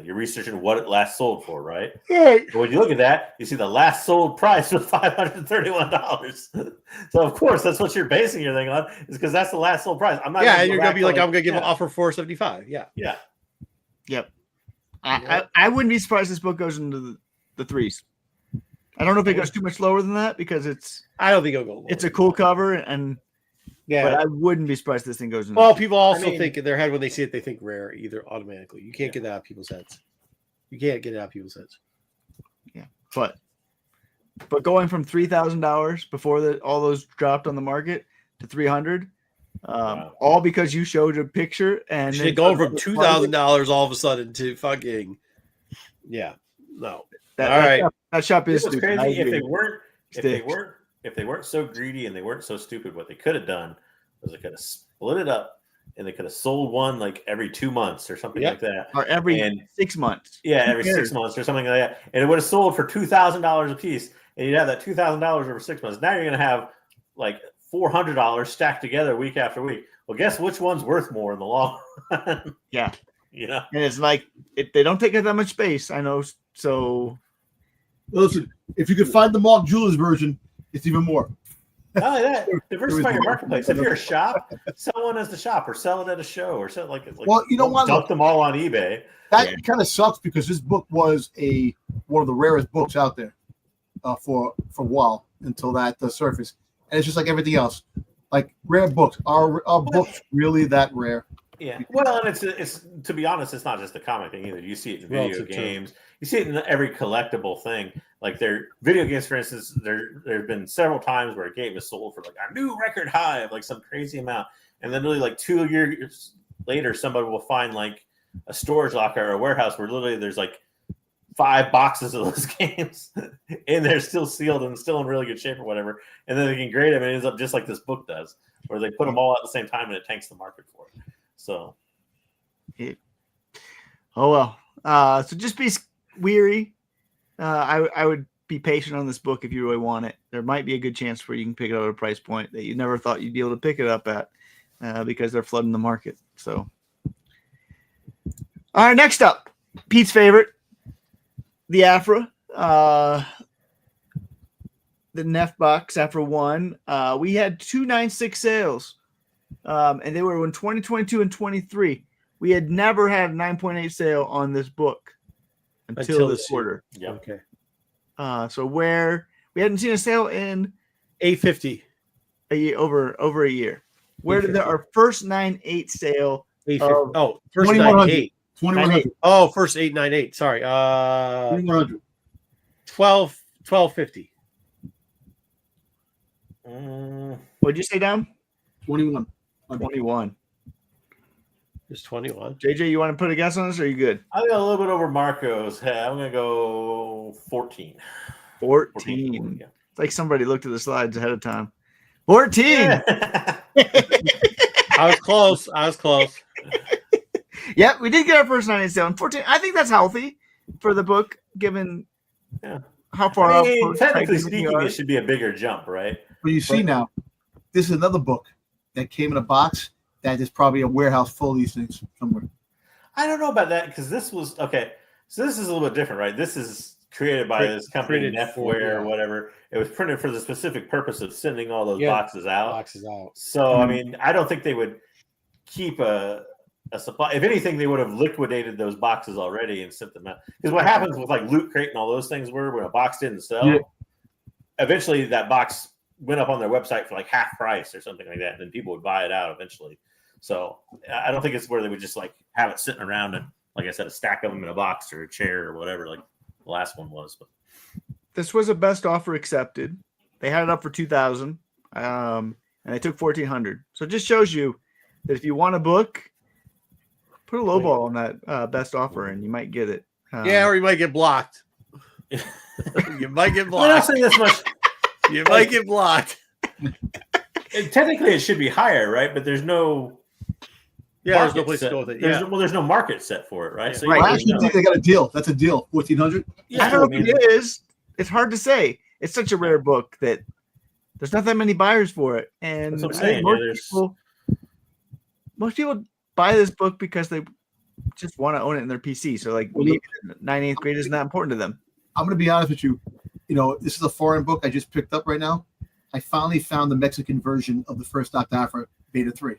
you're researching what it last sold for, right? Right. So when you look at that, you see the last sold price was $531. So of course that's what you're basing your thing on, is because that's the last sold price. I'm not. Yeah, and you're gonna be like, I'm gonna give an offer $475. Yeah. Yeah. Yep. I wouldn't be surprised if this book goes into the threes. I don't know if it goes too much lower than that because I don't think it'll go lower. It's a cool cover and. Yeah, but I wouldn't be surprised if this thing goes in. Well, people also think in their head when they see it, they think rare either automatically. You can't get that out of people's heads. You can't get it out of people's heads. Yeah, but going from $3,000 before all those dropped on the market to $300, all because you showed a picture and going from $2,000 all of a sudden to fucking no. That shop is stupid. Crazy. If they weren't so greedy and they weren't so stupid, what they could have done was they could have split it up and they could have sold one like every 2 months or something like that. Or every 6 months. Yeah, every 6 months or something like that. And it would have sold for $2,000 a piece. And you'd have that $2,000 over 6 months. Now you're going to have like $400 stacked together week after week. Well, guess which one's worth more in the long run? Yeah. You know? And it's like, they don't take up that much space. I know. So. Listen, if you could find the Mark Julius version, it's even more. Not only that, diversify your marketplace. If you're a shop, sell one as the shop or sell it at a show or sell like well, you know what? Dump them all on eBay. That kind of sucks because this book was one of the rarest books out there for a while until that surfaced. And it's just like everything else. Like rare books. Are books really that rare? Yeah. Well, and it's to be honest, it's not just a comic thing either. You see it in video games. You see it in every collectible thing. Like their video games, for instance, there have been several times where a game is sold for like a new record high of like some crazy amount. And then literally like 2 years later, somebody will find like a storage locker or a warehouse where literally there's like 5 boxes of those games and they're still sealed and still in really good shape or whatever. And then they can grade them and it ends up just like this book does, where they put them all at the same time and it tanks the market for it. So, so just be weary. I would be patient on this book if you really want it. There might be a good chance where you can pick it up at a price point that you never thought you'd be able to pick it up at because they're flooding the market. So, all right, next up, Pete's favorite, the Afra, the Neff box Afra 1. We had 296 sales. And they were in 2022 and 23. We had never had 9.8 sale on this book until this quarter. Yeah. Okay. So where we hadn't seen a sale in 850 over a year. Where did our first 9.8 sale? First 9.8. 2100. Oh, first 898. Sorry. 2100. 1250. What'd you say, Dom? 21. 21. It's 21. JJ, you want to put a guess on this, or are you good? I got a little bit over Marco's. I'm going to go 14. 14. Yeah. It's like somebody looked at the slides ahead of time. 14. Yeah. I was close. Yep, we did get our first 98 sale. 14. I think that's healthy for the book, given how far I off. mean, technically speaking, it should be a bigger jump, right? But you see now, this is another book that came in a box that is probably a warehouse full of these things somewhere. I don't know about that because this was okay. So this is a little bit different, right? This is created by this company, Neftware or whatever. It was printed for the specific purpose of sending all those boxes out. So I mean, I don't think they would keep a supply. If anything, they would have liquidated those boxes already and sent them out. Because what happens with like Loot Crate and all those things were when a box didn't sell, eventually that box went up on their website for like half price or something like that, and then people would buy it out eventually. So I don't think it's where they would just like have it sitting around and, like I said, a stack of them in a box or a chair or whatever, like the last one was. But this was a best offer accepted. They had it up for $2,000, and they took $1,400. So it just shows you that if you want a book, put a low ball on that best offer, and you might get it. Or you might get blocked. You might get blocked. I'm not saying this much. You might get blocked. Technically, it should be higher, right? But there's no. There's no place to go with it. There's no market set for it, right? So I actually think they got a deal. That's a deal. 1,400. I don't know if it is. It's hard to say. It's such a rare book that there's not that many buyers for it, and that's what I'm saying. Most people buy this book because they just want to own it in their PC. So, like, maybe 98th grade isn't that important to them. I'm going to be honest with you. You know, this is a foreign book I just picked up right now. I finally found the Mexican version of the first Dr. Aphra Beta 3.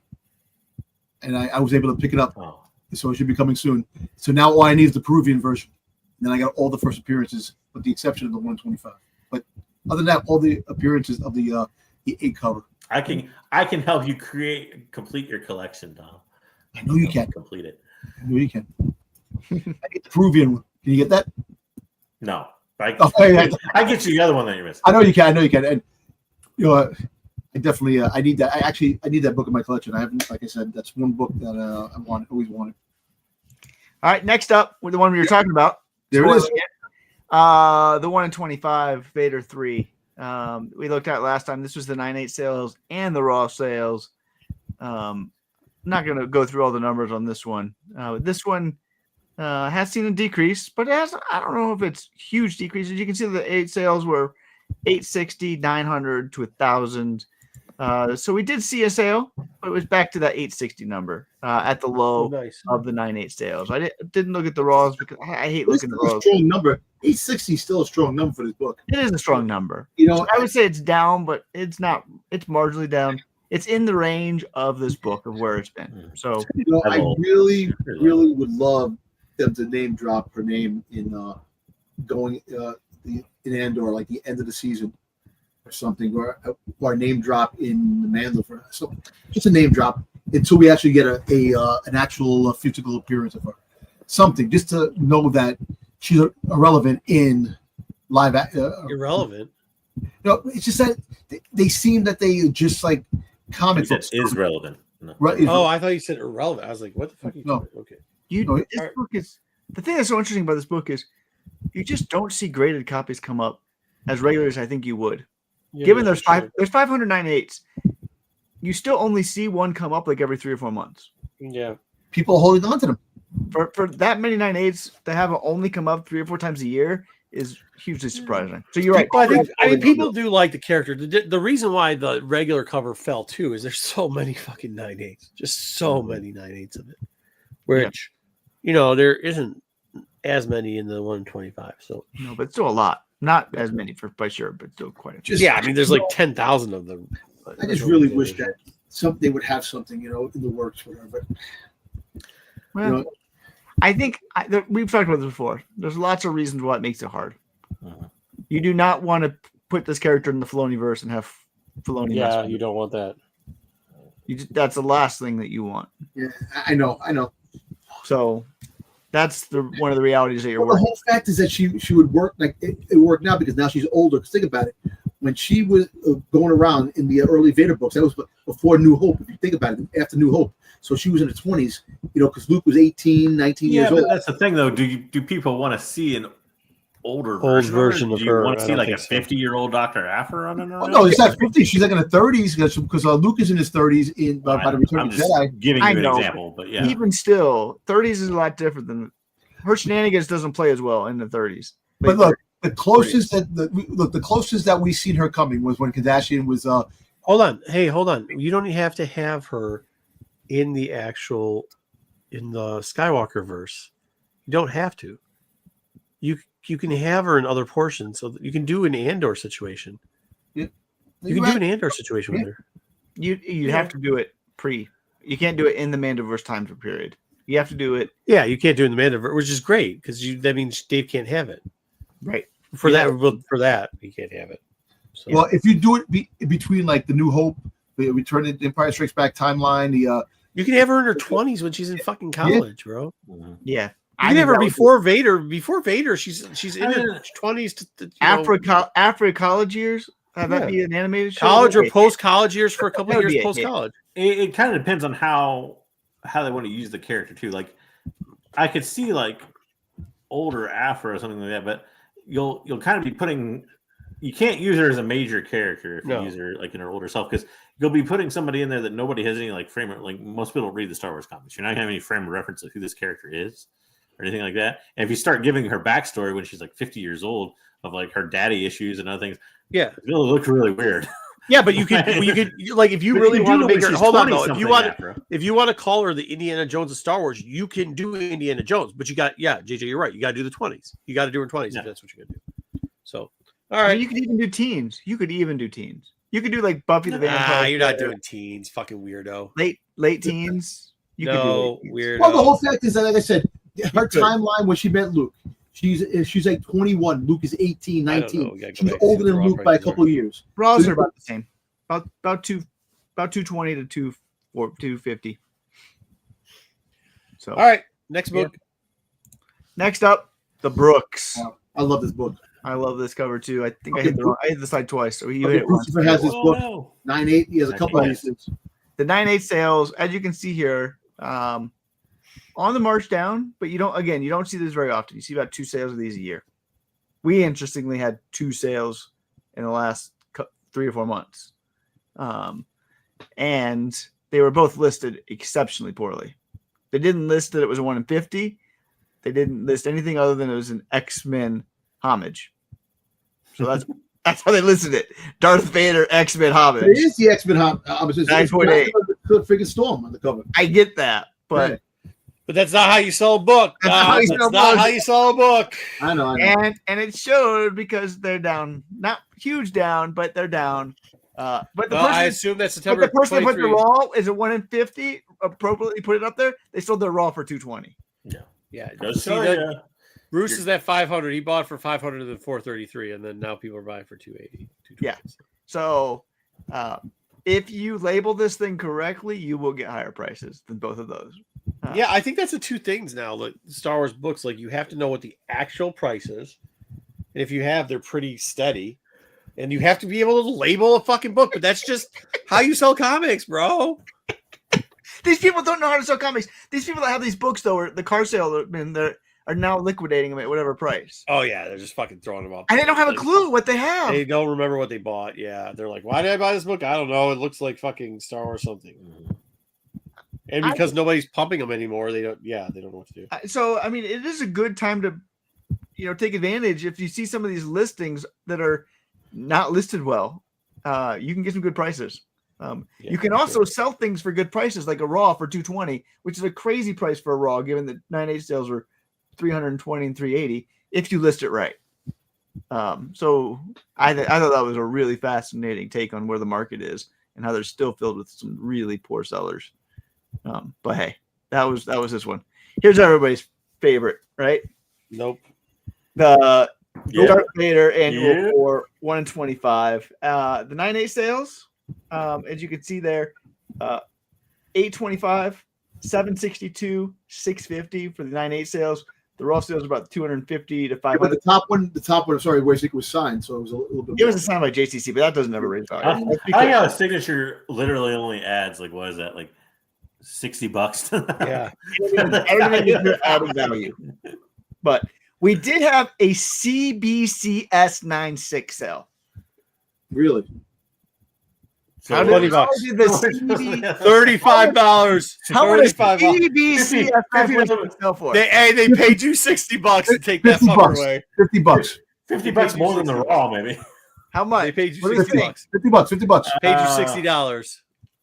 And I was able to pick it up. So it should be coming soon. So now all I need is the Peruvian version. And then I got all the first appearances, with the exception of the 125. But other than that, all the appearances of the 8 cover. I can help you complete your collection, Tom. I know you can. Complete it. I know you can. I get the Peruvian one. Can you get that? No. I get you the other one that you're missing. I know you can. And you know, I definitely I need that. I need that book in my collection. I haven't, like I said, that's one book that I always wanted. All right, next up with the one we were talking about. There it is. The 1 in 25 Vader 3. We looked at last time. This was the 9.8 sales and the raw sales. I'm not going to go through all the numbers on this one. This one has seen a decrease, but it has, I don't know if it's huge decreases. You can see the 8 sales were 860, 900 to 1,000. So we did see a sale, but it was back to that 860 number at the low of the 9.8 sales. I didn't look at the raws because I hate looking at the raws. Strong number. 860 is still a strong number for this book. It is a strong number. You know, I would say it's down, but it's not. It's marginally down. It's in the range of this book of where it's been. So you know, I really would love them to name drop her name in in Andor, like the end of the season or something, or name drop in the Mandalore. So just a name drop until we actually get an actual physical appearance of her. Something just to know that she's irrelevant in live. Irrelevant. No, it's just that they seem that they just like comic books is relevant. No. Right? I thought you said irrelevant. I was like, what the fuck are you talking about? Okay. This book is the thing that's so interesting about this book is you just don't see graded copies come up as regular as I think you would. Yeah, given there's 598s, you still only see one come up like every 3 or 4 months. Yeah, people holding on to them for that many 9.8s to have it only come up 3 or 4 times a year is hugely surprising. So you're right. I mean, people do like the character. The reason why the regular cover fell too is there's so many fucking 9.8s, just so many 9.8s of it, which there isn't as many in the 125. So no, but still a lot. Not as many by sure, but still quite a few. I mean, there's like 10,000 of them. I just really wish that they would have something, in the works, whatever. Well, I think we've talked about this before. There's lots of reasons why it makes it hard. You do not want to put this character in the Filoni-verse and have Filoni. Yeah, you don't want that. That's the last thing that you want. Yeah, I know. So that's one of the realities that you're working. The whole fact is that she would work like it worked now because now she's older. Because think about it, when she was going around in the early Vader books, that was before New Hope. If you think about it, after New Hope, So she was in her 20s, because Luke was 18, 19 years old. Yeah, but that's the thing, though. Do people want to see an older version of her? Do you her? want to I see don't like a think so. 50-year-old Dr. Aphra running around? Oh, no, it's not 50. She's like in her 30s because Luke is in his 30s by the Return I'm of the just Jedi. giving you I an know, example, but yeah. Even still, 30s is a lot different than her shenanigans. Doesn't play as well in the 30s. But look, the closest that we seen her coming was when Kardashian was. Hold on. Hey, hold on. You don't have to have her in the Skywalker verse. You don't have to. You can have her in other portions, so that you can do an Andor situation. Yeah. You can do an Andor situation with her. You have to do it pre. You can't do it in the Mandoverse time period. You have to do it. Yeah, you can't do it in the Mandoverse, which is great because that means Dave can't have it. Right. For that, he can't have it. So. Well, if you do it between like the New Hope, the Return of the Empire Strikes Back timeline, you can have her in her 20s when she's in fucking college, bro. Yeah. You can have her before Vader. Before Vader, she's in her 20s to after college years. Have that be an animated show? College or post college years for a couple of years post college. It kind of depends on how they want to use the character too. Like I could see like older Aphra or something like that, but you'll kind of be putting. You can't use her as a major character if you use her like in her older self because you'll be putting somebody in there that nobody has any like frame. Like most people don't read the Star Wars comics. You're not gonna have any frame of reference of who this character is or anything like that. And if you start giving her backstory when she's like 50 years old of like her daddy issues and other things, it'll look really weird. Yeah, but you could like if you really want to make her. Hold on, though. If you want to call her the Indiana Jones of Star Wars, you can do Indiana Jones. But you got JJ, you're right. You got to do the 20s. You got to do her 20s if that's what you're gonna do. So, all right. You could even do teens. You could do like Buffy the Vampire. You're not doing teens, fucking weirdo. Late teens. You could do weirdo. Well, the whole fact is that, like I said, her timeline when she met Luke, she's like 21. Luke is 18, 19. She's older than Luke by a couple of years. Raws are about the same. About 220 to 250. So all right, next book. Next up, the Brooks. Wow. I love this book. I love this cover too. I think I hit the side twice. So you hit it once. Has this book 9.8. He has a couple of these things. The 9.8 sales, as you can see here, on the march down, but you don't see this very often. You see about 2 sales of these a year. We interestingly had 2 sales in the last 3 or 4 months. And they were both listed exceptionally poorly. They didn't list that it was a 1 in 50. They didn't list anything other than it was an X-Men homage. So that's how they listed it. Darth Vader X-Men homage. It is the X-Men homage. 9.8. The freaking storm on the cover. I get that, but that's not how you sell a book. That's not how you sell a book. I know. And it showed because they're down, not huge down, but they're down. But I assume that's September. But the person that put the raw is a 1 in 50. Appropriately put it up there. They sold their raw for 220. Yeah. Bruce is at 500. He bought for 500 and then 433, and then now people are buying for 280. Yeah. So if you label this thing correctly, you will get higher prices than both of those. Yeah, I think that's the 2 things now. Like Star Wars books, like you have to know what the actual price is, and if you have, they're pretty steady, and you have to be able to label a fucking book. But that's just how you sell comics, bro. These people don't know how to sell comics. These people that have these books, though, are the car sale, are now liquidating them at whatever price. Oh, yeah. They're just fucking throwing them up. And they don't have a clue what they have. They don't remember what they bought. Yeah. They're like, why did I buy this book? I don't know. It looks like fucking Star Wars something. And because nobody's pumping them anymore, they don't know what to do. So, I mean, it is a good time to, take advantage. If you see some of these listings that are not listed well, you can get some good prices. You can also sell things for good prices, like a raw for 220, which is a crazy price for a raw, given that 9.8 sales were 320 and 380 if you list it right. So I thought that was a really fascinating take on where the market is and how they're still filled with some really poor sellers. But hey, that was this one. Here's everybody's favorite, right? Nope. The Darth Vader annual for 1 in 25. The 9.8 sales. As you can see there, 825, 762, 650 for the 9.8 sales. The raw sales are about 250 to 500. But the top one, sorry, where it was signed, so it was a little bit. It was signed by JCC, but that doesn't ever raise value. I got a signature. Literally only adds like what is that like $60. Yeah. Everything is out of value. But we did have a CBCS 9.6 sale. Really? So How $20. did the CB, $35. how much $35. CBCS 9.6 sell for? They paid you $60 to take that 50 fucker bucks. away. $50. $50 more than the Raw, maybe. How They much? paid you What do you think? $60. $50. Paid you $60.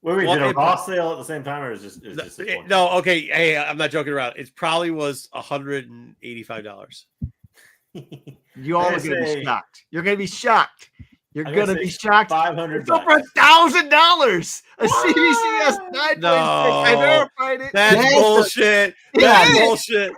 Wait, Well, did a it- Raw sale at the same time, or is just this one? No, okay. Hey, I'm not joking around. It probably was $185. You all are going to be shocked. You're going to be shocked. You're I'm going to gonna be say shocked. $500. It's over $1,000. A CBCS 9.6. No. I verified it. That's Yes. bullshit. It That's is. bullshit.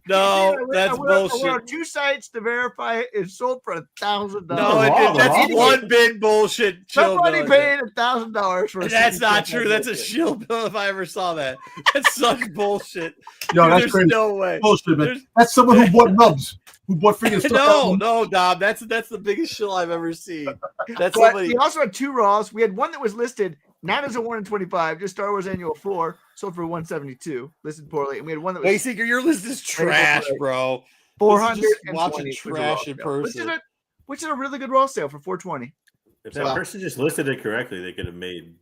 No, that's I went bullshit. on 2 sites to verify it. It sold for $1,000. No, it Raw, did. the That's Raw. one big bullshit. Somebody chill, paid $1,000 for a That's not CBCS true. That's a 9.6. shill bill if I ever saw that. That's such bullshit. Yo, Dude, that's there's crazy. no way. Bullshit, man. There's- That's someone who bought nubs, who bought freaking stuff. No, Dom. That's the biggest shill I've ever seen. That's But somebody. we also had 2 Raws. We had one that was listed not as a 1 in 25, just Star Wars Annual 4, sold for 172, listed poorly. And we had one that was Wayseeker, your list is trash, bro. 420. watching was a trash Raw in sale, person. which is a really good Raw sale for 420. If that person just listed it correctly, they could have made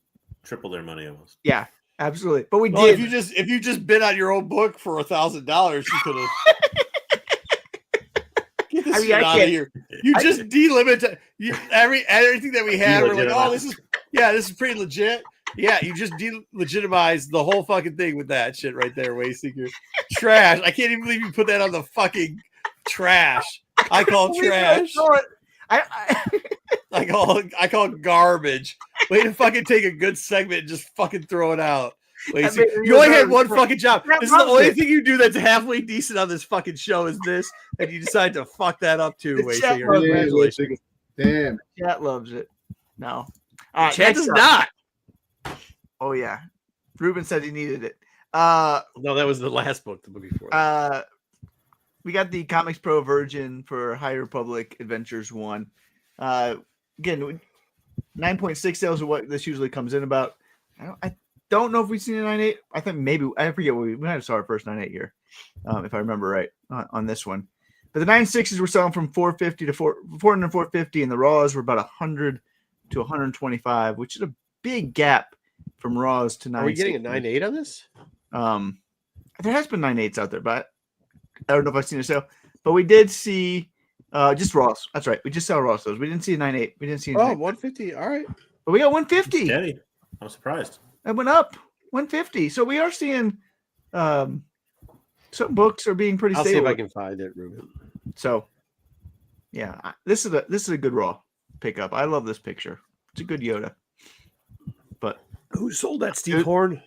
triple their money almost. Yeah, absolutely. But we Well, did. if you just bid on your own book for $1,000, you could have. Get this I mean, shit I out of can't- here. You just delimit everything that we have. We're like, oh, Delegitimize. this is pretty legit. Yeah, you just delegitimize the whole fucking thing with that shit right there, Wayseeker. Trash. I can't even believe you put that on the fucking trash. I call it trash. I call it garbage. Way to fucking take a good segment and just fucking throw it out. Wayseeker. You only had one fucking job. This is the only thing you do that's halfway decent on this fucking show is this, and you decide to fuck that up too, The chat Wayseeker. loves it. Congratulations. Damn. Chat loves it. No. All right, Chat next does up. not. Oh yeah. Ruben said he needed it. No, that was the last book, the book before. We got the Comics Pro Virgin for High Republic Adventures 1. Again, 9.6 sales are what this usually comes in about. I don't know if we've seen a 9.8. I think maybe I forget what we might have saw our first 9.8 here, if I remember right on this one. But the 9.6s were selling from 450 to 400 and 450, and the Raws were about 100 to 125, which is a big gap from Raws to 9.6. Are we getting a 9.8 on this? There has been 9.8s out there, but I don't know if I've seen a sale. But we did see just Raws. That's right. We just saw Raws. Those. We didn't see a 9.8. We didn't see. Oh, 150. All right. But we got 150. Steady. I'm surprised. It went up 150. So we are seeing some books are being pretty I'll stable. see if I can find it, Ruben. So yeah, this is a good Raw pickup. I love this picture. It's a good Yoda. But Who sold that Steve Horn?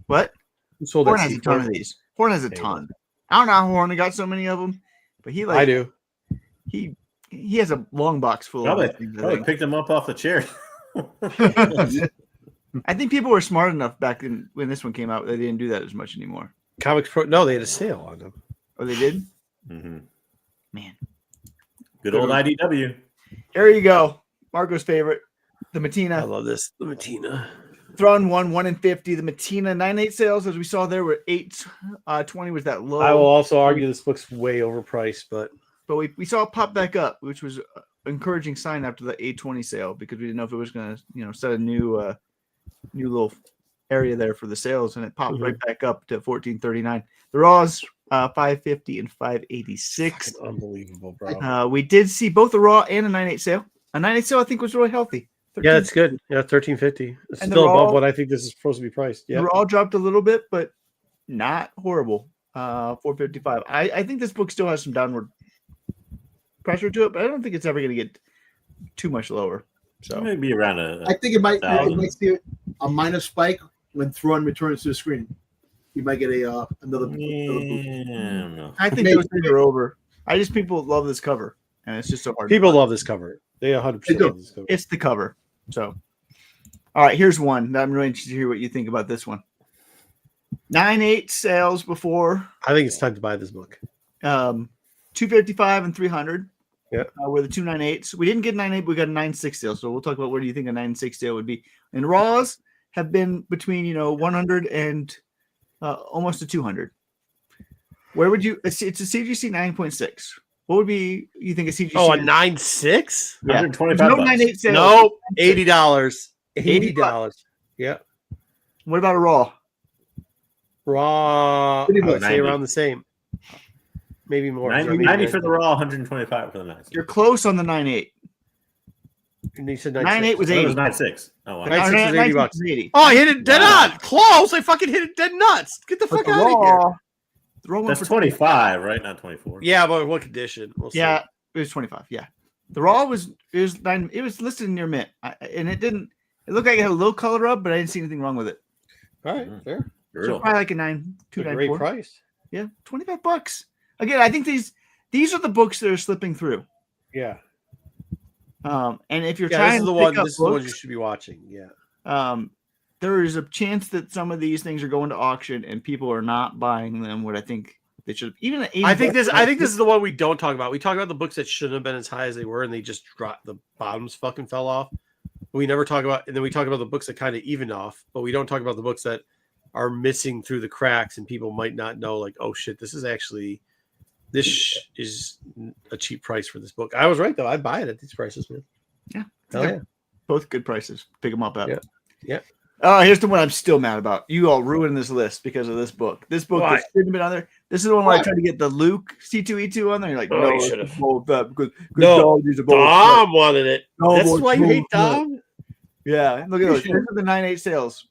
what? Who sold Horn that has a Steve ton Horn? of these. Horn has a ton. I don't know how Horn got so many of them, but he I do. He has a long box full of things, I Probably think. picked them up off the chair. I think people were smart enough back when this one came out. They didn't do that as much anymore. Comics Pro. No, they had a sale on them. Oh, they did? Mm-hmm. Man. Good old IDW. There you go. Marco's favorite. The I Matina. love this. The Matina. Thrawn 1 in 50. The Matina 9.8 sales, as we saw there, were 820 was that low. I will also argue this book's way overpriced, but But we saw it pop back up, which was an encouraging sign after the 820 sale because we didn't know if it was going to set a new little area there for the sales, and it popped right back up to 1439. The Raws 550 and 586. fucking unbelievable, bro. We did see both the Raw and a 9.8 sale. A 9.8 sale I think was really healthy. Yeah, that's good. Yeah, 1350. It's And still they're above all- what I think this is supposed to be priced. Yeah. The Raw dropped a little bit, but not horrible. 455. I think this book still has some downward pressure to it, but I don't think it's ever going to get too much lower. So Maybe around I think it might see a minor spike when Thrawn returns to the screen. You might get another boost. Yeah, I think those things are over. People love this cover, and it's just so hard. People love this cover. They 100% love this cover. It's the cover. So, all right, here's one that I'm really interested to hear what you think about this one. 9.8 sales before. I think it's time to buy this book. 255 and 300. Yeah, were the 2 9.8s. We didn't get 9.8, but we got a 9.6 sale. So we'll talk about where do you think a 9.6 sale would be. And Raws have been between 100 and almost to 200. Where would you? It's a CGC 9.6. What would be you think a CGC? Oh, a 9.6? Yeah. 125 No bucks. 9.8 sales. No, $80. $80. Yeah. What about a Raw? Raw, I would say 90. around the same. Maybe more. 90 for the Raw, 125 for the 9. You're close on the 9.8. And you said 9.8 was It 80. was 9.6. Oh, wow. 9.6 was 80 bucks. was 80. Oh, I hit it dead Wow. on. Close. I fucking hit it dead nuts. Get the fuck But the out of here. Raw, the Raw went That's for 25, right? Not 24. Yeah, but what condition? We'll see. Yeah, it was 25. Yeah, the Raw was listed near mint, and it didn't. It looked like it had a little color rub, but I didn't see anything wrong with it. All right, fair. So Brutal. probably like a 9, It's a 294. great price. Yeah, $25. Again, I think these are the books that are slipping through. Yeah. And if you're Yeah, trying this is to the pick one. up This is the one you books, should be watching. Yeah. there is a chance that some of these things are going to auction and people are not buying them. What I think they should even. At I think this is the one we don't talk about. We talk about the books that shouldn't have been as high as they were, and they just dropped. The bottoms fucking fell off. We never talk about, and then we talk about the books that kind of evened off, but we don't talk about the books that are missing through the cracks, and people might not know. Like, oh shit, this is a cheap price for this book. I was right though. I'd buy it at these prices, man. Yeah. Hell yeah. Both good prices. Pick them up at. Yeah. Here's the one I'm still mad about. You all ruined this list because of this book. This book Why? that shouldn't have been on there. This is the one where I tried to get the Luke C2E2 on there. You're like, Oh, no, you it's should've. both up because No, these are both Dom wanted it. No, That's both- why you hate both up. Dom. Yeah, look at those. These are the 9.8 sales.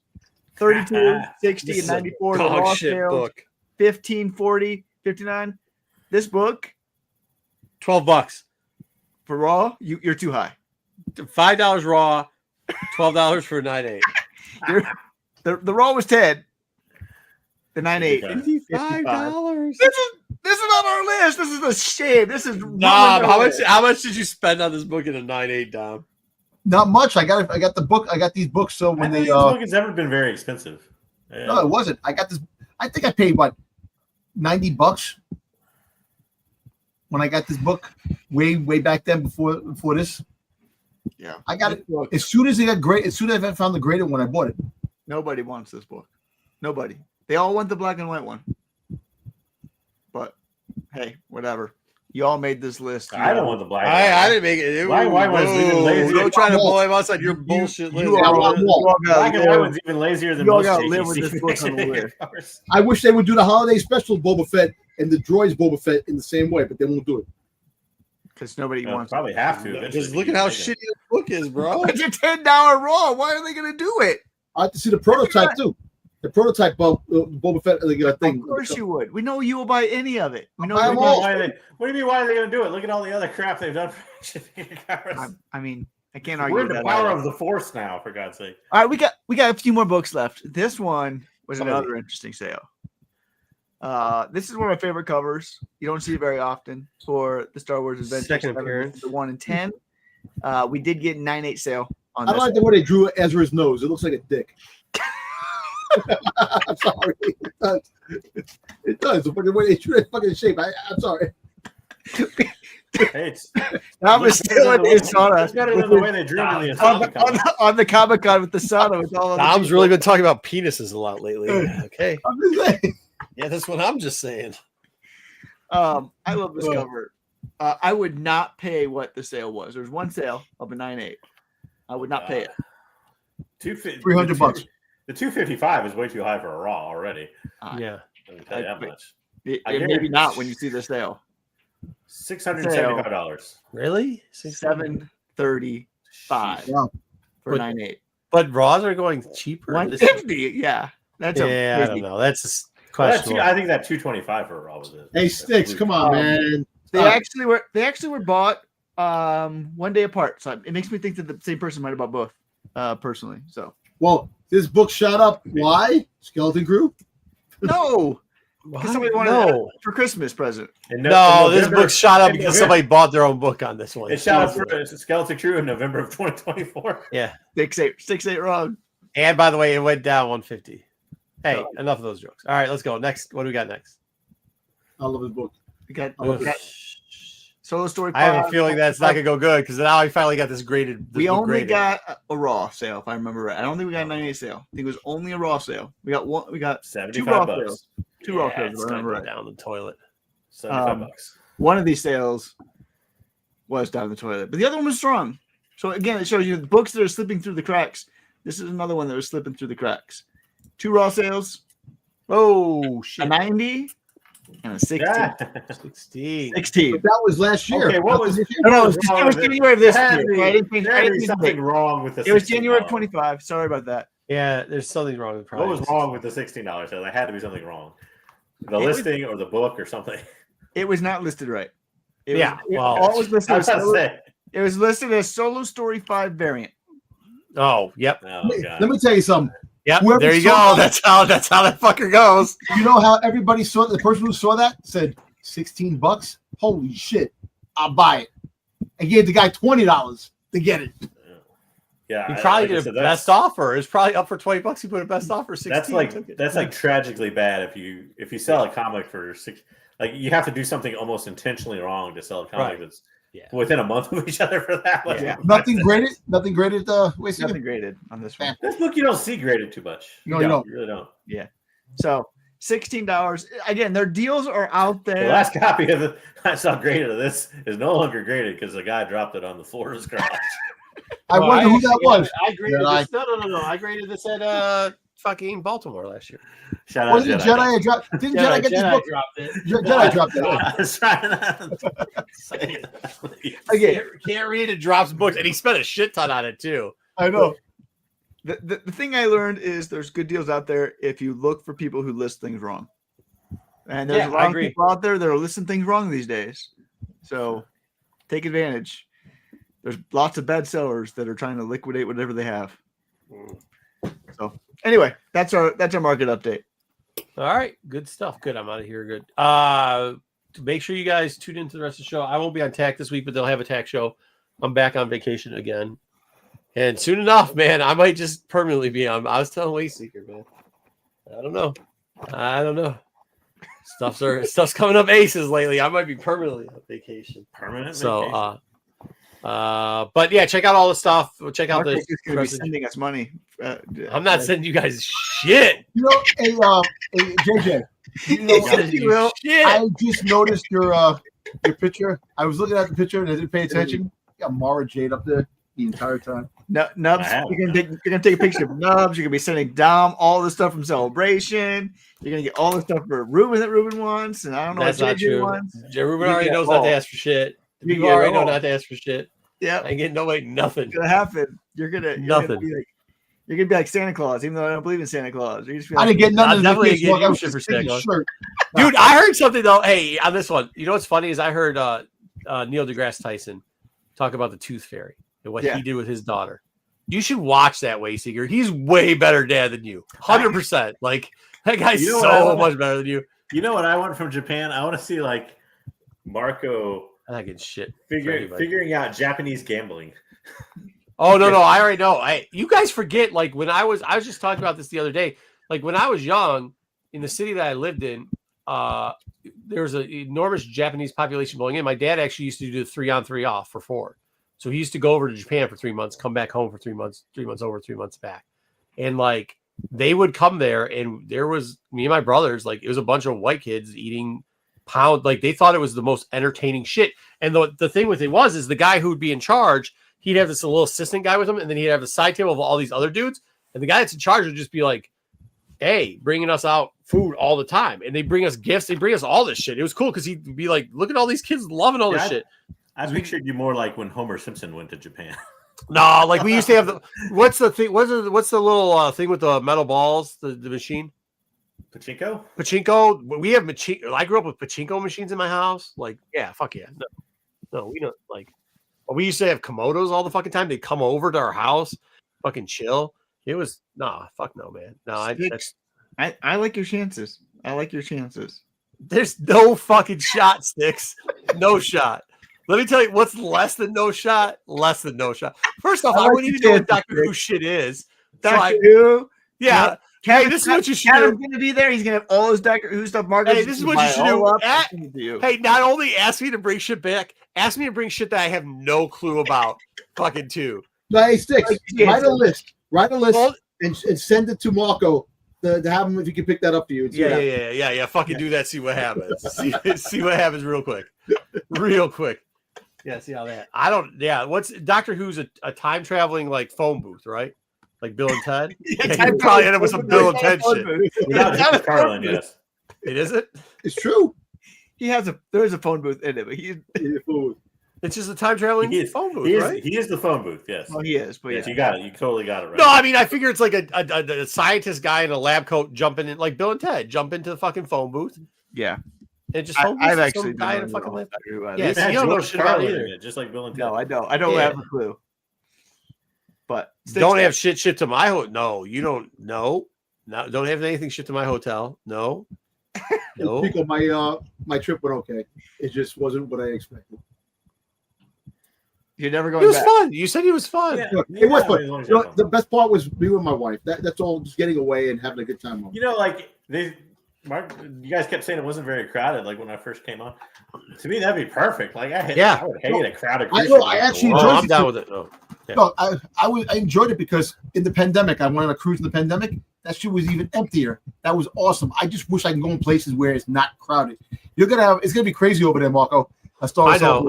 32, 60, This and is a 94. The dog raw shit sales, book. 15, 40, 59. This book $12. for raw, you're too high. $5 raw, $12 for 9.8. The raw was 10. The 9.8. $55. This is on our list. This is a shame. This is Dom, how much did you spend on this book in a 9.8, Dom? Not much. I got the book. I got these books. So when This book has never been very expensive. no, it wasn't. I got this. I think I paid what $90 when I got this book way back then before this. Yeah, I got it as soon as it got great. As soon as I found the graded one, I bought it. Nobody wants this book. Nobody. They all want the black and white one. But hey, whatever. You all made this list. I don't want the black. I didn't make it. Black and white one's even lazier. Don't try to blame us on your bullshit list. You all Black and white got one's even lazier than you all most gotta live with JCC this book on the list. covers. I wish they would do the holiday special Boba Fett and the droids Boba Fett in the same way, but they won't do it. because nobody wants it. Probably have to. Just look at how shitty the book is, bro. It's a $10 raw. Why are they going to do it? I have to see the prototype too. The prototype Boba Fett thing. Of course you would. We know you will buy any of it. We know Buy you them will. all. What do you mean? Why are they going to do it? Look at all the other crap they've done for shipping covers. I mean, I can't argue We're in with the that. power either. of the Force now, for God's sake. All right, we got a few more books left. This one was Some of another interesting sale. This is one of my favorite covers. You don't see it very often for the Star Wars Adventure. Second 7, appearance. the 1 in 10. We did get 9.8 sale on I this. like the way they drew Ezra's nose. It looks like a dick. I'm sorry. It does. The fucking way they drew it, fucking shape. I'm sorry. Hey, it's I'm stealing this Sana it's better than the way they drew it in the Asana cover. on the Comic Con with the Sana with all of the Dom's people. really been talking about penises a lot lately. Okay. I'm just saying. Yeah, that's what I'm just saying. I love this cover. I would not pay what the sale was. There's one sale of a 9.8. I would not pay it. $300. The 255 is way too high for a raw already. Yeah. Let me tell you that much. Maybe not when you see the sale. $675. Really? $735 Wow. for 9.8. But raws are going cheaper. $150. Yeah, that's Yeah, I don't know. That's Well, questionable. I think that 225 for a raw was it. Hey, Sticks, come on, man. They Stop. actually were bought 1 day apart. So it makes me think that the same person might have bought both. Personally, so Well, this book shot up. Why? Skeleton Crew? no, because somebody wanted it for Christmas present. No, this book shot up because somebody bought their own book on this one. It shot up for Skeleton Crew in November of 2024. Yeah. 6.8 wrong. And by the way, it went down 150. Hey, enough of those jokes. All right, let's go. Next. What do we got next? I love this book. We got Solo Story 5. I have a feeling that's not gonna go good because now I finally got this graded. We only got a raw sale, if I remember right. I don't think we got a 98 sale. I think it was only a raw sale. We got one. We got 75 two raw bucks. sales. Two raw sales. It's If I gonna remember go right. down the toilet. 75 bucks. One of these sales was down the toilet, but the other one was strong. So again, it shows you the books that are slipping through the cracks. This is another one that was slipping through the cracks. Two raw sales. Oh A shit! 90 and a 16. Yeah. 16. 16. But that was last year. Okay, what was No, it was January of this There had year. to be- I didn't think- there I had to didn't be think something that- wrong with the It was January of $16. 25. Sorry about that. Yeah, there's something wrong with the price. What was wrong with the $16 sale? There had to be something wrong. The It was- listing or the book or something. It was not listed right. It Yeah, was, well, all was listed I as was about to say. it was listed as Solo Story 5 variant. Oh, yep, Oh, God. Let me tell you something. yep. Whoever There you saw go. That's how that fucker goes. You know how everybody saw the person who saw that said $16? Holy shit. I'll buy it. And gave the guy $20 to get it. Yeah, He probably like I did a said, best offer. It's probably up for $20. He put a best offer 16. That's like tragically bad if you sell a comic for you have to do something almost intentionally wrong to sell a comic Right. that's Yeah. within a month of each other for that. Like, Yeah. Nothing graded. Nothing graded. Wait, Nothing graded on this one. This book you don't see graded too much. No, you don't. You really don't. So $16. Again, their deals are out The there. last copy of it I saw graded of this is no longer graded because the guy dropped it on the floor of his garage. I wonder who that was. I graded Jedi. this. No. I graded this at fucking Baltimore last year. Shout out Was it Jedi? Didn't Jedi get this book? dropped it. Jedi dropped it. I was trying to say that. Again, Can't read it, drops books, and he spent a shit ton on it too. I know. the thing I learned is there's good deals out there if you look for people who list things wrong. And there's Yeah, a lot I of agree. people out there that are listing things wrong these days. So take advantage. There's lots of bad sellers that are trying to liquidate whatever they have. So anyway, that's our market update. All right, good stuff. Good, I'm out of here. Good. Make sure you guys tune into the rest of the show. I won't be on TAC this week, but they'll have a TAC show. I'm back on vacation again, and soon enough, man, I might just permanently be on. I was telling Wayseeker, man. I don't know. Stuff's coming up aces lately. I might be permanently on vacation. Permanent So, vacation. but yeah, check out all the stuff. Check out Marcus is going to be rest of- sending us money. I'm not sending you guys shit. You know, hey, JJ. You know, Sending you shit. I just noticed your picture. I was looking at the picture and I didn't pay attention. You got Mara Jade up there the entire time. Nubs, Wow. you're gonna take a picture of Nubs. You're gonna be sending Dom all the stuff from Celebration. You're gonna get all the stuff for Ruben that Ruben wants, and I don't know That's what not JJ true. wants. Ruben You already get knows not all. to ask for shit. You People get already know all. not to ask for shit. Yeah, I ain't getting nobody nothing. it's gonna happen. You're gonna Nothing. you're gonna be like Santa Claus, even though I don't believe in Santa Claus. You're just be I like, didn't get none I'll of the definitely gifts. give Look, you I was shit for just taking Santa a shirt. Dude, I heard something though. Hey, on this one, you know what's funny is I heard Neil deGrasse Tyson talk about the Tooth Fairy and what Yeah. he did with his daughter. You should watch that, Wayseeker. He's way better dad than you. 100%. Like that guy's You know what I so wanna- much better than you. You know what I want from Japan? I want to see like Marco I'm not getting shit. for anybody. figuring out Japanese gambling. Oh no, I already know. You guys forget, like when I was just talking about this the other day. Like when I was young, in the city that I lived in, there was an enormous Japanese population going in. My dad actually used to do the 3-on-3 off for 4. So he used to go over to Japan for 3 months, come back home for 3 months, 3 months over, 3 months back. And like they would come there, and there was me and my brothers, like it was a bunch of white kids eating pound. Like they thought it was the most entertaining shit. And the thing with it is the guy who would be in charge, he'd have this little assistant guy with him, and then he'd have a side table of all these other dudes. And the guy that's in charge would just be like, hey, bringing us out food all the time. And they bring us gifts. They bring us all this shit. It was cool because he'd be like, look at all these kids loving all this Yeah, shit. I pictured you more like when Homer Simpson went to Japan. No, like we used to have the, what's the thing? What's the little thing with the metal balls, the machine? Pachinko? Pachinko. We have pachinko. I grew up with pachinko machines in my house. Like, yeah, fuck yeah. No, we don't like, we used to have Komodos all the fucking time. They'd come over to our house, fucking chill. It was, fuck no, man. No, I like your chances. I like your chances. There's no fucking shot, Sticks. No shot. Let me tell you what's less than no shot. Less than no shot. First off, I wouldn't even know what Doctor Who shit is. Doctor Who? Yeah. Hey, this is what you should Adam's do. gonna be there. He's gonna have all his Doctor Who stuff markers. Hey, this is what you should do. Do. Hey, not only ask me to bring shit back, ask me to bring shit that I have no clue about. Fucking too. No, hey, Sticks, write a list. Well, and send it to Marco to have him if he can pick that up for you. Yeah. Fucking do that. See what happens. see what happens real quick. Real quick. Yeah, see how that. I don't. Yeah, what's Doctor Who's a time traveling like phone booth, right? Like Bill and Ted. Yeah, you probably end up with some Bill and Ted shit. Without Carlin, yes. It isn't. It's true. There is a phone booth in it, but it's just a time traveling phone booth, right? He is the phone booth, yes. Well, he is, but yes, you got it. You totally got it right. No, I mean, I figure it's like a scientist guy in a lab coat jumping in, like Bill and Ted, jump into the fucking phone booth. Yeah. And just I've actually guy in a fucking lab. Yeah, so you don't know shit about it either. Just like Bill and Ted. No, I don't. I don't have a clue. But don't have shit to my hotel. No, you don't. No, don't have anything shit to my hotel. No. Pico, my trip went okay. It just wasn't what I expected. You're never going. It was back. fun. You said it was fun. Yeah, it was fun. The best part was me with my wife. That's all. Just getting away and having a good time. You know, like you guys kept saying it wasn't very crowded. Like when I first came on, to me that'd be perfect. Like I would hate a crowded. I actually enjoyed I'm down with it. No. Yeah. No, I enjoyed it because in the pandemic, I went on a cruise in the pandemic. That shit was even emptier. That was awesome. I just wish I can go in places where it's not crowded. It's gonna be crazy over there, Marco. I know.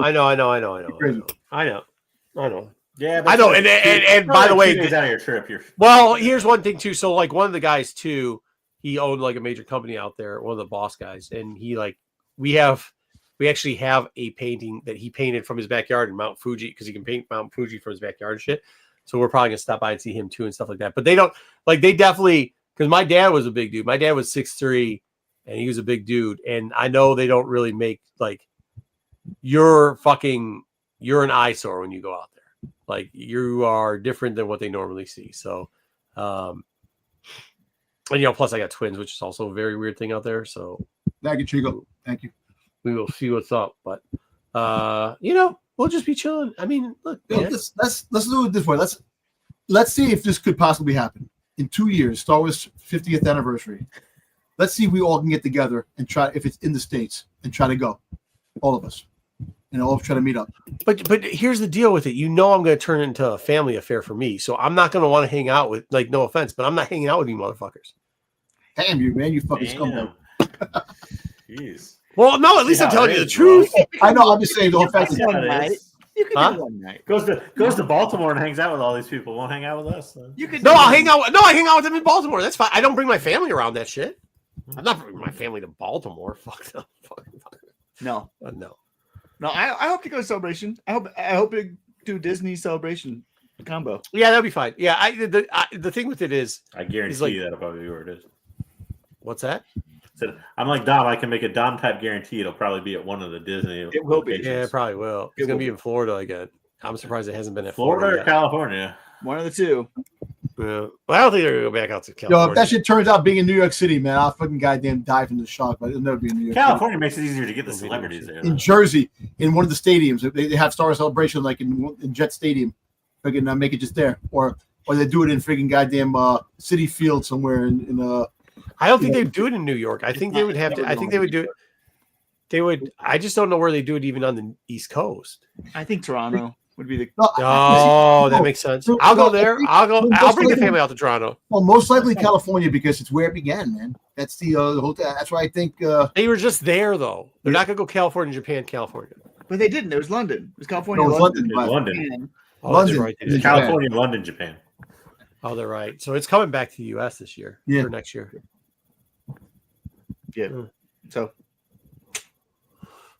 Yeah, I know. And by the way, 2 days out of your trip, well, here's one thing too. So like one of the guys too, he owned like a major company out there, one of the boss guys, and he like we actually have a painting that he painted from his backyard in Mount Fuji because he can paint Mount Fuji from his backyard and shit. So we're probably gonna stop by and see him too and stuff like that. But they don't like they definitely because my dad was a big dude. My dad was 6'3" and he was a big dude. And I know they don't really make like you're an eyesore when you go out there. Like you are different than what they normally see. So and plus I got twins, which is also a very weird thing out there. So thank you, Chico. Thank you. We will see what's up, but we'll just be chilling. I mean, look, let's do it this way. Let's see if this could possibly happen in 2 years. Star Wars 50th anniversary. Let's see if we all can get together and try if it's in the States and try to go, all of us, and all try to meet up. But here's the deal with it. I'm going to turn it into a family affair for me. So I'm not going to want to hang out with no offense, but I'm not hanging out with you motherfuckers. Damn you, man! You fucking scumbag. Jeez. Well, no, at least I'm telling you the truth. I know. I'm just saying the whole fact is you can do one night. Goes to Baltimore and hangs out with all these people. Won't hang out with us. You could. I hang out with them in Baltimore. That's fine. I don't bring my family around that shit. I'm not bringing my family to Baltimore. Fuck them. No. No. I hope to go to Celebration. I hope to do Disney Celebration combo. Yeah, that'd be fine. Yeah, the thing with it is, I guarantee you that'll probably be where it is. What's that? I'm like Dom. I can make a Dom type guarantee. It'll probably be at one of the Disney. It will be. Yeah, it probably will. It's gonna be in Florida again. I'm surprised it hasn't been at Florida or California. One of the two. Yeah. Well, I don't think they're gonna go back out to California. Yo, if that shit turns out being in New York City, man, I'll fucking goddamn die from the shock. But it'll never be in New York. California makes it easier to get the celebrities there. In Jersey, in one of the stadiums, they have Star Wars Celebration like in Jet Stadium. Freaking make it just there, or they do it in freaking goddamn City Field somewhere in I don't think they'd do it in New York. I think they would have to. I think they would do it. They would. I just don't know where they do it even on the East Coast. I think Toronto would be the. Oh, that makes sense. I'll go there. I'll bring the family out to Toronto. Well, most likely California because it's where it began, man. That's the whole. That's why I think they were just there though. They're not gonna go California, Japan, California. But they didn't. It was London. It was California. No, it was London. London. Oh, London. Right. California, London, Japan. Oh, they're right. So it's coming back to the U.S. this year. Yeah. Or next year. Yeah. So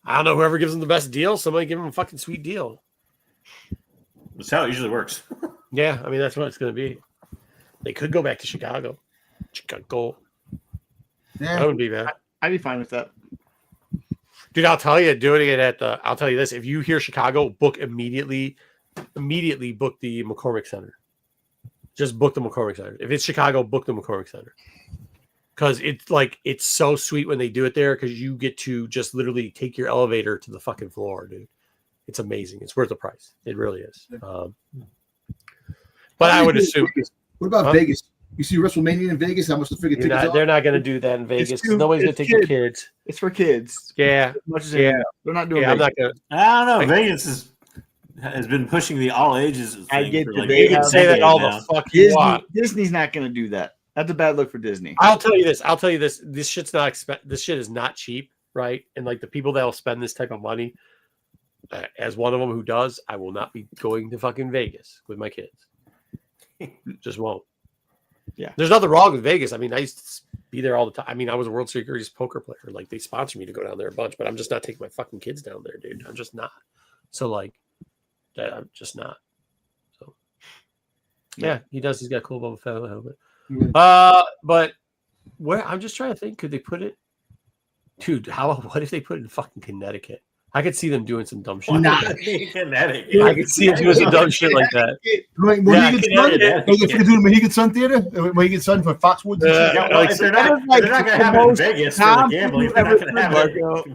I don't know. Whoever gives them the best deal, somebody give them a fucking sweet deal. That's how it usually works. Yeah, I mean that's what it's going to be. They could go back to Chicago. Yeah. That wouldn't be bad. I'd be fine with that. Dude, I'll tell you, doing it at the. I'll tell you this: if you hear Chicago, book immediately book the McCormick Center. Just book the McCormick Center. If it's Chicago, book the McCormick Center. Because it's so sweet when they do it there because you get to just literally take your elevator to the fucking floor, dude. It's amazing. It's worth the price. It really is. But I would assume. What about Vegas? You see WrestleMania in Vegas? How much the figure tickets are? They're not going to do that in Vegas. Nobody's going to take your kids. It's for kids. Yeah. As much as they're not doing. Yeah, I'm not going to. I don't know. Vegas has been pushing the all ages thing. I get for that like they You can say that all now. the fuck you want. Disney's not going to do that. That's a bad look for Disney. I'll tell you this. This shit's not this shit is not cheap, right? And like the people that will spend this type of money, as one of them who does, I will not be going to fucking Vegas with my kids. Just won't. Yeah. There's nothing wrong with Vegas. I mean, I used to be there all the time. I mean, I was a World Series poker player. Like they sponsored me to go down there a bunch, but I'm just not taking my fucking kids down there, dude. I'm just not. So like that, I'm just not. So yeah, he does. He's got a cool Boba Fett helmet. But where I'm just trying to think, could they put it, dude? What if they put it in fucking Connecticut? I could see them doing some dumb shit. Nah. Connecticut. I could see them doing some dumb shit like that. Mohegan Sun? They get to do the Mohegan Sun Theater? Mohegan Sun for Foxwoods? If they're not going to have it in Vegas for the gambling, they're not going to have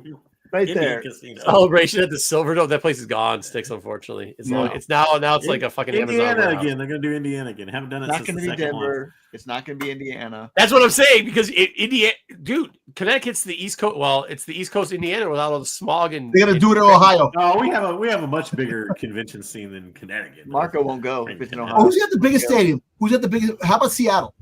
it. Right Indian there. casino. Celebration at the Silverdome. That place is gone. Sticks, unfortunately. It's No. It's now it's like a fucking Amazon Indiana warehouse. again. They're going to do Indiana again. Haven't done it It's not since going the to be second one. Denver. It's not going to be Indiana. That's what I'm saying because Indiana, dude, Connecticut's the East Coast. Well, it's the East Coast Indiana without all the smog and. They got to do it in Ohio. No, we have a much bigger convention scene than Connecticut. Marco won't go if it's in Oh, Ohio. who's got the biggest stadium? Who's got the biggest? How about Seattle?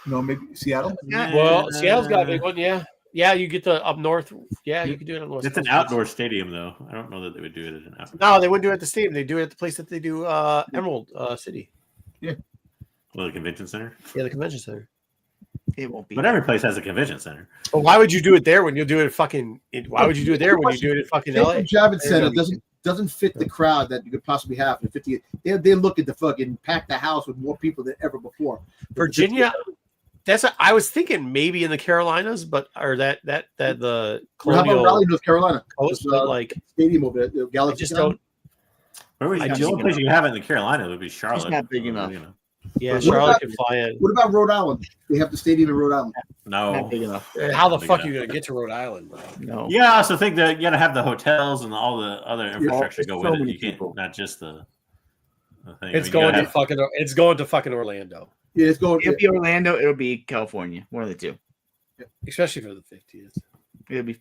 No, maybe Seattle. Well, Seattle's got a big one. Yeah, yeah. You get the up north. Yeah, you could do it on the West It's an Coast. outdoor stadium, though. I don't know that they would do it at an outdoor. No, they wouldn't do it at the stadium. They do it at the place that they do Emerald City. Well, the convention center. Yeah, the convention center. It won't be. But every place has a convention center. But why would you do it there when you'll do it at fucking? Why would you do it there when you do it at fucking LA? Javits Center doesn't fit the crowd that you could possibly have. They look at the fucking pack the house with more people than ever before. Virginia. I was thinking maybe in the Carolinas, but or that the How about Colonial Raleigh, North Carolina? Coast, but like Stadium over there, the I Galaxy. just don't. The only place you have it in the Carolinas would be Charlotte. It's not big enough. Yeah, What Charlotte about- can fly in. What about Rhode Island? They have the stadium in Rhode Island. No. Not big enough. How the Big fuck enough. are you gonna get to Rhode Island, bro? No. Yeah, I also think that you got to have the hotels and all the other infrastructure there's go so with it. many You can't people. not just the thing. It's I mean, going you to fucking. It's going to fucking Orlando, Yeah, it's going. It'll be Orlando. It'll be California. One of the two. especially for the 50th. It'll be.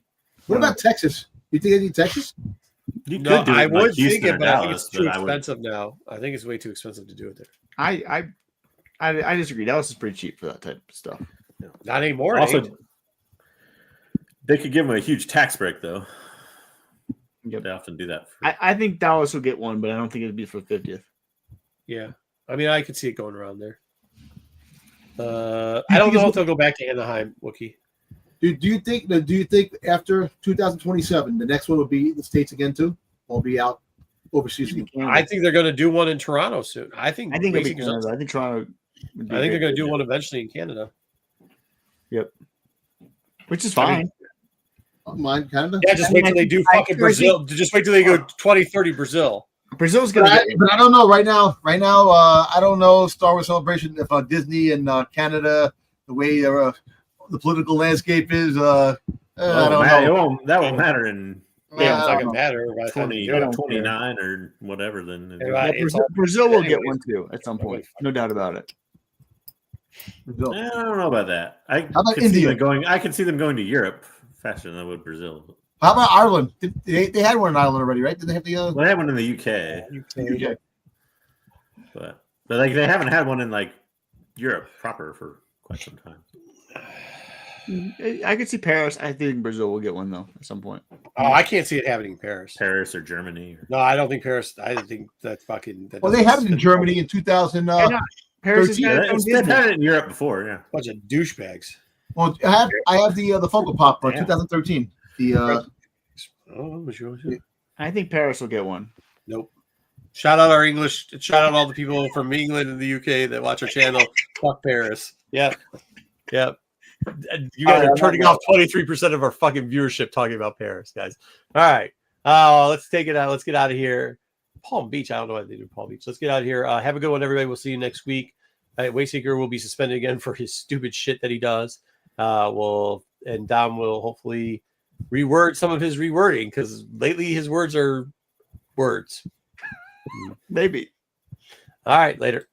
What about Texas? You think they need Texas? You No, could do it I in, like, would think Houston it, or but I think Dallas, it's too but I would- expensive now. I think it's way too expensive to do it there. I disagree. Dallas is pretty cheap for that type of stuff. Not anymore. Also, Also, they could give them a huge tax break, though. Yep. They often do that. For, I think Dallas will get one, but I don't think it'll be for 50th. yeah. I mean, I could see it going around there. I don't know if they'll go back to Anaheim, Wookie. Do you think after 2027 the next one will be the States again too? Or be out overseas? I think they're going to do one in Toronto soon. I think it'll be racing is- Canada. I think Toronto. I think they're going to do one eventually in Canada. which is I mean, fine. Mine Canada. Yeah, just wait till they do fucking Brazil. Just wait till they go 2030 Brazil. Brazil's But gonna. I don't know right now. I don't know Star Wars Celebration if Disney and Canada, the way the political landscape is. I don't know. That won't matter in Yeah, it's I not don't going to matter. By the time they do it. 29 or whatever. Then Right. it's all- Brazil will get anyways. one too at some point. No doubt about it. Brazil. I don't know about that. I How about could see India? them going. I could see them going to Europe faster than I would Brazil. How about Ireland? They had one in Ireland already, right? Did they have the? Well, they had one in the UK, UK? but like they haven't had one in like Europe proper for quite some time. I could see Paris. I think Brazil will get one though at some point. Oh, I can't see it happening in Paris. Paris or Germany. Or, No, I don't think Paris. I think that fucking. That Well, they had it in Germany in 2000. Paris is 13. not its own they've Disney. had it in Europe before, yeah. bunch of douchebags. Well, I have the Funko Pop Yeah. 2013. The Oh, sure. I think Paris will get one. Nope. Shout out our English. Shout out all the people from England and the UK that watch our channel. Fuck Paris. Yep. Yep. You guys are turning off 23% of our fucking viewership talking about Paris, guys. All right. Let's take it out. Let's get out of here. Palm Beach. I don't know why they do Palm Beach. Let's get out of here. Have a good one, everybody. We'll see you next week. Wayseeker will be suspended again for his stupid shit that he does. And Dom will hopefully reword some of his rewording because lately his words are words. Maybe. All right, later.